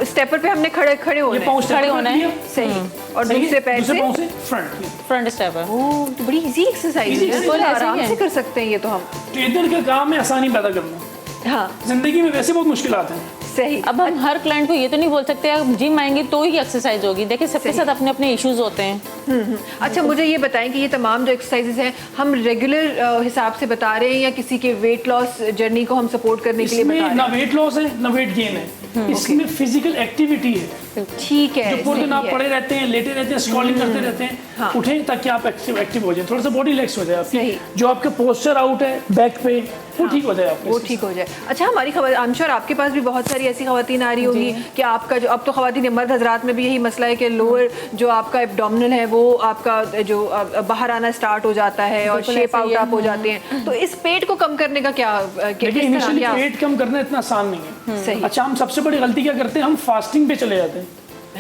स्टेपर पे हमने खड़े खड़े ये होना पाँव है। स्टेपर खड़े पे होना रख है। दिया। सही, और सही है? दूसरे पैर दूसरे से पाँव से फ्रंट। Front stepper. ओह, तो बड़ी इजी एक्सरसाइज Easy है, exercise बिल्कुल है, आराम सही से है। कर सकते हैं ये तो हम। ट्रेनर का काम है आसानी पैदा करना। हाँ जिंदगी में वैसे बहुत मुश्किलात हैं। सही। अब हम हर क्लाइंट को ये तो नहीं बोल सकते आप जिम आएंगे तो ही एक्सरसाइज होगी। देखिए सबके साथ अपने अपने इश्यूज होते हैं। अच्छा मुझे ये बताएं कि ये तमाम जो एक्सरसाइजेज हैं हम रेगुलर हिसाब से बता रहे हैं या किसी के वेट लॉस जर्नी को हम सपोर्ट करने के लिए बता इसमें रहे ना वेट लॉस है ना वेट गेन है, इसमें फिजिकल एक्टिविटी है। हैं? ठीक है, जो पूरे दिन आप सही है। पड़े रहते हैं, लेटे रहते हैं, स्क्रॉलिंग करते रहते हैं, हाँ। उठें ताकि आप एक्टिव हो जाए, थोड़ा सा बॉडी रिलैक्स हो जाए सही। आपकी। जो आपका पोस्चर आउट है बैक पे, वो ठीक हो जाए आपका। वो ठीक हो जाए। अच्छा हमारी खबर, आई एम श्योर आपके पास भी बहुत सारी ऐसी खवातीन आ रही होंगी कि आपका जो अब तो खवातीन मर्द हजरात में भी यही मसला है कि लोअर जो आपका एब्डोमिनल है वो आपका जो बाहर आना स्टार्ट हो जाता है और बिल्कुल शेप ऐसा ही आउट है। आप हो जाते हैं। तो इस पेट को कम करने का क्या देखिए, किस तरह इनिशियली क्या? वेट कम करना इतना आसान नहीं है। सही। अच्छा, हम सबसे बड़ी गलती क्या करते हैं, हम फास्टिंग पे चले जाते हैं।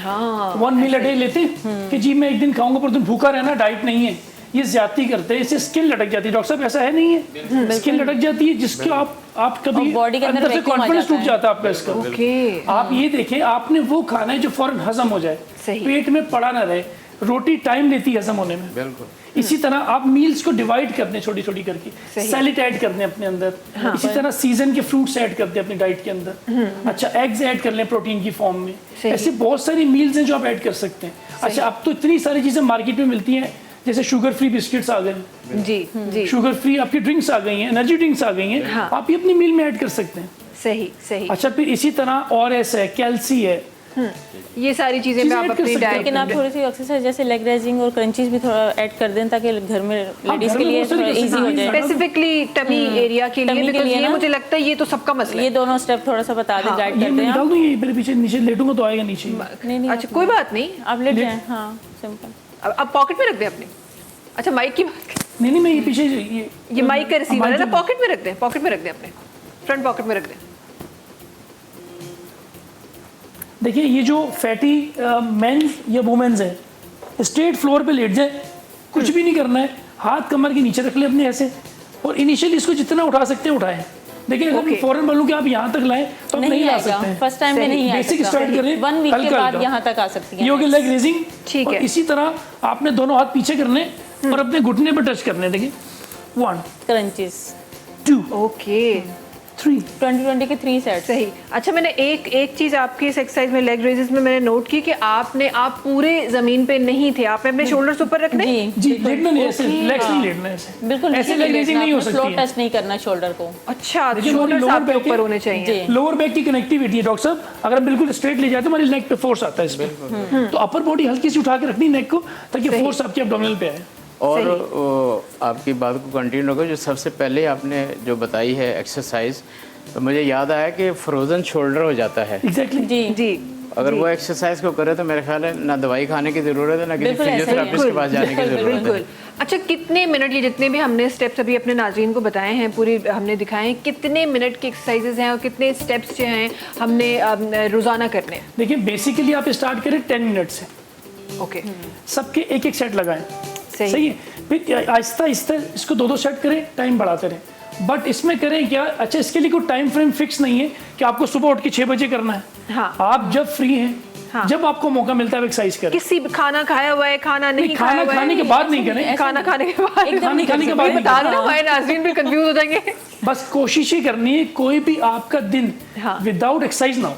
हाँ 1 मील अ डे लेते हैं कि जी मैं एक दिन खाऊंगा पर दिन भूखा रहना, डाइट नहीं है। ये ज्यादती करते हैं, इससे स्किन लटक जाती है। डॉक्टर साहब ऐसा है नहीं है, स्किन लटक जाती है जिसके आप कभी और body के अंदर अंदर से vacuum आ कॉन्फिडेंस जाता टूट है। जाता है आपका इसका। ओके आप ये देखें, आपने वो खाना है जो फौरन हजम हो जाए, सही। पेट में पड़ा ना रहे। रोटी टाइम लेती है हजम होने में। बिल्कुल। इसी तरह आप मील्स को डिवाइड कर दें छोटी छोटी करके, सही। सैलेड ऐड कर दें अपने अंदर। इसी तरह सीजन के फ्रूट्स ऐड कर दें अपनी डाइट के अंदर। अच्छा, एग्स ऐड कर लें प्रोटीन की फॉर्म में। सही। ऐसे बहुत सारी मील्स हैं जो आप ऐड कर सकते हैं। अच्छा, अब तो इतनी सारी चीज़ें मार्केट में मिलती हैं, जैसे शुगर फ्री बिस्किट्स आ गए, जी जी शुगर फ्री आपकी ड्रिंक्स आ गई हैं, एनर्जी ड्रिंक्स आ गई हैं। हाँ। आप ये अपनी मील में ऐड कर सकते हैं। सही सही। अच्छा, फिर इसी तरह और है, कैल्सी है। ये सारी चीजें चीज़ें मैं आप add कर अपनी सकते हैं। डाइट लेकिन आप थोड़ी सी एक्सरसाइज जैसे लेग रेजिंग और क्रंचीज भी थोड़ा ऐड कर दें ताकि घर में लेडीज घर के में लिए बहुत सारी थोड़ा इजी हो exercise जाए। हैं। स्पेसिफिकली टमी एरिया के लिए, tummy के because लिए ये ना? मुझे लगता है ये तो सबका मसला ये है। दोनों स्टेप थोड़ा सा बता दें, गाइड ये करते मैं हैं निकाल आप। दूँ, ये मेरे पीछे नीचे लेटूंगा तो आएगा नीचे। नहीं नहीं अच्छा कोई बात नहीं, आप लेट जाएं। हाँ सिंपल। अब पॉकेट में रख दें अपने। अच्छा माइक की बात नहीं मैं ये पीछे ये माइक का रिसीवर है ना, mic- पॉकेट में रख दें, पॉकेट में रख दें अपने, फ्रंट पॉकेट में रख दें। देखिए, ये जो फैटी मेंस या वुमेन्स है, स्ट्रेट फ्लोर पे लेट जाए, कुछ भी नहीं करना है, हाथ कमर के नीचे रख ले अपने ऐसे, और इनिशियली इसको जितना उठा सकते हैं उठाएं। देखिए, अगर मैं Okay. फौरन बोलूँ कि आप यहाँ तक लाएं तो आप नहीं ला आएगा सकते हैं। फर्स्ट टाइम में, सही। नहीं आ बेसिक सकता। स्टार्ट करें, 1 वीक के हल्का बाद हल्का। यहाँ तक आ सकती ये है। हो गया लेग रेजिंग। ठीक और है। इसी तरह आपने दोनों हाथ पीछे करने और अपने घुटने पे टच करने। देखिए, 1 क्रंचीज। 2 ओके 20 के 3 सेट्स। सही। अच्छा, मैंने एक चीज़ आपकी इस एक्सरसाइज में लेग रेजेस में मैंने नोट की कि आप पूरे ज़मीन पे नहीं थे, आपने अपने शोल्डर्स ऊपर रखने। जी, लेटना नहीं ऐसे, लेग्स नहीं लेटना ऐसे, बिल्कुल ऐसे लेग रेजिंग नहीं हो सकती फ्लोर है। टच नहीं करना शोल्डर को। अच्छा, देखिए, हमारी शोल्डर्स lower आपके back ऊपर है। होने चाहिए। जी। लोअर बैक की कनेक्टिविटी है डॉक्टर साहब, अगर हम बिल्कुल स्ट्रेट ले जाए तो हमारी नेक पे फोर्स आता है इसमें, तो अपर बॉडी हल्की सी उठा के रखनी नेक को, ताकि फोर्स आपके एब्डोमिनल पे आए। और आपकी बात को कंटिन्यू रखो, जो सबसे पहले आपने जो बताई है एक्सरसाइज, तो मुझे याद आया कि फ्रोजन शोल्डर हो जाता है। एग्जैक्टली। जी जी, अगर वो एक्सरसाइज को करे तो मेरे ख्याल है ना दवाई खाने की ज़रूरत है, ना किसी बिल्कुल ऐसा ही है। फिजियोथेरेपिस्ट के पास जाने की ज़रूरत है। बिल्कुल। अच्छा, कितने मिनट, ये जितने भी हमने स्टेप्स अभी अपने नाज़रीन को बताए हैं, पूरी हमने दिखाए हैं, कितने मिनट के एक्सरसाइजेज हैं और कितने स्टेप्स जो हैं हमने रोज़ाना करने हैं? देखिए, बेसिकली आप स्टार्ट करें 10 मिनट से, ओके, सबके एक एक सेट लगाएं। सही। सही है, फिर आहिस्ता आहिस्ता इसको 2-2 सेट करें, टाइम बढ़ाते रहें। बट इसमें करें क्या, अच्छा इसके लिए कोई टाइम फ्रेम फिक्स नहीं है कि आपको सुबह उठ के 6 बजे करना है। हाँ। आप जब फ्री हैं, हाँ। जब आपको मौका मिलता है एक्सरसाइज करें। किसी खाना खाया हुआ है, खाना नहीं खाया खाना हुआ है, खाने के बाद नहीं करें, खाना खाने के बाद, खाने के बाद नहीं बता करें। दो ना, हमारे नाज़रीन भी कंफ्यूज हो जाएंगे। बस कोशिश ही करनी है कोई भी आपका दिन हाँ। विदाउट एक्सरसाइज ना हो।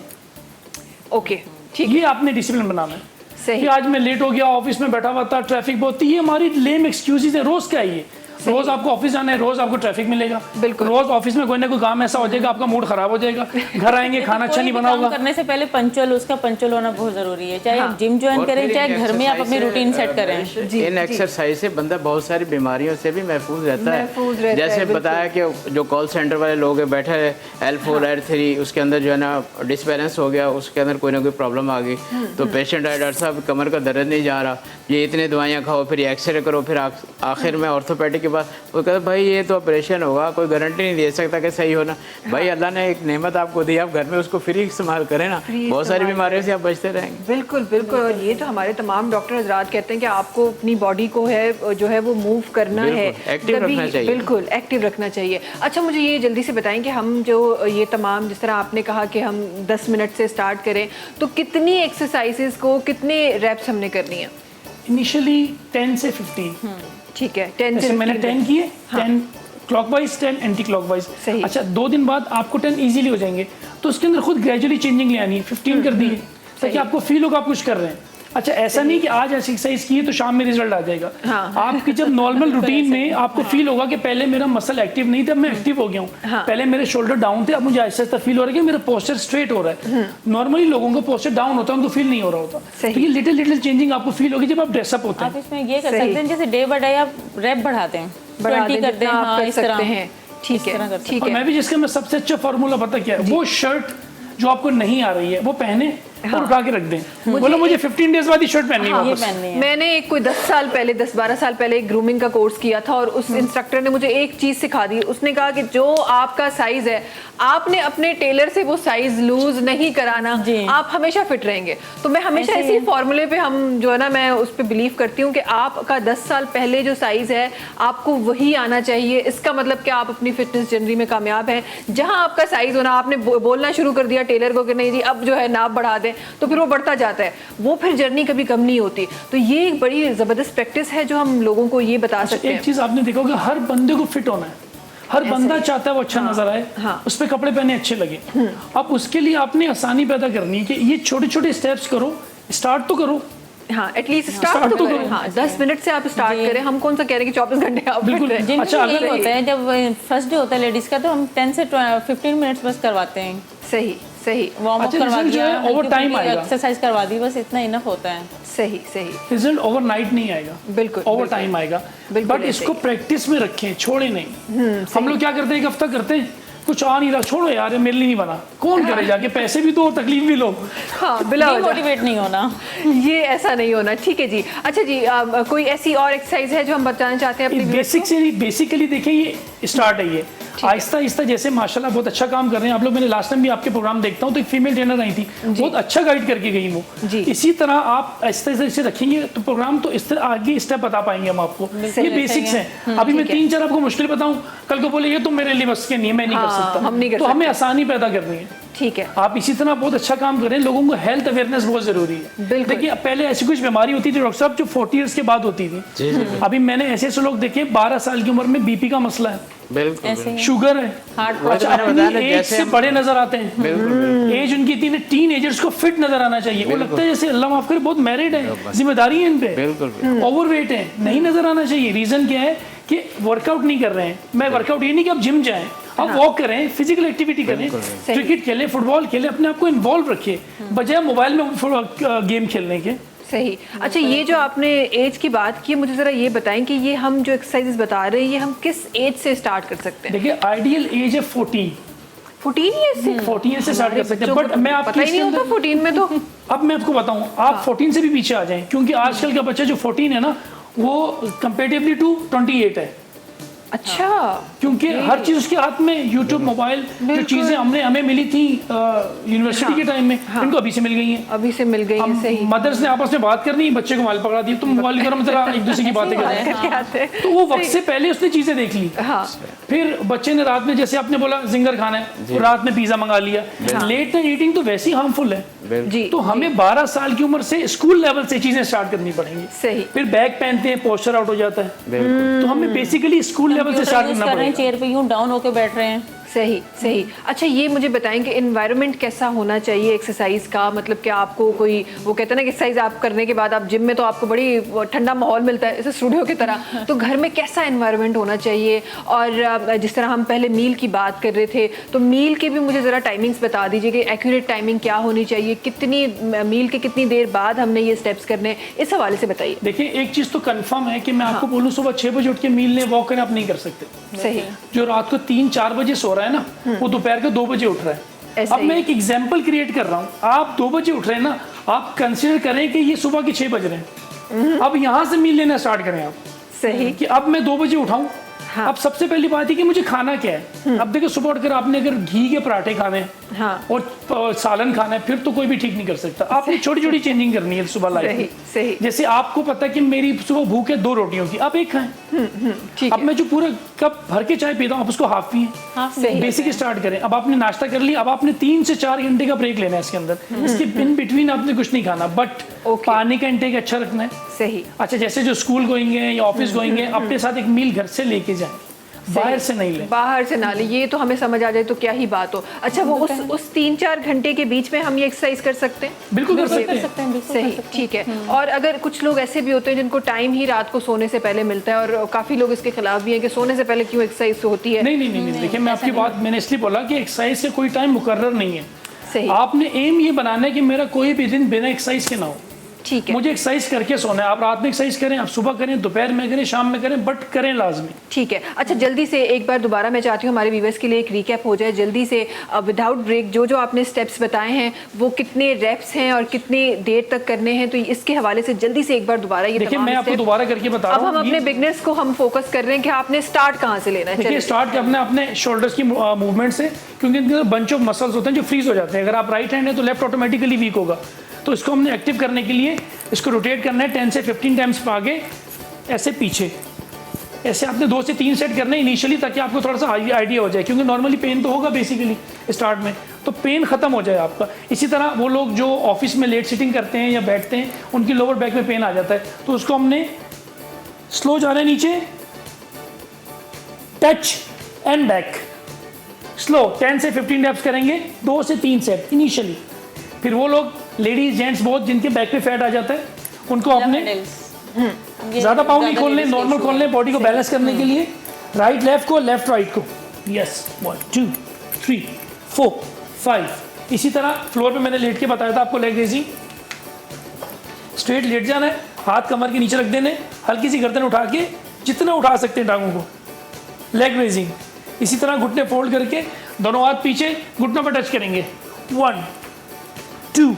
ओके, ठीक, ये आपने डिसिप्लिन बनाना है सही। कि आज मैं लेट हो गया, ऑफिस में बैठा हुआ था, ट्रैफिक बहुत थी, ये हमारी लेम एक्सक्यूजेज है। रोज क्या है ये, रोज आपको ऑफिस जाना है, रोज आपको ट्रैफिक मिलेगा, बिल्कुल। रोज ऑफिस में कोई ना कोई काम ऐसा हो जाएगा, आपका मूड खराब हो जाएगा, घर आएंगे खाना अच्छा नहीं बना काम होगा। करने से पहले पंचुअल, उसका पंचुअल होना बहुत जरूरी है। चाहे आप जिम ज्वाइन और करें, फिर चाहे इन घर में आप एक्सरसाइज अपनी से, रूटीन सेट करें। इन एक्सरसाइज से बंदा बहुत सारी बीमारियों से भी महफूज रहता महफूज है। रहता है, जैसे बिल्कुल। बताया कि जो कॉल सेंटर वाले लोग हैं बैठे हैं, L4 L3 उसके अंदर जो है ना डिसबैलेंस हो गया, उसके अंदर कोई ना कोई प्रॉब्लम आ गई, तो पेशेंट आया, डॉक्टर साहब कमर का दर्द नहीं जा रहा, ये इतने दवाइयाँ खाओ, फिर एक्सरे करो, फिर आखिर में ऑर्थोपेडिक के बाद वो कहते भाई ये तो ऑपरेशन होगा, कोई गारंटी नहीं दे सकता कि सही होना। भाई अल्लाह ने एक नेमत आपको दी, आप घर में उसको फ्री इस्तेमाल करें ना, बहुत सारी बीमारियों से आप बचते रहेंगे। बिल्कुल बिल्कुल। और ये तो हमारे तमाम डॉक्टर हजरात कहते हैं कि आपको अपनी बॉडी को है जो है वो मूव करना है, एक्टिव रखना चाहिए। बिल्कुल एक्टिव रखना चाहिए। अच्छा, मुझे ये जल्दी से बताएं कि हम जो ये तमाम, जिस तरह आपने कहा कि हम 10 मिनट से स्टार्ट करें, तो कितनी एक्सरसाइजेज को कितने रेप्स हमने करनी है? इनिशियली 10 से 15। ठीक है, 10 जैसे से मैंने 15 10 किए, 10 क्लॉकवाइज, 10 एंटी क्लॉकवाइज। सही। अच्छा, 2 दिन बाद आपको 10 इजीली हो जाएंगे, तो उसके अंदर खुद ग्रेजुअली चेंजिंग ले आनी है। 15 कर दिए ताकि आपको फील होगा आप कुछ कर रहे हैं। अच्छा, ऐसा नहीं कि आज एक्सरसाइज की है तो शाम में रिजल्ट आ जाएगा। हाँ। आपकी जब नॉर्मल रूटीन में आपको फील होगा कि पहले मेरा मसल एक्टिव नहीं था, मैं एक्टिव हो गया हूँ, पहले मेरे शोल्डर डाउन थे, अब मुझे ऐसा ऐसा फील हो रहा है कि मेरा पोस्चर स्ट्रेट हो रहा है। नॉर्मली लोगों को पोस्चर डाउन होता है, उनको फील नहीं हो रहा होता। सही। तो ये लिटिल लिटिल चेंजिंग आपको फील होगी जब आप ड्रेसअप होते आप हैं। इसमें ये कर सही। सकते हैं, जैसे डे बाय डे आप रैप बढ़ाते हैं, बढ़ा 20 दें, करते हैं, जितना आप हाँ, कर इस तरह सकते हैं। ठीक इस तरह है, करते ठीक और है। मैं भी जिसका मैं सबसे अच्छा फार्मूला पता क्या है, वो शर्ट जो आपको नहीं आ रही है वो पहने और उठा के रख दें। बोलो मुझे 15 डेज बाद ही शर्ट पहननी है ये वापस। पहननी है। मैंने एक कोई 10 साल पहले, 10-12 साल पहले एक ग्रूमिंग का कोर्स किया था, और उस इंस्ट्रक्टर ने मुझे एक चीज़ सिखा दी। उसने कहा कि जो आपका साइज़ है, आपने अपने टेलर से वो साइज़ लूज नहीं कराना, जी। आप हमेशा फिट रहेंगे। तो मैं हमेशा ऐसे ही इसी है। फॉर्मूले पे हम जो है ना, मैं उस पर बिलीव करती हूँ कि आपका 10 साल पहले जो साइज़ है आपको वही आना चाहिए। इसका मतलब कि आप अपनी फिटनेस जर्नी में कामयाब हैं। जहाँ आपका साइज़ होना, आपने बोलना शुरू कर दिया टेलर को कि नहीं जी अब जो है नाप बढ़ा दें, तो फिर वो बढ़ता जाता है, वो फिर जर्नी कभी कम नहीं होती। तो ये एक बड़ी ज़बरदस्त प्रैक्टिस है जो हम लोगों को ये बता सकते एक हैं। चीज आपने देखा होगा, हर बंदे को फिट होना है, हर बंदा चाहता है वो अच्छा नजर आए, हाँ। उस पे कपड़े पहने अच्छे लगे। अब उसके लिए आपने आसानी पैदा करनी है कि ये छोटे छोटे स्टेप्स करो, स्टार्ट तो करो। हाँ, एटलीस्ट start स्टार्ट तो तो करो। करें। हाँ, 10 मिनट से आप स्टार्ट जी। करें। हम कौन सा कह रहे हैं कि 24 घंटे आप बिल्कुल। fit रहें। जिम अच्छा, में अगर- यही होता है, जब फर्स्ट डे होता है लेडीज का, तो हम 10 से 15 मिनट्स बस करवाते हैं, सही सही वार्म अप अच्छा, करवा result जो दिया, है over time आएगा। एक्सरसाइज करवा दी, बस इतना इनफ होता है। सही सही। रिजल्ट ओवरनाइट नहीं आएगा, बिल्कुल, ओवर बिल्कुल। टाइम आएगा। बिल्कुल बट ऐसे इसको ही। प्रैक्टिस में रखें, छोड़े नहीं। हम लोग क्या करते हैं, एक हफ्ता करते हैं, कुछ आ नहीं रहा, छोड़ो यार ये मेरे लिए नहीं बना, कौन करे जाके, पैसे भी दो तकलीफ भी लो। हाँ, बिला वजह। मोटिवेट नहीं होना। ये ऐसा नहीं होना। ठीक है जी। अच्छा जी, कोई ऐसी और एक्सरसाइज है जो हम बताना चाहते हैं अपनी बेसिकली देखिए, ये स्टार्ट है, ये आहिस्ता आहिस्ता, जैसे माशाल्लाह बहुत अच्छा काम कर रहे हैं आप लोग। मैंने लास्ट टाइम भी आपके प्रोग्राम देखता हूँ तो एक फीमेल ट्रेनर आई थी, बहुत अच्छा गाइड करके गई वो। जी। इसी तरह आप आहिस्ता आहिस्ता इसे रखेंगे तो प्रोग्राम तो इस तरह आगे स्टेप बता पाएंगे हम आपको। ये बेसिक्स हैं। अभी मैं 3-4 आपको मुश्किल बताऊँ, कल को बोले ये तो मेरे लिए बस के नहीं है, मैं नहीं कर हाँ, सकता। हम नहीं कर तो हमें आसानी पैदा करनी है। ठीक है। आप इसी तरह बहुत अच्छा काम कर रहे हैं। लोगों को हेल्थ अवेयरनेस बहुत जरूरी है। बिल्कुल। देखिए पहले ऐसी कुछ बीमारी होती थी डॉक्टर साहब जो 40 इयर्स के बाद होती थी। अभी मैंने ऐसे ऐसे लोग देखे 12 साल की उम्र में बीपी का मसला है, बिल्कुल ऐसे ही शुगर है, हार्ट अच्छा मैंने बताया ना, अपनी एज जैसे से हम- बड़े नजर आते हैं। बिल्कुल एज उनकी इतनी, टीन एजर्स को फिट नजर आना चाहिए। वो लगता है जैसे अल्लाह माफ करे बहुत मैरिड है, जिम्मेदारी है इन पे, बिल्कुल ओवरवेट है, नहीं नजर आना चाहिए। रीजन क्या है कि वर्कआउट नहीं कर रहे हैं। मैं वर्कआउट ये नहीं कि आप जिम जाएं, आप वॉक करें, फिजिकल एक्टिविटी करें, क्रिकेट खेलें, फुटबॉल खेलें, अपने आप को इन्वॉल्व रखिए बजाय मोबाइल में गेम खेलने के। सही। अच्छा, ये जो आपने एज की बात की, मुझे ज़रा ये बताएं कि ये हम जो एक्सरसाइजेस बता रहे हैं ये हम किस एज से स्टार्ट कर सकते हैं? देखिए आइडियल एज है 14 14 ईयर्स से? 14 ईयर से स्टार्ट कर सकते हैं, बट मैं आपकी पता ही नहीं इसके होता अंदर- 14 में तो। अब मैं आपको बताऊं, आप 14 से भी पीछे आ जाएं, क्योंकि आजकल का बच्चा जो 14 है ना वो कंपेरेटिवली टू 28 है, अच्छा, क्योंकि हर चीज उसके हाथ में, यूट्यूब, मोबाइल, जो बिल्कुल। चीजें हमें मिली थी यूनिवर्सिटी के टाइम में, इनको अभी से मिल गई हैं। अभी से मिल गई है। सही। मदर्स ने आपस में बात करनी, बच्चे को मोबाइल पकड़ा दिया, तुम मोबाइल करो, मैं तेरा एक दूसरे की बातें कर रहे हैं। करके आते हैं। तो वो वक्त से पहले उसने चीजें देख ली। हाँ, फिर बच्चे ने रात में, जैसे आपने बोला जिंगर खाना है, तो रात में पिज्जा मंगा लिया। लेट नाइट ईटिंग तो वैसे ही हार्मफुल है। जी। तो हमें 12 साल की उम्र से स्कूल लेवल से चीजें स्टार्ट करनी पड़ेंगी। सही। फिर बैग पहनते हैं, पोस्चर आउट हो जाता है, तो हमें बेसिकली स्कूल लेवल से स्टार्ट करना कर रहे हैं, पड़ेगा। चेयर पे यूं डाउन होके बैठ रहे हैं। सही सही। अच्छा, ये मुझे बताएं कि एनवायरनमेंट कैसा होना चाहिए एक्सरसाइज का? मतलब कि आपको कोई, वो कहते हैं ना कि एक्सरसाइज आप करने के बाद आप जिम में तो आपको बड़ी ठंडा माहौल मिलता है, जैसे स्टूडियो की तरह, तो घर में कैसा एनवायरनमेंट होना चाहिए? और जिस तरह हम पहले मील की बात कर रहे थे, तो मील की भी मुझे ज़रा टाइमिंग्स बता दीजिए कि एक्यूरेट टाइमिंग क्या होनी चाहिए, कितनी मील के कितनी देर बाद हमने ये स्टेप्स करने हैं, इस हवाले से बताइए। देखिए एक चीज तो कंफर्म है कि मैं आपको बोलूं सुबह 6 बजे उठ के मील ने वॉक करें, आप नहीं कर सकते। सही। जो रात को 3-4 बजे सो रहा है ना, वो दोपहर को 2 बजे उठ रहा है। ऐसा अब ही मैं है। एक एग्जाम्पल क्रिएट कर रहा हूँ, आप 2 बजे उठ रहे हैं ना, आप कंसिडर करें कि ये सुबह के 6 बज रहे हैं। अब यहाँ से मील लेना स्टार्ट करें आप, सही। कि अब मैं 2 बजे उठाऊं। हाँ। अब सबसे पहली बात है कि मुझे खाना क्या है। अब देखो सुबह उठकर आपने अगर घी के पराठे खाने हैं हाँ। और सालन खाना है, फिर तो कोई भी ठीक नहीं कर सकता। आपने छोटी छोटी चेंजिंग करनी है सुबह लाइफ सही में। सही। जैसे आपको पता है कि मेरी सुबह भूख है 2 रोटियों की, आप एक खाएं। ठीक अब है। मैं जो पूरा कप भर के चाय पीता हूँ, आप उसको हाफ पिए। सही। बेसिक स्टार्ट करें। अब आपने नाश्ता कर लिया, अब आपने 3 से 4 घंटे का ब्रेक लेना है इसके अंदर। इसके इन बिटवीन आपने कुछ नहीं खाना, बट Okay. पानी का इंटेक अच्छा रखना है। सही। अच्छा, जैसे जो स्कूल गोइंग है या ऑफिस गोइंग है, अपने साथ एक मील घर से लेके जाएं, बाहर से नहीं लें। बाहर से ना ले, ये तो हमें समझ आ जाए तो क्या ही बात हो। अच्छा, वो उस 3-4 घंटे के बीच में हम ये एक्सरसाइज कर सकते हैं? बिल्कुल कर सकते कर हैं। सकते हैं, बिल्कुल सही, कर सकते हैं। ठीक है। और अगर कुछ लोग ऐसे भी होते हैं जिनको टाइम ही रात को सोने से पहले मिलता है, और काफी लोग इसके खिलाफ भी हैं कि सोने से पहले क्यों एक्सरसाइज होती है? नहीं, देखिए मैं आपकी बात, मैंने इसलिए बोला कि एक्सरसाइज से कोई टाइम मुकर्रर नहीं है। सही। आपने एम ये बनाना है कि मेरा कोई भी दिन बिना एक्सरसाइज के ना हो। ठीक है। मुझे एक्सरसाइज करके सोना है। आप रात में एक्सरसाइज करें, आप सुबह करें, दोपहर में करें, शाम में करें, बट करें लाजमी। ठीक है। अच्छा, जल्दी से एक बार दोबारा मैं चाहती हूँ हमारे व्यूवर्स के लिए एक रिकैप हो जाए जल्दी से, विदाउट ब्रेक। जो आपने स्टेप्स बताए हैं वो कितने रेप्स हैं और कितनी देर तक करने हैं, तो इसके हवाले से जल्दी से एक बार दोबारा ये देखिए तमाम मैं आपको steps- दोबारा करके बता अब रहा हम हूँ। अपने बिगनर्स को हम फोकस कर रहे हैं कि आपने स्टार्ट कहाँ से लेना है। देखिए चलिए। स्टार्ट करना है अपने शोल्डर्स की मूवमेंट से, क्योंकि इनके अंदर बंच ऑफ मसल्स होते हैं जो फ्रीज हो जाते हैं। अगर आप राइट हैंड है तो लेफ्ट ऑटोमेटिकली वीक होगा, तो इसको हमने एक्टिव करने के लिए इसको रोटेट करना है 10 से 15 टाइम्स आगे, ऐसे पीछे, ऐसे आपने 2 से 3 सेट करने इनिशियली, ताकि आपको थोड़ा सा आइडिया हो जाए, क्योंकि नॉर्मली पेन तो होगा बेसिकली स्टार्ट में, तो पेन खत्म हो जाए आपका। इसी तरह वो लोग जो ऑफिस में लेट सिटिंग करते हैं या बैठते हैं, उनकी लोअर बैक में पेन आ जाता है, तो उसको हमने स्लो जा रहे हैं नीचे, टच एंड बैक, स्लो 10 से 15 रेप्स करेंगे, 2 से 3 सेट इनिशियली। फिर वो लोग लेडीज जेंट्स बहुत जिनके बैक पे फैट आ जाता है, उनको अपने ज़्यादा पाँव नहीं खोलने, नॉर्मल खोलने, बॉडी को बैलेंस करने के लिए। राइट लेफ्ट को, लेफ्ट राइट को, यस 1 2 3 4 5। इसी तरह फ्लोर पे मैंने लेट के बताया था आपको, लेग रेजिंग, स्ट्रेट लेट जाना है, हाथ कमर के नीचे रख देने, हल्की सी गर्दन उठा के जितना उठा सकते हैं टांगों को, लेग रेजिंग। इसी तरह घुटने फोल्ड करके दोनों हाथ पीछे घुटनों पर टच करेंगे, 1 2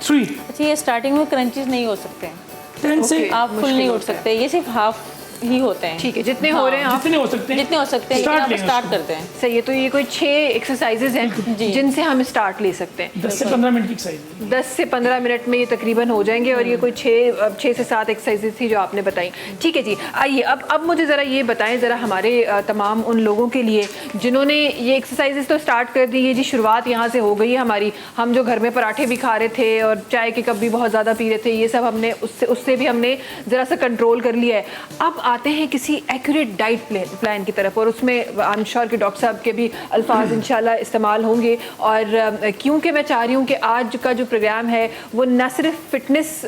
3। अच्छा, ये स्टार्टिंग में क्रंचेस नहीं हो सकते हैं, 10 से Okay. आप फुल नहीं उठ सकते, ये सिर्फ हाफ ही होते हैं। ठीक है, जितने हो रहे हैं आप जितने हो सकते हैं जितने हो सकते हैं, लेकिन Start आप लेंगे स्टार्ट उसको। करते हैं। सही है। तो ये कोई 6 एक्सरसाइजेज हैं जी। जिनसे हम स्टार्ट ले सकते हैं। 10 से 15 मिनट की एक्सरसाइज 10 से 15 मिनट में ये तकरीबन हो जाएंगे और ये कोई 6 से 7 एक्सरसाइजेज थी जो आपने बताई। ठीक है जी, आइए अब मुझे ज़रा ये बताएं ज़रा हमारे तमाम उन लोगों के लिए जिन्होंने ये एक्सरसाइजेज तो स्टार्ट कर दी है जी, शुरुआत यहाँ से हो गई है हमारी। हम जो घर में पराठे भी खा रहे थे और चाय के कप भी बहुत ज़्यादा पी रहे थे, ये सब हमने उससे भी हमने ज़रा सा कंट्रोल कर लिया है। अब आते हैं किसी एक्यूरेट डाइट प्लान की तरफ, और उसमें आई एम श्योर कि डॉक्टर साहब के भी अल्फाज इंशाल्लाह इस्तेमाल होंगे। और क्योंकि मैं चाह रही हूँ कि आज का जो प्रोग्राम है वो न सिर्फ फिटनेस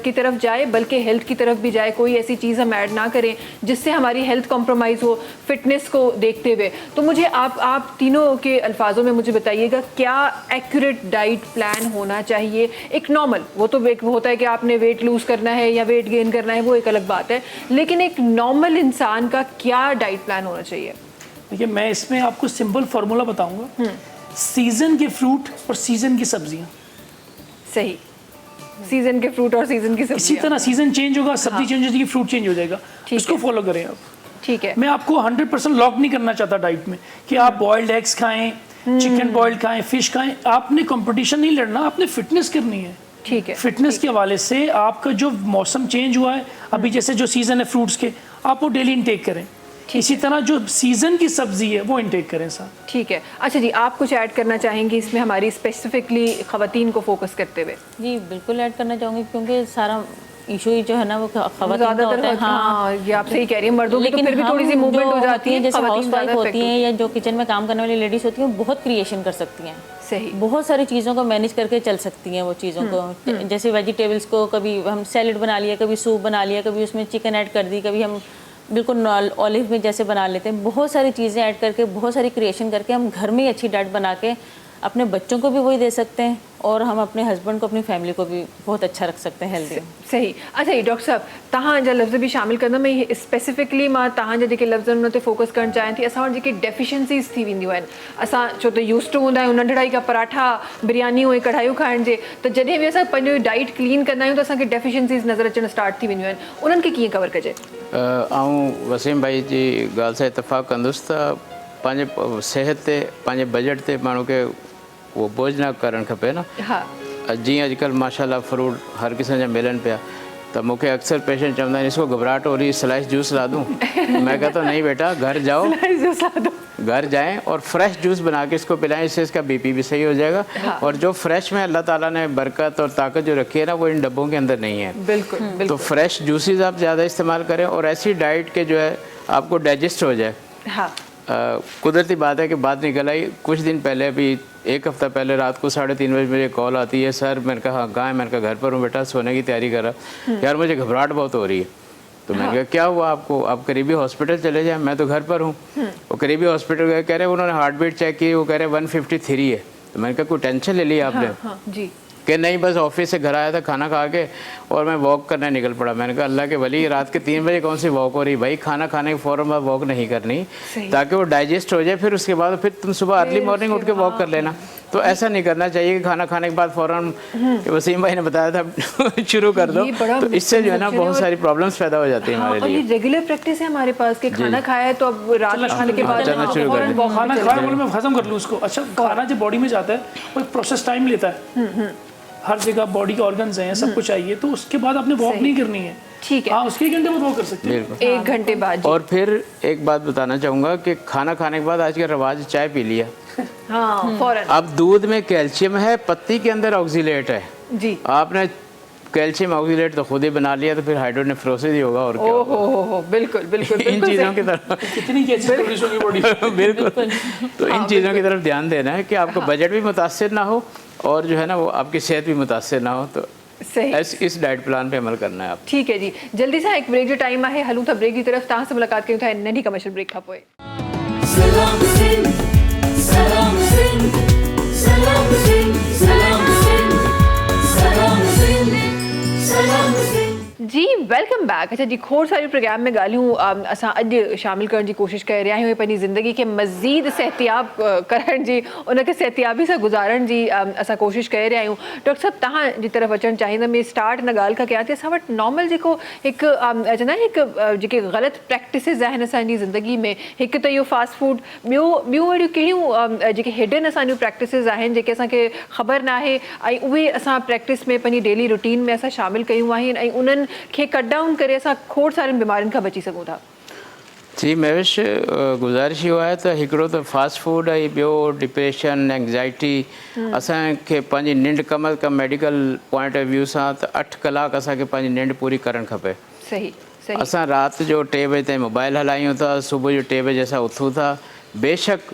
की तरफ जाए बल्कि हेल्थ की तरफ भी जाए। कोई ऐसी चीज़ हम ऐड ना करें जिससे हमारी हेल्थ कॉम्प्रोमाइज़ हो फिटनेस को देखते हुए। तो मुझे आप तीनों के अल्फाजों में मुझे बताइएगा क्या एक्यूरेट डाइट प्लान होना चाहिए। एक नॉर्मल, वो तो एक होता है कि आपने वेट लूज़ करना है या वेट गेन करना है, वो एक अलग बात है, लेकिन एक नॉर्मल इंसान का क्या डाइट प्लान होना चाहिए? देखिए, मैं इसमें आपको सिंपल फार्मूला बताऊंगा। सीजन के फ्रूट और सीजन की सब्जियां। सही, सीजन के फ्रूट और सीजन की इसी सब्जियां। तरह सीजन चेंज होगा, सब्जी चेंज हो जाएगी, फ्रूट चेंज हो जाएगा। ठीक इसको है। फॉलो करें आप। ठीक है, मैं आपको 100% लॉक नहीं करना चाहता डाइट में कि आप बॉइल्ड एग्स खाएं, चिकन बॉइल्ड खाएं, फिश खाएं। आपने कंपटीशन नहीं लड़ना, आपने फिटनेस करनी है। ठीक है। फिटनेस के हवाले से आपका जो मौसम चेंज हुआ है अभी, जैसे जो सीजन है फ्रूट्स के, आप वो डेली इंटेक करें। इसी तरह जो सीजन की सब्जी है वो इंटेक करें साथ। ठीक है। अच्छा जी, आप कुछ ऐड करना चाहेंगे इसमें हमारी स्पेसिफिकली खवातीन को फोकस करते हुए? जी बिल्कुल ऐड करना चाहूँगी, क्योंकि सारा इशू ही जो है ना वो खवातीन का ज़्यादातर होता है। हाँ, ये आप सही कह रही हैं। मर्दों की तो लेकिन फिर भी हम थोड़ी सी मूवमेंट जो हो जाती है, जैसे खवातीन हाउस वाइफ ज़्यादा होती affect हैं या जो किचन में काम करने वाली लेडीज होती हैं, बहुत क्रिएशन कर सकती हैं। सही। बहुत सारी चीज़ों को मैनेज करके चल सकती हैं वो चीज़ों को। जैसे वेजिटेबल्स को कभी हम सैलेड बना लिया, कभी सूप बना लिया, कभी उसमें चिकन ऐड कर दी, कभी हम बिल्कुल ऑलिव में जैसे बना लेते हैं। बहुत सारी चीज़ें ऐड करके, बहुत सारी क्रिएशन करके हम घर में ही अच्छी डाइट बना के अपने बच्चों को भी वही दे सकते हैं और हम अपने हस्बैंड को, अपनी फैमिली को भी बहुत अच्छा रख सकते हैं हेल्दी। सही। अच्छा ये डॉक्टर साहब, तहां जा लफ्ज़ भी शामिल करना, मैं स्पेसिफिकली मां तहां जा जेके लफ्ज़ उन ते फोकस करण चाहियां थी। असां वटि जेके डेफिशिएंसीज़ थी वेंदियूं आहिनि, असां छो त यूज़ टू हूंदा आहियूं नंढड़ाई का पराठा, बिरयानियूं ऐं कढ़ाइयूं खाइण जे, त जॾहिं बि असां पंहिंजो डाइट क्लीन कंदा आहियूं त असांखे डेफिशिएंसीज़ नज़र अचणु स्टार्ट थी वेंदियूं आहिनि। उन्हनि खे कीअं कवर कजे? आऊं वसीम भाई जी ॻाल्हि सां इतफ़ाक़ कंदुसि त पंहिंजे सिहत ते, पंहिंजे बजट ते माण्हू खे वो बोझ न करणु खपे न। हाँ। जीअं अॼुकल्ह माशाल्लाह फ्रूट हर क़िस्म जा मिलनि पिया, तो मुझे अक्सर पेशेंट चवंदा आहिनि इसको घबराहट हो रही, स्लाइस जूस ला दूँ? मैं कहता हूँ नहीं बेटा, घर जाओ, घर जाएं और फ्रेश जूस बना के इसको पिलाएं, इससे इसका बीपी भी सही हो जाएगा। हाँ। और जो फ्रेश में अल्लाह ताला ने बरकत और ताकत जो रखी है ना, वो इन डब्बों के अंदर नहीं है। बिल्कुल तो बिल्कुल। फ्रेश जूसेस आप ज़्यादा इस्तेमाल करें और ऐसी डाइट के जो है आपको डाइजेस्ट हो जाए। हाँ। कुदरती बात है कि बात निकल आई कुछ दिन पहले, अभी एक हफ़्ता पहले रात को 3:30 बजे मुझे कॉल आती है, सर मैंने कहा हाँ कहाँ है? मैंने कहा घर पर हूँ बेटा, सोने की तैयारी कर रहा। यार मुझे घबराहट बहुत हो रही है। तो मैंने कहा क्या हुआ आपको? आप करीबी हॉस्पिटल चले जाएं, मैं तो घर पर हूँ। वो करीबी हॉस्पिटल गए, कह रहे उन्होंने हार्ट बीट चेक की, वो कह रहे 153 है। तो मैंने कहा कोई टेंशन ले ली आपने? हाँ जी। कि नहीं बस ऑफिस से घर आया था खाना खा के और मैं वॉक करने निकल पड़ा। मैंने कहा अल्लाह के वली, रात के 3 बजे कौन सी वॉक हो रही भाई? खाना खाने के फ़ौरन बाद वॉक नहीं करनी, ताकि वो डाइजेस्ट हो जाए, फिर उसके बाद फिर तुम सुबह अर्ली मॉर्निंग उठ के वॉक कर लेना। तो ऐसा नहीं करना चाहिए कि खाना खाने के बाद फ़ौरन, वसीम भाई ने बताया था शुरू कर दो। तो इससे जो है ना बहुत सारी प्रॉब्लम्स पैदा हो जाती है हमारे और लिए। ये रेगुलर प्रैक्टिस है हमारे पास कि खाना खाया है तो अब रात खाने के बाद चलना शुरू कर फौरन दें। walk पे खाना चले खाया जाएं। बोले मैं खत्म कर लूँ उसको। अच्छा, खाना जब बॉडी में जाता है वो एक प्रोसेस टाइम लेता है। हर जगह बॉडी के ऑर्गन्स हैं, सब कुछ चाहिए, तो उसके बाद आपने वॉक नहीं करनी है। ठीक है। हाँ, उसके 1 घंटे बाद वॉक कर सकते हैं। बिल्कुल। 1 घंटे बाद जी। और फिर एक बात बताना चाहूँगा कि खाना खाने के बाद आज का रवाज चाय पी लिया। हाँ फौरन। अब दूध में कैल्शियम है, पत्ती के अंदर ऑक्सीलेट है। जी। आपने कैल्शियम ऑक्सीलेट तो खुद ही बना लिया, तो फिर हाइड्रोनेफ्रोसिस ही होगा और क्या ओ होगा? हो बिल्कुल बिल्कुल इन बिल्कुल चीज़ों सही। की तरफ कितनी कैसी सर्विस होगी बॉडी। बिल्कुल। तो इन चीज़ों की तरफ ध्यान देना है कि आपका बजट भी मुतासिर ना हो और जो है ना वो आपकी सेहत भी मुतासिर ना हो। तो सही। इस डाइट प्लान पे अमल करना है आप। ठीक है जी, जल्दी से एक ब्रेक जो टाइम आहे हलूं था ब्रेक की तरफ। तहां से मुलाकात कयूं था नंढी कमर्शियल ब्रेक खां पोइ। Salam Singh, Salam Singh, Salam Singh, Salam Singh, Salam Singh, Salam Singh. जी वेलकम बैक। अच्छा जी, खोड़ सारे प्रोग्राम में ॻाल्हियूं असां अॼु शामिल करण जी कोशिशि करे रहिया आहियूं। पंहिंजी ज़िंदगी खे मज़ीद सिहतियाब करण जी, उनखे सिहतियाबी सां गुज़ारण जी असां कोशिशि करे रहिया आहियूं। डॉक्टर साहब, तव्हांजी तरफ़ अचणु चाहींदमि। स्टार्ट हिन ॻाल्हि खां कयां थी, असां वटि नॉर्मल जेको हिकु चवंदा आहिनि हिकु जेके ग़लति प्रैक्टिसिस आहिनि असांजी ज़िंदगी में, हिकु त इहो फास्ट फूड, ॿियूं अहिड़ियूं कहिड़ियूं जेके हिडन असांजूं प्रैक्टिसिस आहिनि जेके असांखे ख़बर न आहे ऐं उहे असां प्रैक्टिस में पंहिंजी डेली रूटीन में असां शामिल कयूं आहिनि ऐं उन्हनि खे कट डाउन करे असां खोड़ सारियुनि बीमारियुनि खां बची सघूं था। जी महविश, गुज़ारिश इहो आहे त हिकिड़ो त फास्ट फूड ऐं ॿियो डिप्रेशन, एंग्ज़ाइटी, असांखे पंहिंजी निंड कम अज़ कम मेडिकल पॉइंट ऑफ व्यू सां त 8 कलाक असांखे पंहिंजी निंड पूरी करणु खपे। सही सही। असां राति जो 3 बजे ताईं मोबाइल हलायूं था, सुबुह जो 3 बजे असां उथूं था। बेशक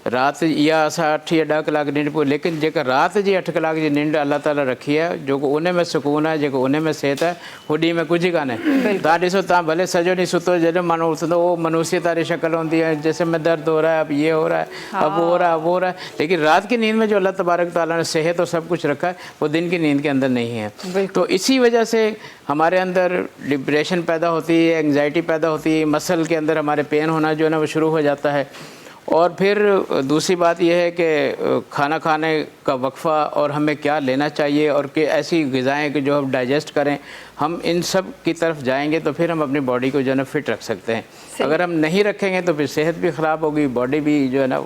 राति इहा असां 8 या 10 कलाक निंड पूरी, लेकिन जेका राति जी 8 कलाक जी निंड अल्लाह ताला रखी आहे, जेको उन में सुकून आहे, जेको उन में सिहत आहे, उहो ॾींहं में कुझु कान्हे। तव्हां ॾिसो, तव्हां भले सॼो ॾींहुं सुतो, जॾहिं माण्हू उथंदो वो मनुष्यता वारी शक्ल होती है, जैसे में दर्द हो रहा है, अब ये हो रहा है, अब वो हो रहा है, वो हो रहा है, लेकिन रात की नींद में जो अल्लाह तबारक ताला ने सेहत और सब कुछ रखा है, वो दिन की नींद के अंदर नहीं है। तो इसी वजह से हमारे अंदर डिप्रेशन पैदा होती है, एंग्जाइटी पैदा होती है, मसल के अंदर हमारे पेन होना जो है ना वो शुरू हो जाता है। और फिर दूसरी बात यह है कि खाना खाने का वक्फ़ा और हमें क्या लेना चाहिए और कि ऐसी ग़िज़ाएँ कि जो हम डाइजेस्ट करें, हम इन सब की तरफ जाएंगे तो फिर हम अपनी बॉडी को जो है ना फिट रख सकते हैं। अगर हम नहीं रखेंगे तो फिर सेहत भी ख़राब होगी, बॉडी भी जो है ना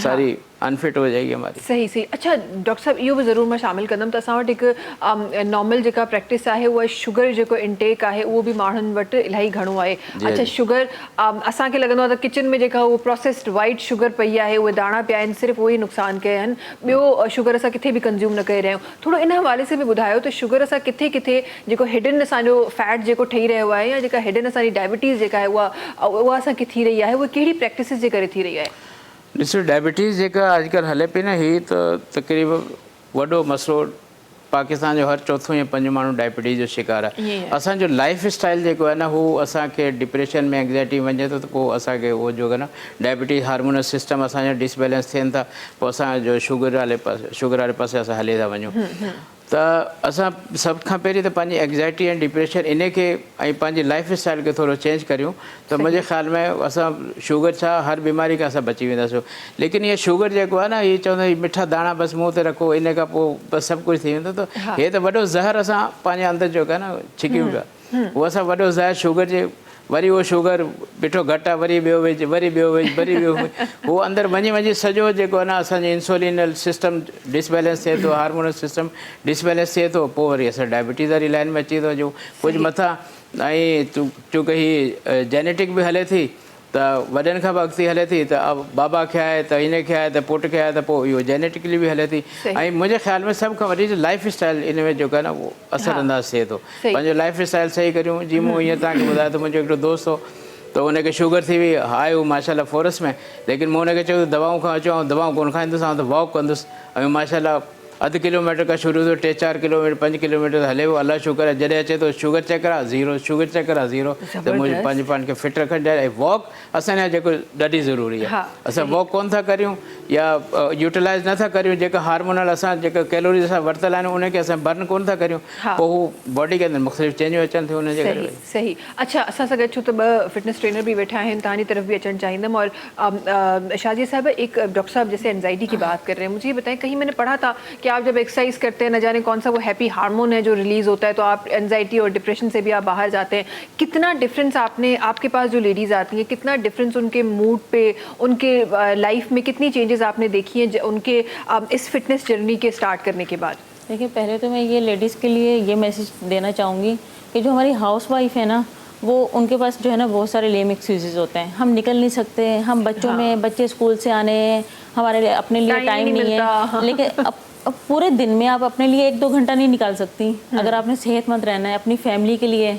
सारी अनफिट हो जाएगी हमारी। सही सही। अच्छा डॉक्टर साहब, इहो बि ज़रूरु मां शामिल कंदमि त असां वटि हिकु नॉर्मल जेका प्रैक्टिस आहे उहा शुगर जेको इंटेक आहे उहो बि माण्हुनि वटि इलाही घणो आहे। अच्छा, शुगर असांखे लॻंदो आहे त किचन में जेका उहो प्रोसेस्ड वाइट शुगर पई आहे, उहे दाणा पिया आहिनि, सिर्फ़ु उहे ई नुक़सान कया आहिनि, ॿियो शुगर असां किथे बि कंज़्यूम न करे रहिया आहियूं। थोरो इन हवाले से बि ॿुधायो त शुगर असां किथे किथे जेको हिडन असांजो फैट जेको ठही रहियो आहे या जेका हिडन असांजी डायबिटीज़ जेका आहे उहा असांखे थी रही आहे, उहा कहिड़ी प्रैक्टिसिस जे करे थी रही आहे? ॾिसो, डायबिटीज़ जेका अॼुकल्ह हले पई न, ही त तक़रीबन वॾो मसइलो, पाकिस्तान जो हर चौथों या 5 माण्हू डायबिटीज़ जो शिकार आहे। असांजो लाइफ स्टाइल जेको आहे न, हू असांखे डिप्रेशन में एंग्जाइटी वञे थो, त पोइ असांखे उहो जो आहे न डायबिटीज़ हार्मोनल सिस्टम असांजा डिसबैलेंस थियनि था, पोइ असांजो शुगर वारे पासे असां हले था वञूं। त असां सभ खां पहिरीं त पंहिंजी एंग्जाइटी ऐं डिप्रेशन इन खे ऐं पंहिंजी लाइफ स्टाइल खे थोरो चेंज करियूं त मुंहिंजे ख़्याल में असां शुगर छा हर बीमारी खां असां बची वेंदासीं। लेकिन इहे शुगर जेको आहे न, इहे चवंदा आहिनि मिठा दाणा बसि मुंहं ते रखो, इन खां पोइ बसि सभु कुझु थी वेंदो। त हे त वॾो ज़हर असां पंहिंजे अंदरि जेको आहे न छिकियूं पिया, उहो असां वॾो ज़हर शुगर जे, वरी उहो शुगर ॾिठो घटि आहे, वरी ॿियो विझ, वरी ॿियो विझ, वरी ॿियो विझ, उहो अंदरि वञी सॼो जेको आहे न असांजो इंसुलिनल सिस्टम डिसबैलेंस थिए थो, हार्मोनल सिस्टम डिसबैलेंस थिए थो, पोइ वरी असां डायबिटीज़ वारी लाइन में अची थो वञूं। कुझु मथां ऐं चूंकि ही जेनेटिक बि हले थी, त वॾनि खां बि अॻिते हले थी, त बाबा खे आहे त इन खे आहे त पुट खे आहे, त पोइ इहो जेनेटिकली बि हले थी। ऐं मुंहिंजे ख़्याल में सभ खां वॾी लाइफ स्टाइल इन में जेको आहे न उहो असरअंदाज़ थिए थो। पंहिंजो लाइफ स्टाइल सही करियूं। जी मूं हीअं तव्हांखे ॿुधायो त मुंहिंजो हिकिड़ो दोस्त हो, त उनखे शुगर थी हुई, आयो माशाल्लाह फोरस में, लेकिन मूं हुनखे चयो दवाऊं खां अचो, ऐं दवाऊं कोन खाईंदुसि, ऐं त वॉक कंदुसि, ऐं माशाल्लाह 1/2 किलोमीटर खां शुरू थियो, 3-4 किलोमीटर 5 किलोमीटर हले वियो। अल्लाह शुक्र आहे, जॾहिं अचे थो शुगर चेक करा 0, शुगर चेक करा 0, त मुंहिंजे पंहिंजे पाण खे फिट रखणु चाहिए। ऐं वॉक असांजा जेको ॾाढी ज़रूरी आहे। असां वॉक कोन था करियूं या यूटिलाइज़ नथा करियूं, जेका हार्मोनल असां जेका कैलोरीज़ असां वरितल आहिनि उनखे असां बर्न कोन था करियूं, पोइ हू बॉडी के अंदरि मुख़्तलिफ़ चेंजियूं अचनि थियूं उनजे करे। सही। अच्छा, असां सां गॾु छो त 2 फिटनेस ट्रेनर भी बैठा हैं, तहानी तरफ भी अचना चाहींदम। और शाजिया साहब, एक डॉक्टर साहब जैसे एंजाइटी की बात कर रहे हैं, मुझे ये बताएं, कहीं मैंने पढ़ा था कि आप जब एक्सरसाइज करते हैं, न जाने कौन सा वो हैप्पी हार्मोन है जो रिलीज होता है, तो आप एंजाइटी और डिप्रेशन से भी आप बाहर जाते हैं। कितना डिफरेंस आपके पास जो लेडीज़ आती हैं, कितना डिफरेंस उनके मूड पे, उनके लाइफ में कितनी चेंजेस आपने देखी हैं उनके इस फिटनेस जर्नी के स्टार्ट करने के बाद? देखिए, पहले तो मैं ये लेडीज़ के लिए ये मैसेज देना चाहूँगी कि जो हमारी हाउस वाइफ है ना, वो उनके पास जो है ना बहुत सारे लेम एक्सक्यूजेज होते हैं। हम निकल नहीं सकते, हम बच्चों में, बच्चे स्कूल से आने, हमारे लिए अपने लिए टाइम नहीं है। लेकिन अब पूरे दिन में आप अपने लिए 1-2 घंटा नहीं निकाल सकती। अगर आपने सेहतमंद रहना है अपनी फैमिली के लिए,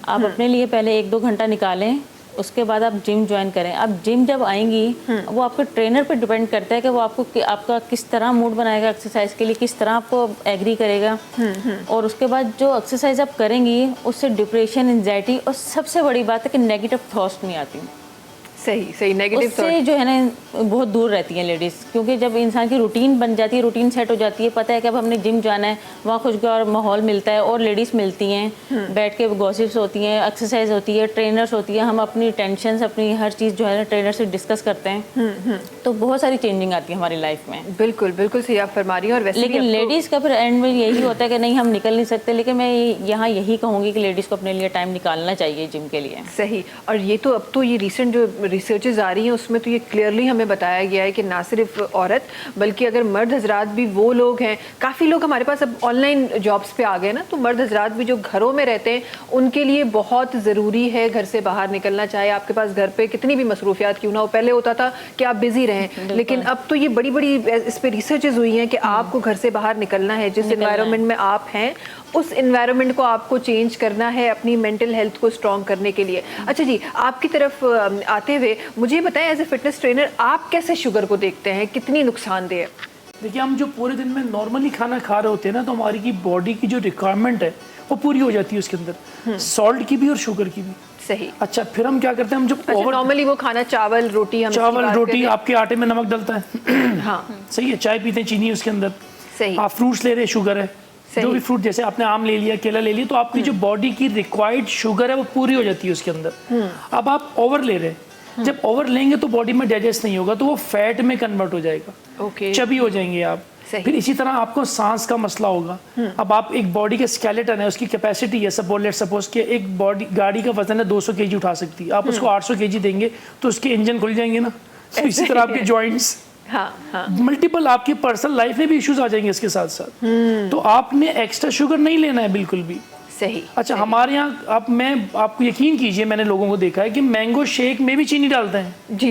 आप अपने लिए पहले 1-2 घंटा निकालें, उसके बाद आप जिम ज्वाइन करें। आप जिम जब आएंगी, वो आपके ट्रेनर पे डिपेंड करता है कि वो आपका किस तरह मूड बनाएगा एक्सरसाइज के लिए, किस तरह आपको एग्री करेगा। और उसके बाद जो एक्सरसाइज आप करेंगी उससे डिप्रेशन, एंजाइटी और सबसे बड़ी बात है कि नेगेटिव थॉट्स नहीं आती। सही सही नेगेटिव उससे जो है ना बहुत दूर रहती हैं लेडीज़, क्योंकि जब इंसान की रूटीन बन जाती है, रूटीन सेट हो जाती है, पता है कि अब हमने जिम जाना है, वहाँ खुशगवार माहौल मिलता है और लेडीज़ मिलती हैं, बैठ के गॉसिप्स होती हैं, एक्सरसाइज होती है, ट्रेनर्स होती है, हम अपनी टेंशन अपनी हर चीज़ जो है ना ट्रेनर से डिस्कस करते हैं, तो बहुत सारी चेंजिंग आती है हमारी लाइफ में। बिल्कुल बिल्कुल सही आप फरमा रही हैं। और वैसे लेकिन भी अब तो- लेडीज़ का फिर एंड में यही होता है कि नहीं हम निकल नहीं सकते, लेकिन मैं यहाँ यही कहूँगी कि लेडीज़ को अपने लिए टाइम निकालना चाहिए जिम के लिए। सही। और ये तो अब तो ये रिसेंट जो रिसर्चेज आ रही हैं उसमें तो ये क्लियरली हमें बताया गया है कि ना सिर्फ औरत बल्कि अगर मर्द हजरात भी वो लोग हैं, काफ़ी लोग हमारे पास अब ऑनलाइन जॉब्स पे आ गए ना, तो मर्द हजरात भी जो घरों में रहते हैं उनके लिए बहुत ज़रूरी है घर से बाहर निकलना, चाहे आपके पास घर पे कितनी भी मसरूफियात क्यों ना हो। पहले होता था कि आप बिजी रहें, लेकिन अब तो ये बड़ी बड़ी इस पर रिसर्चेज हुई हैं कि आपको घर से बाहर निकलना है, जिस इन्वायरमेंट में आप हैं उस इन्वायरमेंट को आपको चेंज करना है अपनी मेंटल हेल्थ को स्ट्रॉन्ग करने के लिए। अच्छा जी, आपकी तरफ आते हुए मुझे बताएं एज ए फिटनेस ट्रेनर आप कैसे शुगर को देखते हैं, कितनी नुकसानदेह है? देखिए, हम जो पूरे दिन में नॉर्मली खाना खा रहे होते हैं ना, तो हमारी की बॉडी की जो रिक्वायरमेंट है वो पूरी हो जाती है उसके अंदर, सॉल्ट की भी और शुगर की भी। सही। अच्छा, फिर हम क्या करते हैं, हम जब अच्छा, नॉर्मली वो खाना चावल रोटी, हम चावल रोटी, आपके आटे में नमक डलता है हाँ सही है, चाय पीते हैं चीनी उसके अंदर, सही। आप फ्रूट्स ले रहे हैं शुगर है, सही। जो भी फ्रूट जैसे आपने आम ले लिया, केला ले लिया, तो आपकी जो बॉडी की रिक्वायर्ड शुगर है वो पूरी हो जाती है उसके अंदर। अब आप ओवर ले रहे हैं, जब ओवर लेंगे तो बॉडी में डाइजेस्ट नहीं होगा, तो वो फैट में कन्वर्ट हो जाएगा, ओके, चबी हो जाएंगे आप। सही। फिर इसी तरह आपको सांस का मसला होगा। अब आप एक बॉडी का स्केलेटन है, उसकी कैपेसिटी है, सपोज कि एक बॉडी गाड़ी का वजन है 200 केजी उठा सकती है, आप उसको 800 केजी देंगे तो उसके इंजन खुल जाएंगे ना। तो इसी तरह आपके जॉइंट्स, हाँ हाँ मल्टीपल आपकी पर्सनल लाइफ में भी इश्यूज आ जाएंगे इसके साथ साथ। तो आपने एक्स्ट्रा शुगर नहीं लेना है बिल्कुल भी। सही। अच्छा, हमारे यहाँ आप, मैं आपको यकीन कीजिए, मैंने लोगों को देखा है कि मैंगो शेक में भी चीनी डालते हैं जी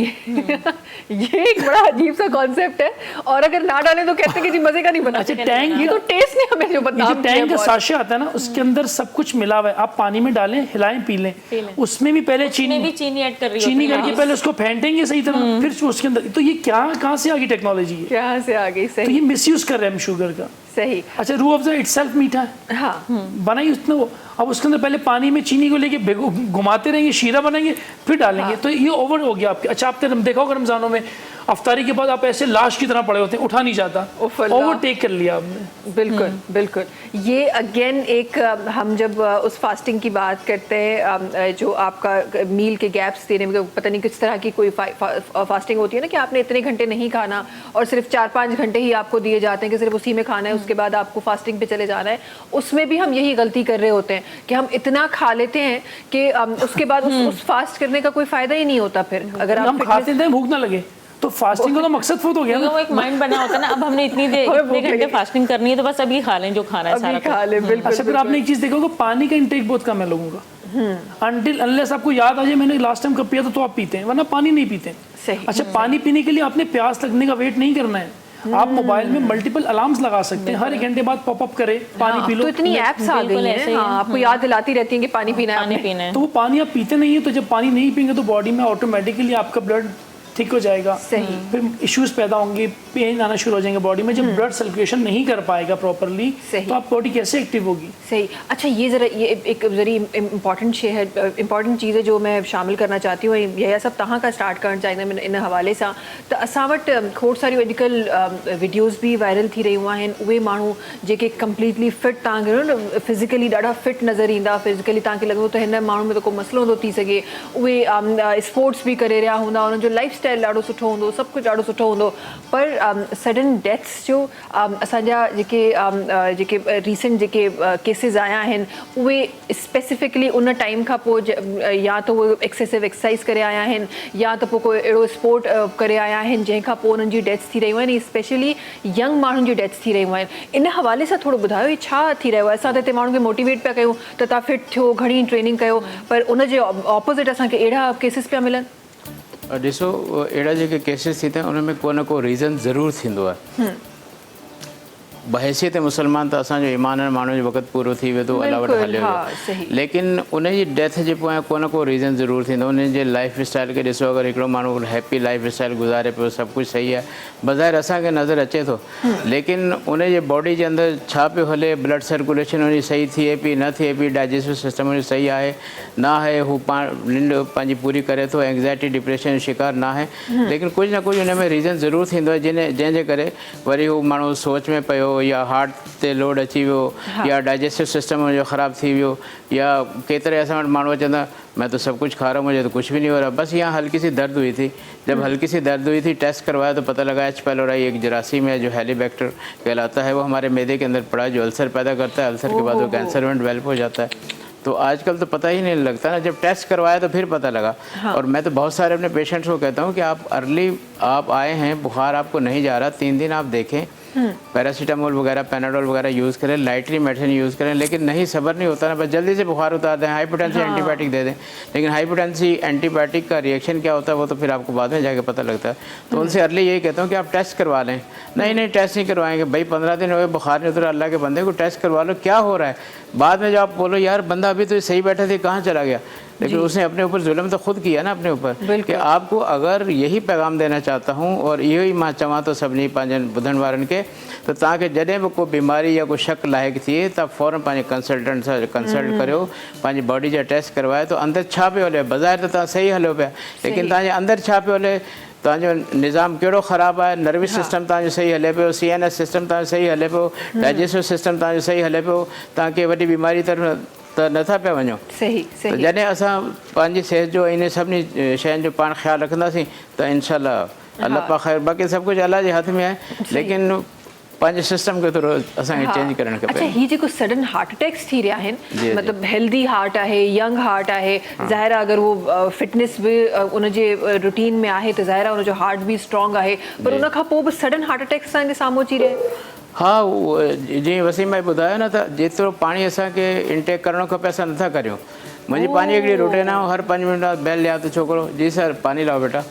ये एक बड़ा अजीब सा कॉन्सेप्ट है, और अगर ना डालें तो कहते हैं कि जी मजे का नहीं बना। अच्छा, टैंग, ये तो टेस्ट ने हमें जो ये बदनाम जो किया टैंग का बहुत। साशे आता है ना, उसके अंदर सब कुछ मिला हुआ है, आप पानी में डालें, हिलाएं, पी लें, उसमें भी पहले उसमें भी चीनी ऐड कर रही होती चीनी है करके पहले उसको फेंटेंगे सही तरह, फिर उसके अंदर, तो ये क्या कहाँ से आ गई टेक्नोलॉजी है? कहाँ से आ गई? तो सही ये मिसयूज कर रहे हैं हम शुगर का। सही। अच्छा, रूह अफ़ज़ा इटसेल्फ मीठा है, हाँ बनाई उसने वो, अब उसके अंदर पहले पानी में चीनी को लेके घुमाते रहेंगे, शीरा बनाएंगे, फिर डालेंगे, तो ये ओवर हो गया आपके। अच्छा, आपने देखा होगा रमजानों में अफ्तारी के बाद आप ऐसे लाश की तरह पड़े होते हैं, उठा नहीं जाता, ओवरटेक कर लिया आपने। बिल्कुल बिल्कुल। ये अगेन एक हम जब उस फास्टिंग की बात करते हैं, जो आपका मील के गैप्स देने में, पता नहीं किस तरह की कोई फास्टिंग होती है ना, कि आपने इतने घंटे नहीं खाना और सिर्फ 4-5 घंटे ही आपको दिए जाते हैं कि सिर्फ उसी में खाना है, उसके बाद आपको फास्टिंग पे चले जाना है। उसमें भी हम यही गलती कर रहे होते हैं कि हम इतना खा लेते हैं कि उसके बाद उस फास्ट करने का कोई फायदा ही नहीं होता। फिर अगर हम खाते थे भूख ना लगे, तो फास्टिंग का तो मकसद फुत हो गया ना। वो एक माइंड बना होता है ना, अब हमने इतनी देर इतने घंटे फास्टिंग करनी है, तो बस अभी खा लें जो खाना है सारा। खा ले, बिल्कुल। अच्छा, फिर आपने एक चीज देखा होगा, पानी का इंटेक बहुत कम है लोगों का। अनटिल अनलेस आपको याद आ जाए मैंने लास्ट टाइम कब पिया था, तो आप पीते हैं, वरना पानी नहीं पीते। सही। अच्छा, पानी पीने के लिए आपने प्यास लगने का वेट नहीं करना है, आप मोबाइल में मल्टीपल अलार्म्स लगा सकते हैं, हर 1 घंटे बाद पॉपअप करे, पानी पी लो। तो इतनी एप्स आ गई हैं, हाँ, आपको याद दिलाती रहती हैं कि पानी पीना है, पानी आपने। पीना है। तो वो पानी आप पीते नहीं है, तो जब पानी नहीं पियेंगे तो बॉडी में ऑटोमेटिकली आपका ब्लड ठीक हो जाएगा, सही। फिर इश्यूज पैदा होंगे, पेन आना शुरू हो जाएंगे बॉडी में, जब ब्लड सर्कुलेशन नहीं कर पाएगा प्रॉपरली, सही। तो आप बॉडी कैसे एक्टिव होगी? सही। अच्छा, ये ज़रा ये एक ज़री इम्पॉर्टेंट चीज़ है जो मैं शामिल करना चाहती हूँ, यह सब तहाँ का स्टार्ट करण चाहिए मैं इन हवाले सां त असां वटि खोड़ सारियूं अॼुकल्ह वीडियोज़ भी वायरल थी रहियूं आहिनि। उहे माण्हू जेके कंप्लीटली फिट तव्हांखे न फिज़िकली ॾाढा फिट नज़र ईंदा, फिज़िकली तव्हांखे लॻंदो त हिन माण्हू में त को मसइलो थो थी सघे, उहे स्पोर्ट्स भी करे रहिया हूंदा, उन्हनि जो लाइफ स्टाइल ॾाढो सुठो हूंदो, सभु कुझु ॾाढो सुठो हूंदो, पर सडन डेथ्स जो असांजा जेके रिसेंट जेके केसिस आया आहिनि, उहे स्पेसिफिकली उन टाइम खां पोइ या त उहे एक्सेसिव एक्सरसाइज करे आया आहिनि, या त पोइ कोई अहिड़ो स्पोर्ट करे आया आहिनि जंहिंखां पोइ उन्हनि जी डेथ्स थी रहियूं आहिनि, स्पेशली यंग माण्हुनि जी डेथ्स थी रहियूं आहिनि। इन हवाले सां थोरो ॿुधायो, ही छा थी रहियो आहे? असां त हिते माण्हुनि खे मोटिवेट पिया कयूं त तव्हां फिट थियो, घणी ट्रेनिंग कयो, पर उन जे ऑपोज़िट असांखे अहिड़ा केसिस पिया मिलनि। ॾिसो, अहिड़ा जेके केसिस थी था उनमें को न को रीज़न ज़रूरु थींदो आहे। बहैसियत मुसलमान तो असांजो ईमान माण्हू जो वक़्तु पूरो थी वियो तो अलाह वटि बिल्कुलु, हलियो हा, वियो। सही। लेकिन उन जी डेथ जे पोयां को न को रीज़न ज़रूरु थींदो। उन जे लाइफ स्टाइल खे ॾिसो, अगरि हिकिड़ो माण्हू हैप्पी लाइफ स्टाइल गुज़ारे पियो, सभु कुझु सही आहे, बज़ाहिर असांखे नज़र अचे थो, लेकिन उन जे बॉडी जे अंदरि छा पियो हले, ब्लड सर्कुलेशन उनजी सही थिए पई न थिए पई, डाइजेस्टिव सिस्टम उनजो सही आहे न आहे, हू निंड पंहिंजी पूरी करे थो, एंग्ज़ाइटी डिप्रेशन जो शिकार न आहे, लेकिन कुझु न कुझु उन में रीज़न ज़रूरु थींदो आहे जंहिंजे करे वरी हू माण्हू सोच में पियो, या हार्ट ते लोड अची वियो, या डाइजेस्टिव सिस्टम उनजो ख़राबु थी वियो, या केतिरे असां वटि माण्हू चवंदा मैं तो सब कुछ खा रहा हूँ मुझे तो कुछ भी नहीं हो रहा, बस यहाँ हल्की सी दर्द हुई थी। जब हल्की सी दर्द हुई थी टेस्ट करवाया तो पता लगा एच पाइलोराई एक जरासीम है जो हेलीबैक्टर कहलाता है, वो हमारे मैदे के अंदर पड़ा जो अल्सर पैदा करता है, अल्सर के बाद वो कैंसर में डेवलप हो जाता है। तो आजकल तो पता ही नहीं लगता ना, जब टेस्ट करवाया तो फिर पता लगा। और मैं तो बहुत सारे अपने पेशेंट्स को कहता हूँ कि आप अर्ली आप आए हैं, बुखार आपको नहीं जा रहा, 3 दिन आप देखें, पैरासीटामोल वगैरह पैनाडोल वगैरह यूज़ करें, लाइटली मेडिसिन यूज़ करें, लेकिन नहीं सब्र नहीं होता ना, बस जल्दी से बुखार उतार दें, हाइपरटेंसी एंटीबायोटिक दे दें, लेकिन हाइपरटेंसी एंटीबायोटिक का रिएक्शन क्या होता है वो तो फिर आपको बाद में जाके पता लगता है। तो उनसे अर्ली यही कहता हूँ कि आप टेस्ट करवा लें। नहीं टेस्ट नहीं करवाएंगे भाई, 15 दिन हो गए बुखार नहीं उतरा, अल्लाह के बंदे को टेस्ट करवा लो क्या हो रहा है। बाद में जब आप बोलो यार बंदा अभी तो सही बैठा था कहाँ चला गया, लेकिन उसने अपने ऊपर जुल्म तो खुद किया ना अपने ऊपर। कि आपको अगर यही पैगाम देना चाहता हूँ और इहो ही मां चवां तो सभिनी पंहिंजनि ॿुधण वारनि खे, तो तव्हांखे जॾहिं बि को बीमारी या कोई शक लाइक़ थिए त फ़ौरन पंहिंजे कंसल्टेंट सां कंसल्ट करियो, पंहिंजी बॉडी जा टेस्ट करवाए तो अंदरि छा पियो हले। बज़ाहिर त तव्हां सही हलियो पिया, लेकिन तव्हांजे अंदरि छा पियो हले, तव्हांजो निज़ाम कहिड़ो ख़राबु आहे, नर्वस सिस्टम तव्हांजो सही हले पियो, CNS सिस्टम तव्हांजो सही हले पियो, डाइजेस्टिव सिस्टम तव्हांजो सही हले पियो, तव्हां कंहिं वॾी बीमारी तरफ़ त नथा पिया वञो। सही त सही जॾहिं असां पंहिंजी सिहत जो इन सभिनी शयुनि जो पाण ख़्यालु रखंदासीं त इनशाला अल्लाह पाक ख़ैर, बाक़ी सभु कुझु अल्लाह जे हथ में आहे, लेकिन पंहिंजे सिस्टम खे थोरो असांखे चेंज करणु अच्छा, खपे। ही जेको सडन हार्ट अटैक्स थी रहिया आहिनि, मतिलबु हेल्दी हार्ट आहे, यंग हार्ट आहे, ज़ाहिर आहे अगरि वो फिटनेस बि उनजे रूटीन में आहे त ज़ाहिर आहे उनजो हार्ट बि स्ट्रॉन्ग आहे, पर उन खां पोइ बि सडन हार्ट अटैक्स असांजे साम्हूं अची रहे। हाँ, जीअं वसीम भाई ॿुधायो न त जेतिरो पाणी असांखे इंटेक करणो खपे असां नथा करियूं। मुंहिंजी पानी हिकिड़ी रूटीन आहे, हर 5 मिनट बाद बैल लिया तो छोकरो जी सर पानी लाओ बेटा,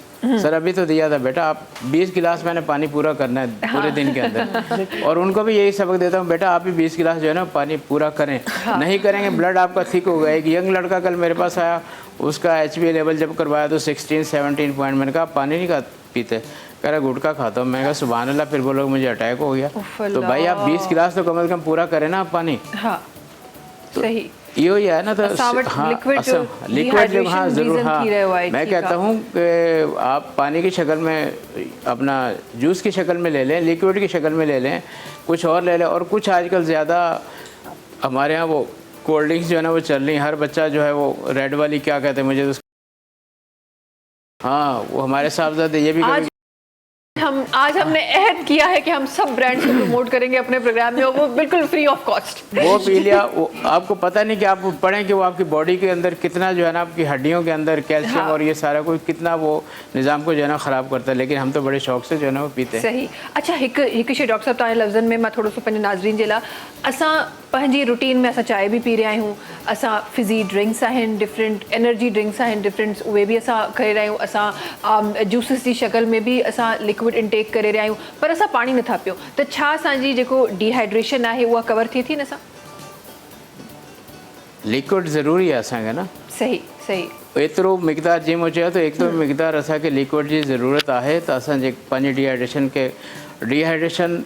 सर अभी तो दिया था बेटा, आप 20 गिलास मैंने पानी पूरा करना है पूरे दिन के अंदर। और उनको भी यही सबक देता हूँ, बेटा आप भी 20 गिलास जो है ना पानी पूरा करें, नहीं करेंगे ब्लड आपका थिक होगा। एक यंग लड़का कल मेरे पास आया, उसका HbA लेवल जब करवाया तो 16-17 पॉइंट, मैंने कहा पानी नहीं पीते, कह रहा गुटखा खाता हूँ। मैंने कहा सुभान अल्लाह, फिर बोलो मुझे अटैक हो गया। तो भाई आप 20 गिलास तो कम से कम पूरा करें ना आप पानी। हाँ सही, इहो ही है ना, तो लिक्विड लिक्विड हाँ ज़रूर। हाँ, मैं कहता हूँ कि आप पानी की शक्ल में, अपना जूस की शक्ल में ले लें, लिक्विड की शक्ल में ले लें, कुछ और ले लें। और कुछ आजकल ज़्यादा हमारे यहाँ वो कोल्ड ड्रिंक्स जो है ना वो चल रही हैं, हर बच्चा जो है वो रेड वाली क्या कहते हैं मुझे तो, हाँ वो हमारे साहबजादे ये भी आज हमने अहद किया है कि हम सब ब्रांड्स को प्रमोट करेंगे अपने प्रोग्राम में, और वो बिल्कुल फ्री ऑफ कॉस्ट। वो पी लिया, वो आपको पता नहीं कि आप पढ़ें कि वो आपकी बॉडी के अंदर कितना जो है ना, आपकी हड्डियों के अंदर कैल्शियम और ये सारा कुछ कितना वो निज़ाम को जो है ना ख़राब करता है, लेकिन हम तो बड़े शौक़ से जो है ना वो पीते हैं। सही। अच्छा, हिकु शइ डॉक्टर साहब तव्हांजे लफ़्ज़नि में मां थोरो सो पंहिंजे नाज़रीन जे लाइ, असां पंहिंजी रूटीन में असां चांहि बि पी रहिया आहियूं, असां फिज़ी ड्रिंक्स आहिनि डिफरेंट, एनर्जी ड्रिंक्स आहिनि डिफरेंट, उहे बि असां करे रहिया आहियूं, असां जूसिस जी शक्ल में बि असां लिक्विड इंटेक करे रहिया आहियूं, पर असां पाणी नथा पियूं, त छा असांजी जेको डिहाइड्रेशन आहे उहा कवर थिए थी न सां? लिक्विड ज़रूरी आहे असांखे न। सही सही। एतिरो मिक़दार जीअं मूं चयो त एतिरो मिक़दार असांखे लिक्विड जी ज़रूरत आहे त असांजे पंहिंजी डिहाइड्रेशन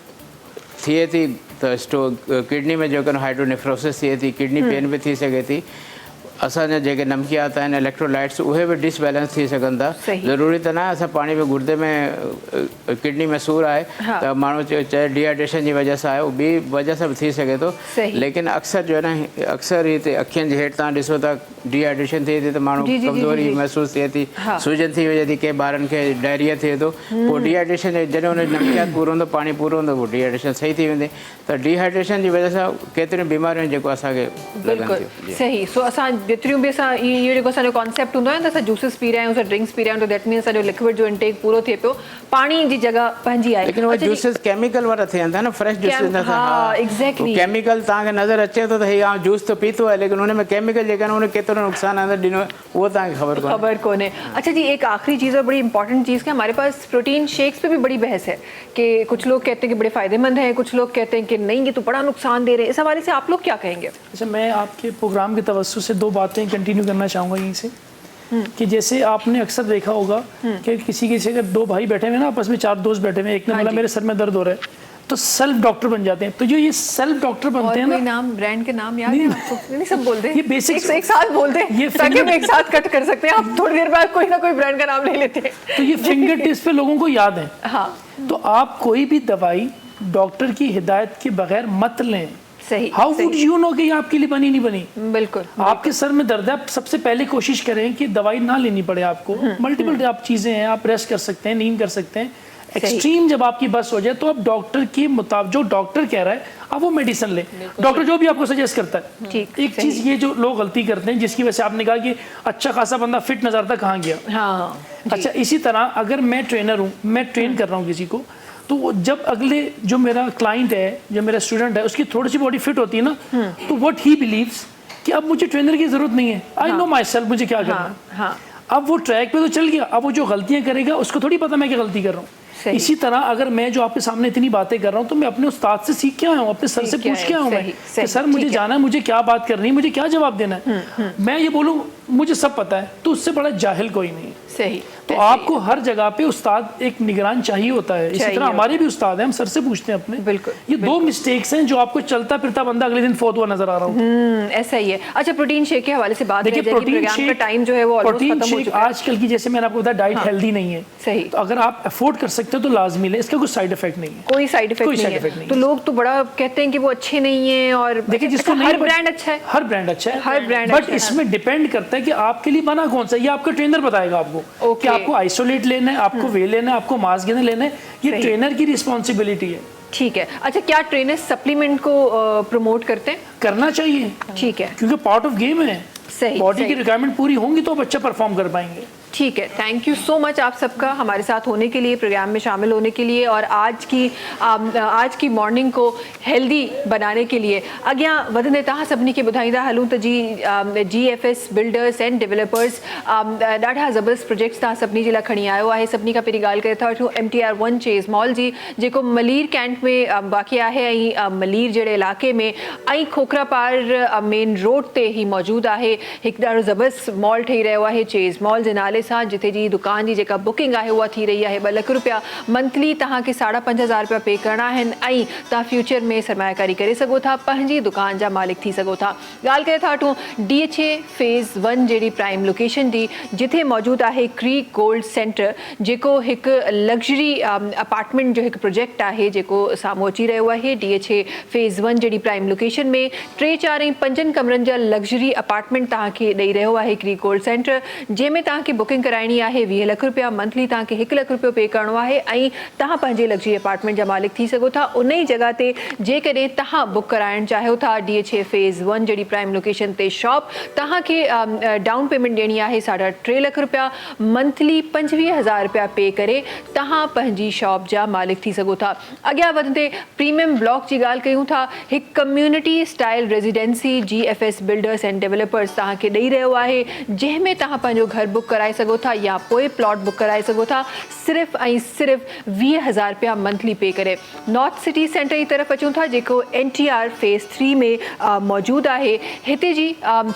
थिए थी त किडनी में जेकॾहिं हाइड्रोनेफ्रोसिस थिए थी, किडनी पेन बि थी सघे थी, असांजा जेके नमकियात आहिनि इलेक्ट्रोलाइट्स उहे बि डिसबैलेंस थी सघनि था। ज़रूरी त न आहे असां पाणी में गुर्दे में किडनी में सूर आहे त माण्हू चाहे डिहाइड्रेशन जी वजह सां आहे, उहो ॿी वजह सां बि थी सघे थो, लेकिन अक्सर जो आहे न, अक्सर हिते अखियुनि जे हेठि तव्हां ॾिसो था डिहाइड्रेशन थिए थी त माण्हू कमज़ोरी महसूसु थिए थी, सूजन थी वञे थी, कंहिं ॿारनि खे डायरिया थिए थो, पोइ डिहाइड्रेशन जॾहिं हुन नमकियात पूरो हूंदो, पाणी पूरो हूंदो, पोइ डिहाइड्रेशन सही थी वेंदी। त डिहाइड्रेशन जी वजह सां केतिरियूं बीमारियूं आहिनि जेको असांखे लॻनि थियूं। सही। सो असां जेतिरियूं बि असां इहो जेको असांजो कॉन्सेप्ट हूंदो आहे न, त असां जूसिस पी रहिया आहियूं, असां ड्रिंक्स पी रहिया आहियूं, त दैट मीन्स असांजो लिक्विड जो इंटेक पूरो थिए पियो, पाणी जी जगह पंहिंजी आहे। लेकिन वो जूसेस केमिकल वारा थियनि था न, फ्रेश जूसेस न था। एग्जैक्टली। केमिकल तव्हांखे नज़र अचे थो त हे जूस तो पीतो आहे, लेकिन उन में केमिकल जेके आहिनि उन केतिरो केतिरो नुक़सान आहे त ॾिनो उहो तव्हांखे ख़बर कोन्हे। खबर कौन है। अच्छा जी, एक आखिरी चीज़ और बड़ी इंपॉर्टेंट चीज़ कि हमारे पास प्रोटीन शेक्स पे भी बड़ी बहस है कि कुछ लोग कहते हैं कि बड़े फ़ायदेमंद हैं, कुछ लोग कहते हैं कि नहीं ये तो बड़ा नुकसान दे रहे हैं। इस हवाले से आप लोग क्या कहेंगे? अच्छा, मैं आपके प्रोग्राम के तवज्जुह से 2 बातें कंटिन्यू करना चाहूँगा यहीं से कि जैसे आपने अक्सर देखा होगा कि किसी अगर 2 भाई बैठे हुए ना आपस में, 4 दोस्त बैठे हुए, एक ने बोला मेरे सर में दर्द हो रहा है तो सेल्फ डॉक्टर बन जाते हैं। तो जो ये सेल्फ डॉक्टर बनते हैं ना, नाम ब्रांड के नाम याद है आपको? नहीं सब बोल दे, ये basics- एक साथ बोल दे ये ताकि हम एक साथ कट कर सकते हैं। आप थोड़ी देर बाद कोई ना कोई ब्रांड का नाम ले लेते हैं। तो ये फिंगर टिप्स पे लोगों को याद है। हाँ तो आप कोई भी दवाई डॉक्टर की हिदायत के बगैर मत लें। सही। हाउ वुड यू नो कि ये आपके लिए बनी नहीं बनी? बिल्कुल। आपके सर में दर्द है, आप सबसे पहले कोशिश करें कि दवाई ना लेनी पड़े आपको। मल्टीपल आप चीज़ें हैं, आप रेस्ट कर सकते हैं, नींद कर सकते हैं। एक्सट्रीम जब आपकी बस हो जाए तो आप डॉक्टर के मुताबिक, जो डॉक्टर कह रहा है आप वो मेडिसिन लें, डॉक्टर जो भी आपको सजेस्ट करता है। ठीक, एक चीज़ ये जो लोग गलती करते हैं, जिसकी वजह से आपने कहा कि अच्छा खासा बंदा फिट नजर था, कहाँ गया? हाँ अच्छा, इसी तरह अगर मैं ट्रेनर हूँ, मैं ट्रेन कर रहा हूँ किसी को, तो वो जब अगले जो मेरा क्लाइंट है, जो मेरा स्टूडेंट है, उसकी थोड़ी सी बॉडी फिट होती है ना, तो व्हाट ही बिलीव्स कि अब मुझे ट्रेनर की जरूरत नहीं है, आई नो माई सेल्फ, मुझे क्या करना है। हाँ अब वो ट्रैक पे तो चल गया, अब वो जो गलतियां करेगा उसको थोड़ी पता मैं क्या गलती कर रहा हूँ। इसी तरह अगर मैं जो आपके सामने इतनी बातें कर रहा हूँ तो मैं अपने उस्ताद से सीख के आया हूँ, अपने सर से पूछ के आया हूँ मैं कि सर मुझे जाना है, मुझे क्या बात करनी है, मुझे क्या जवाब देना है। मैं ये बोलूँ मुझे सब पता है तो उससे बड़ा जाहिल कोई नहीं। सही। तो आपको हर जगह पे उस्ताद एक निगरान चाहिए होता है। इसी तरह हमारे भी उस्ताद हैं, हम सर से पूछते हैं अपने। बिल्कुल। ये 2 मिस्टेक्स हैं जो आपको चलता फिरता बंदा अगले दिन फोत हुआ नजर आ रहा हो। ऐसा ही है। अच्छा, प्रोटीन शेक के हवाले से बात देखिए, प्रोटीन का शेक टाइम जो है वो ऑलमोस्ट प्रोटीन खत्म हो शेक चुका है। आजकल की, जैसे मैंने आपको बताया, डाइट हेल्दी नहीं है। सही। तो अगर आप अफोर्ड कर सकते हो तो लाजमी ले, इसका कोई साइड इफेक्ट नहीं है। कोई साइड इफेक्ट नहीं है। तो लोग तो बड़ा कहते हैं कि वो अच्छे नहीं है। और देखिए, जिसको हर ब्रांड अच्छा है, हर ब्रांड अच्छा है, हर ब्रांड बट अच्छा है। इसमें डिपेंड करता है कि आपके लिए बना कौन सा। ये आपका ट्रेनर बताएगा आपको कि आपको आइसोलेट लेना है, आपको वे लेना है, आपको मास गेनर लेना है। ये ट्रेनर की रिस्पॉन्सिबिलिटी है। ठीक है। अच्छा, क्या ट्रेनर सप्लीमेंट को प्रमोट करते हैं? करना चाहिए, ठीक है, क्योंकि पार्ट ऑफ गेम है। सही। बॉडी की रिक्वायरमेंट पूरी होंगी तो आप अच्छा परफॉर्म कर पाएंगे। ठीक है। थैंक यू सो मच आप सबका हमारे साथ होने के लिए, प्रोग्राम में शामिल होने के लिए, और आज की मॉर्निंग को हेल्दी बनाने के लिए अॻियां वधंदे तव्हां सभिनी खे ॿुधाईंदा हलूं त GFS बिल्डर्स एंड डेवलपर्स ॾाढा ज़बरदस्त प्रोजेक्ट्स तव्हां सभिनी जे लाइ खणी आयो आहे। सभिनी खां पहिरीं ॻाल्हि करे था वठूं MTR 1 चेज़ मॉल जी, जेको मलीर कैंट में वाक़िअ आहे ऐं मलीर जहिड़े इलाइक़े में ऐं खोखरा पार मेन रोड ते ही मौजूदु आहे। हिकु ॾाढो ज़बरदस्त मॉल ठही रहियो आहे चेज़ मॉल जे नाले सां, जिथे जी दुकान जी जेका बुकिंग आहे उहा थी रही आहे 2 लख रुपया मंथली तव्हांखे 5,500 रुपया पे करणा आहिनि ऐं तव्हां फ्यूचर में सरमायाकारी करे सघो था, पंहिंजी दुकान जा मालिक थी सघो था। ॻाल्हि करे था वठूं DHA फेज़ 1 जहिड़ी प्राइम लोकेशन जी, जिथे मौजूदु आहे क्रीक गोल्ड सेंटर, जेको हिकु लग्जरी अपार्टमेंट जो हिकु प्रोजेक्ट आहे जेको साम्हूं अची रहियो आहे। DHA फेज़ 1 जहिड़ी प्राइम लोकेशन में 3, 4 ऐं 5 कमरनि जा लग्जरी अपार्टमेंट तव्हांखे ॾेई रहियो आहे क्रीक गोल्ड सेंटर, जंहिंमें तव्हांखे बुकिंग कराइणी आहे 20 लख रुपया मंथली, तव्हांखे 1 लख रुपयो पे करणो आहे ऐं तव्हां पंहिंजे लग्जरी अपार्टमेंट जा मालिक थी सघो था। उन ई जॻह ते जेकॾहिं तव्हां बुक कराइणु चाहियो था DHA फेज़ 1 जहिड़ी प्राइम लोकेशन ते शॉप, तव्हांखे डाउन पेमेंट ॾियणी आहे 3.5 लख रुपया मंथली, 25,000 रुपया पे करे तव्हां पंहिंजी शॉप जा मालिक थी सघो था। अॻियां वधंदे प्रीमियम ब्लॉक जी ॻाल्हि कयूं था। हिकु community style residency GFS builders and developers तव्हांखे ॾेई रहियो आहे, जंहिंमें तव्हां पंहिंजो घर बुक कराए सघो था या पोइ प्लॉट बुक कराए सघो था, सिर्फ़ ऐं सिर्फ़ 20,000 रुपया मंथली पे करे। नॉर्थ सिटी सेंटर जी तरफ़ अचूं था, जेको NTR फेज़ 3 में मौजूदु आहे। हिते जी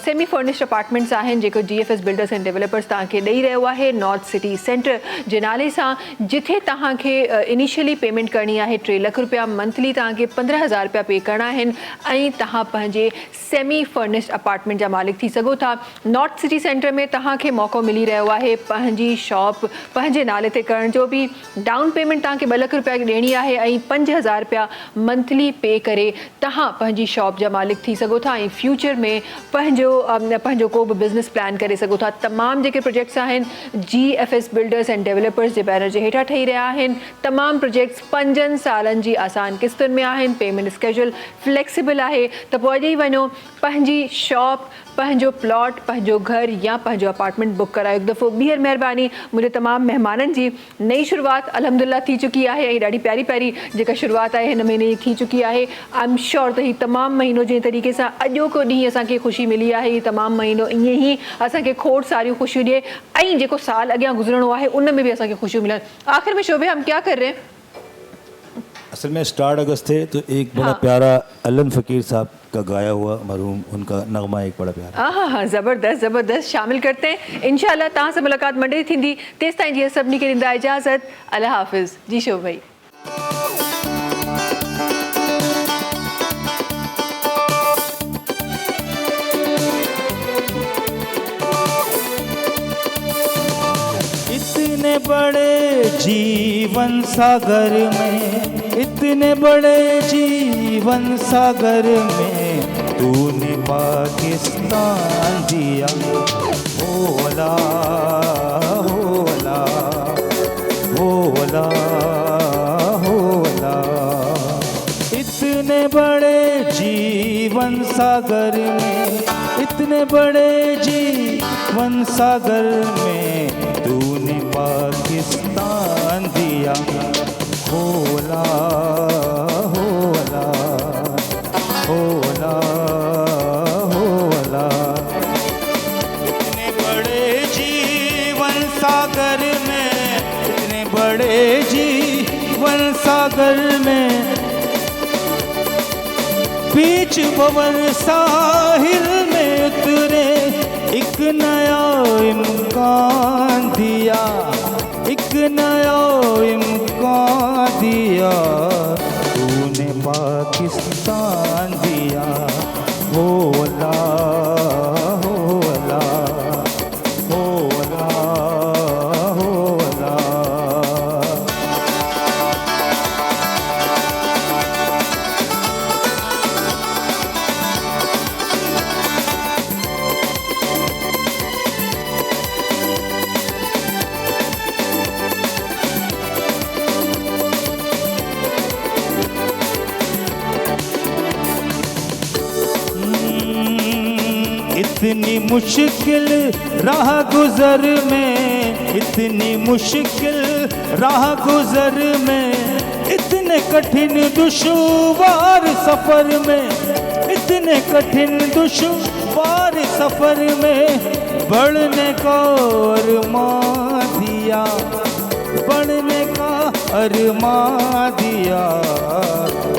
सेमी फर्निश्ड अपार्टमेंट्स आहिनि जेको GFS बिल्डर्स एंड डेवलपर्स तव्हांखे ॾेई रहियो आहे नॉर्थ सिटी सेंटर जे नाले सां, जिथे तव्हांखे इनिशियली पेमेंट करणी आहे 3 लख रुपया मंथली, तव्हांखे 15,000 रुपया पे करणा आहिनि ऐं तव्हां पंहिंजे सेमी फर्निश्ड अपार्टमेंट जा मालिक थी सघो था। नॉर्थ सिटी सेंटर में तव्हांखे मौक़ो मिली रहियो आहे पंहिंजी शॉप पंहिंजे नाले ते करण जो बि। डाउन पेमेंट तव्हांखे 2 लख रुपया ॾियणी आहे ऐं 5,000 रुपया मंथली पे करे तव्हां पंहिंजी शॉप जा मालिक थी सघो था ऐं फ्यूचर में पंहिंजो को बि बिज़नेस प्लान करे सघो था। तमामु जेके प्रोजेक्ट्स आहिनि GFS बिल्डर्स एंड डेवलपर्स जे बैनर जे हेठां ठही रहिया आहिनि। तमामु प्रोजेक्ट्स 5 सालनि जी आसान किस्तुनि में आहिनि, पेमेंट स्केड्यूल फ्लेक्सिबल आहे। त पोइ अॼु ई वञो, पंहिंजी शॉप पंहिंजो प्लॉट, पंहिंजो घर या पंहिंजो अपार्टमेंट बुक करायो। हिकु दफ़ो ॿीहर महिरबानी मुंहिंजे तमामु महिमाननि जी। नई शुरूआत अल्हम्दुलिल्लाह थी चुकी आहे ऐं ॾाढी प्यारी प्यारी जेका शुरूआत आहे हिन महीने जी थी चुकी आहे। आई एम श्योर त हीउ तमामु महीनो जंहिं तरीक़े सां अॼोको ॾींहुं असांखे ख़ुशी मिली आहे, हीउ तमामु महीनो ईअं ई असांखे खोड़ सारियूं ख़ुशियूं ॾिए ऐं जेको साल अॻियां गुज़रणो आहे उन में बि असांखे ख़ुशियूं मिलनि। आख़िर में शोभे हम क्या कर रहे हैं? असल में स्टार्ट अगस्त थे तो एक बड़ा प्यारा अलन फ़कीर साहब का गाया हुआ मरहूम उनका नगमा एक बड़ा प्यारा। हाँ हाँ ज़बरदस्त ज़बरदस्त शामिल करते हैं इंशाल्लाह। तव्हां सां मुलाक़ात मंडे थींदी, तेसि ताईं जीअं सभिनी खे ॾींदा इजाज़त। अल्लाह हाफ़िज़ जी शोभ भाई। इतने बड़े जीवन सागर में, इतने बड़े जीवन सागर में तूने पाकिस्तान दिया। होला होला होला होला। इतने बड़े जीवन सागर में, इतने बड़े जीवन सागर में तूने पाकिस्तान दिया। होला होला होला होला। इतने बड़े जीवन सागर में, इतने बड़े जीवन सागर में बीच भंवर साहिल में उतरे एक नया इम्कान दिया, एक नया इम्कान दिया। तूने पाकिस्तान दिया। होला होला होला होला। इतनी मुश्किल राह गुज़र में, इतनी मुश्किल राह गुज़र में, इतने कठिन दुश्वार सफ़र में, इतने कठिन दुश्वार सफ़र में बढ़ने का अरमान दिया, बढ़ने का अरमान दिया।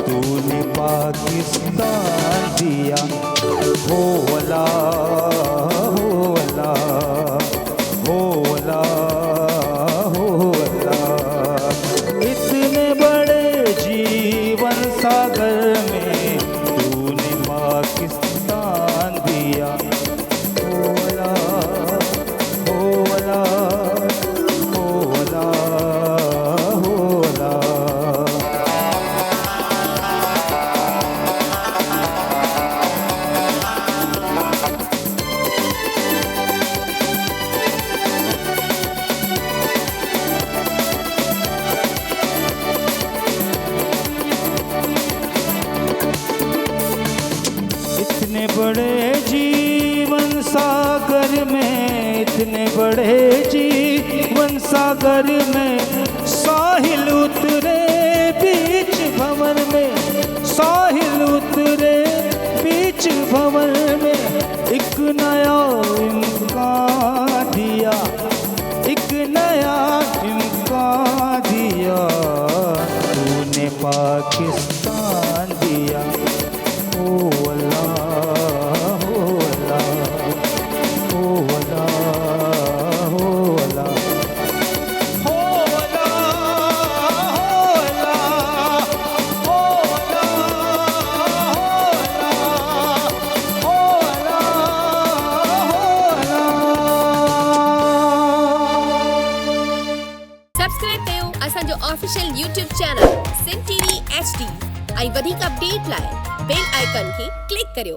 तूने पाकिस्तान दिया। होला होला होला होला। इतने बड़े जीवन सागर में तूने पाकिस्तान दिया। होला होला होला होला। इतने बड़े जीवन सागर में, इतने बड़े जीवन सागर में साहिल उतरे बीच भंवर में, साहिल उतरे बीच भंवर में एक नया इम्कान दिया, एक नया इम्कान दिया। तूने पाकिस्तान दिया। होला होला होला होला होला होला होला होला। सब्सक्राइब कयो असांजो official YouTube channel Sindh TV HD ऐं वधीक अपडेट लाइ बेल आइकन खे क्लिक करियो।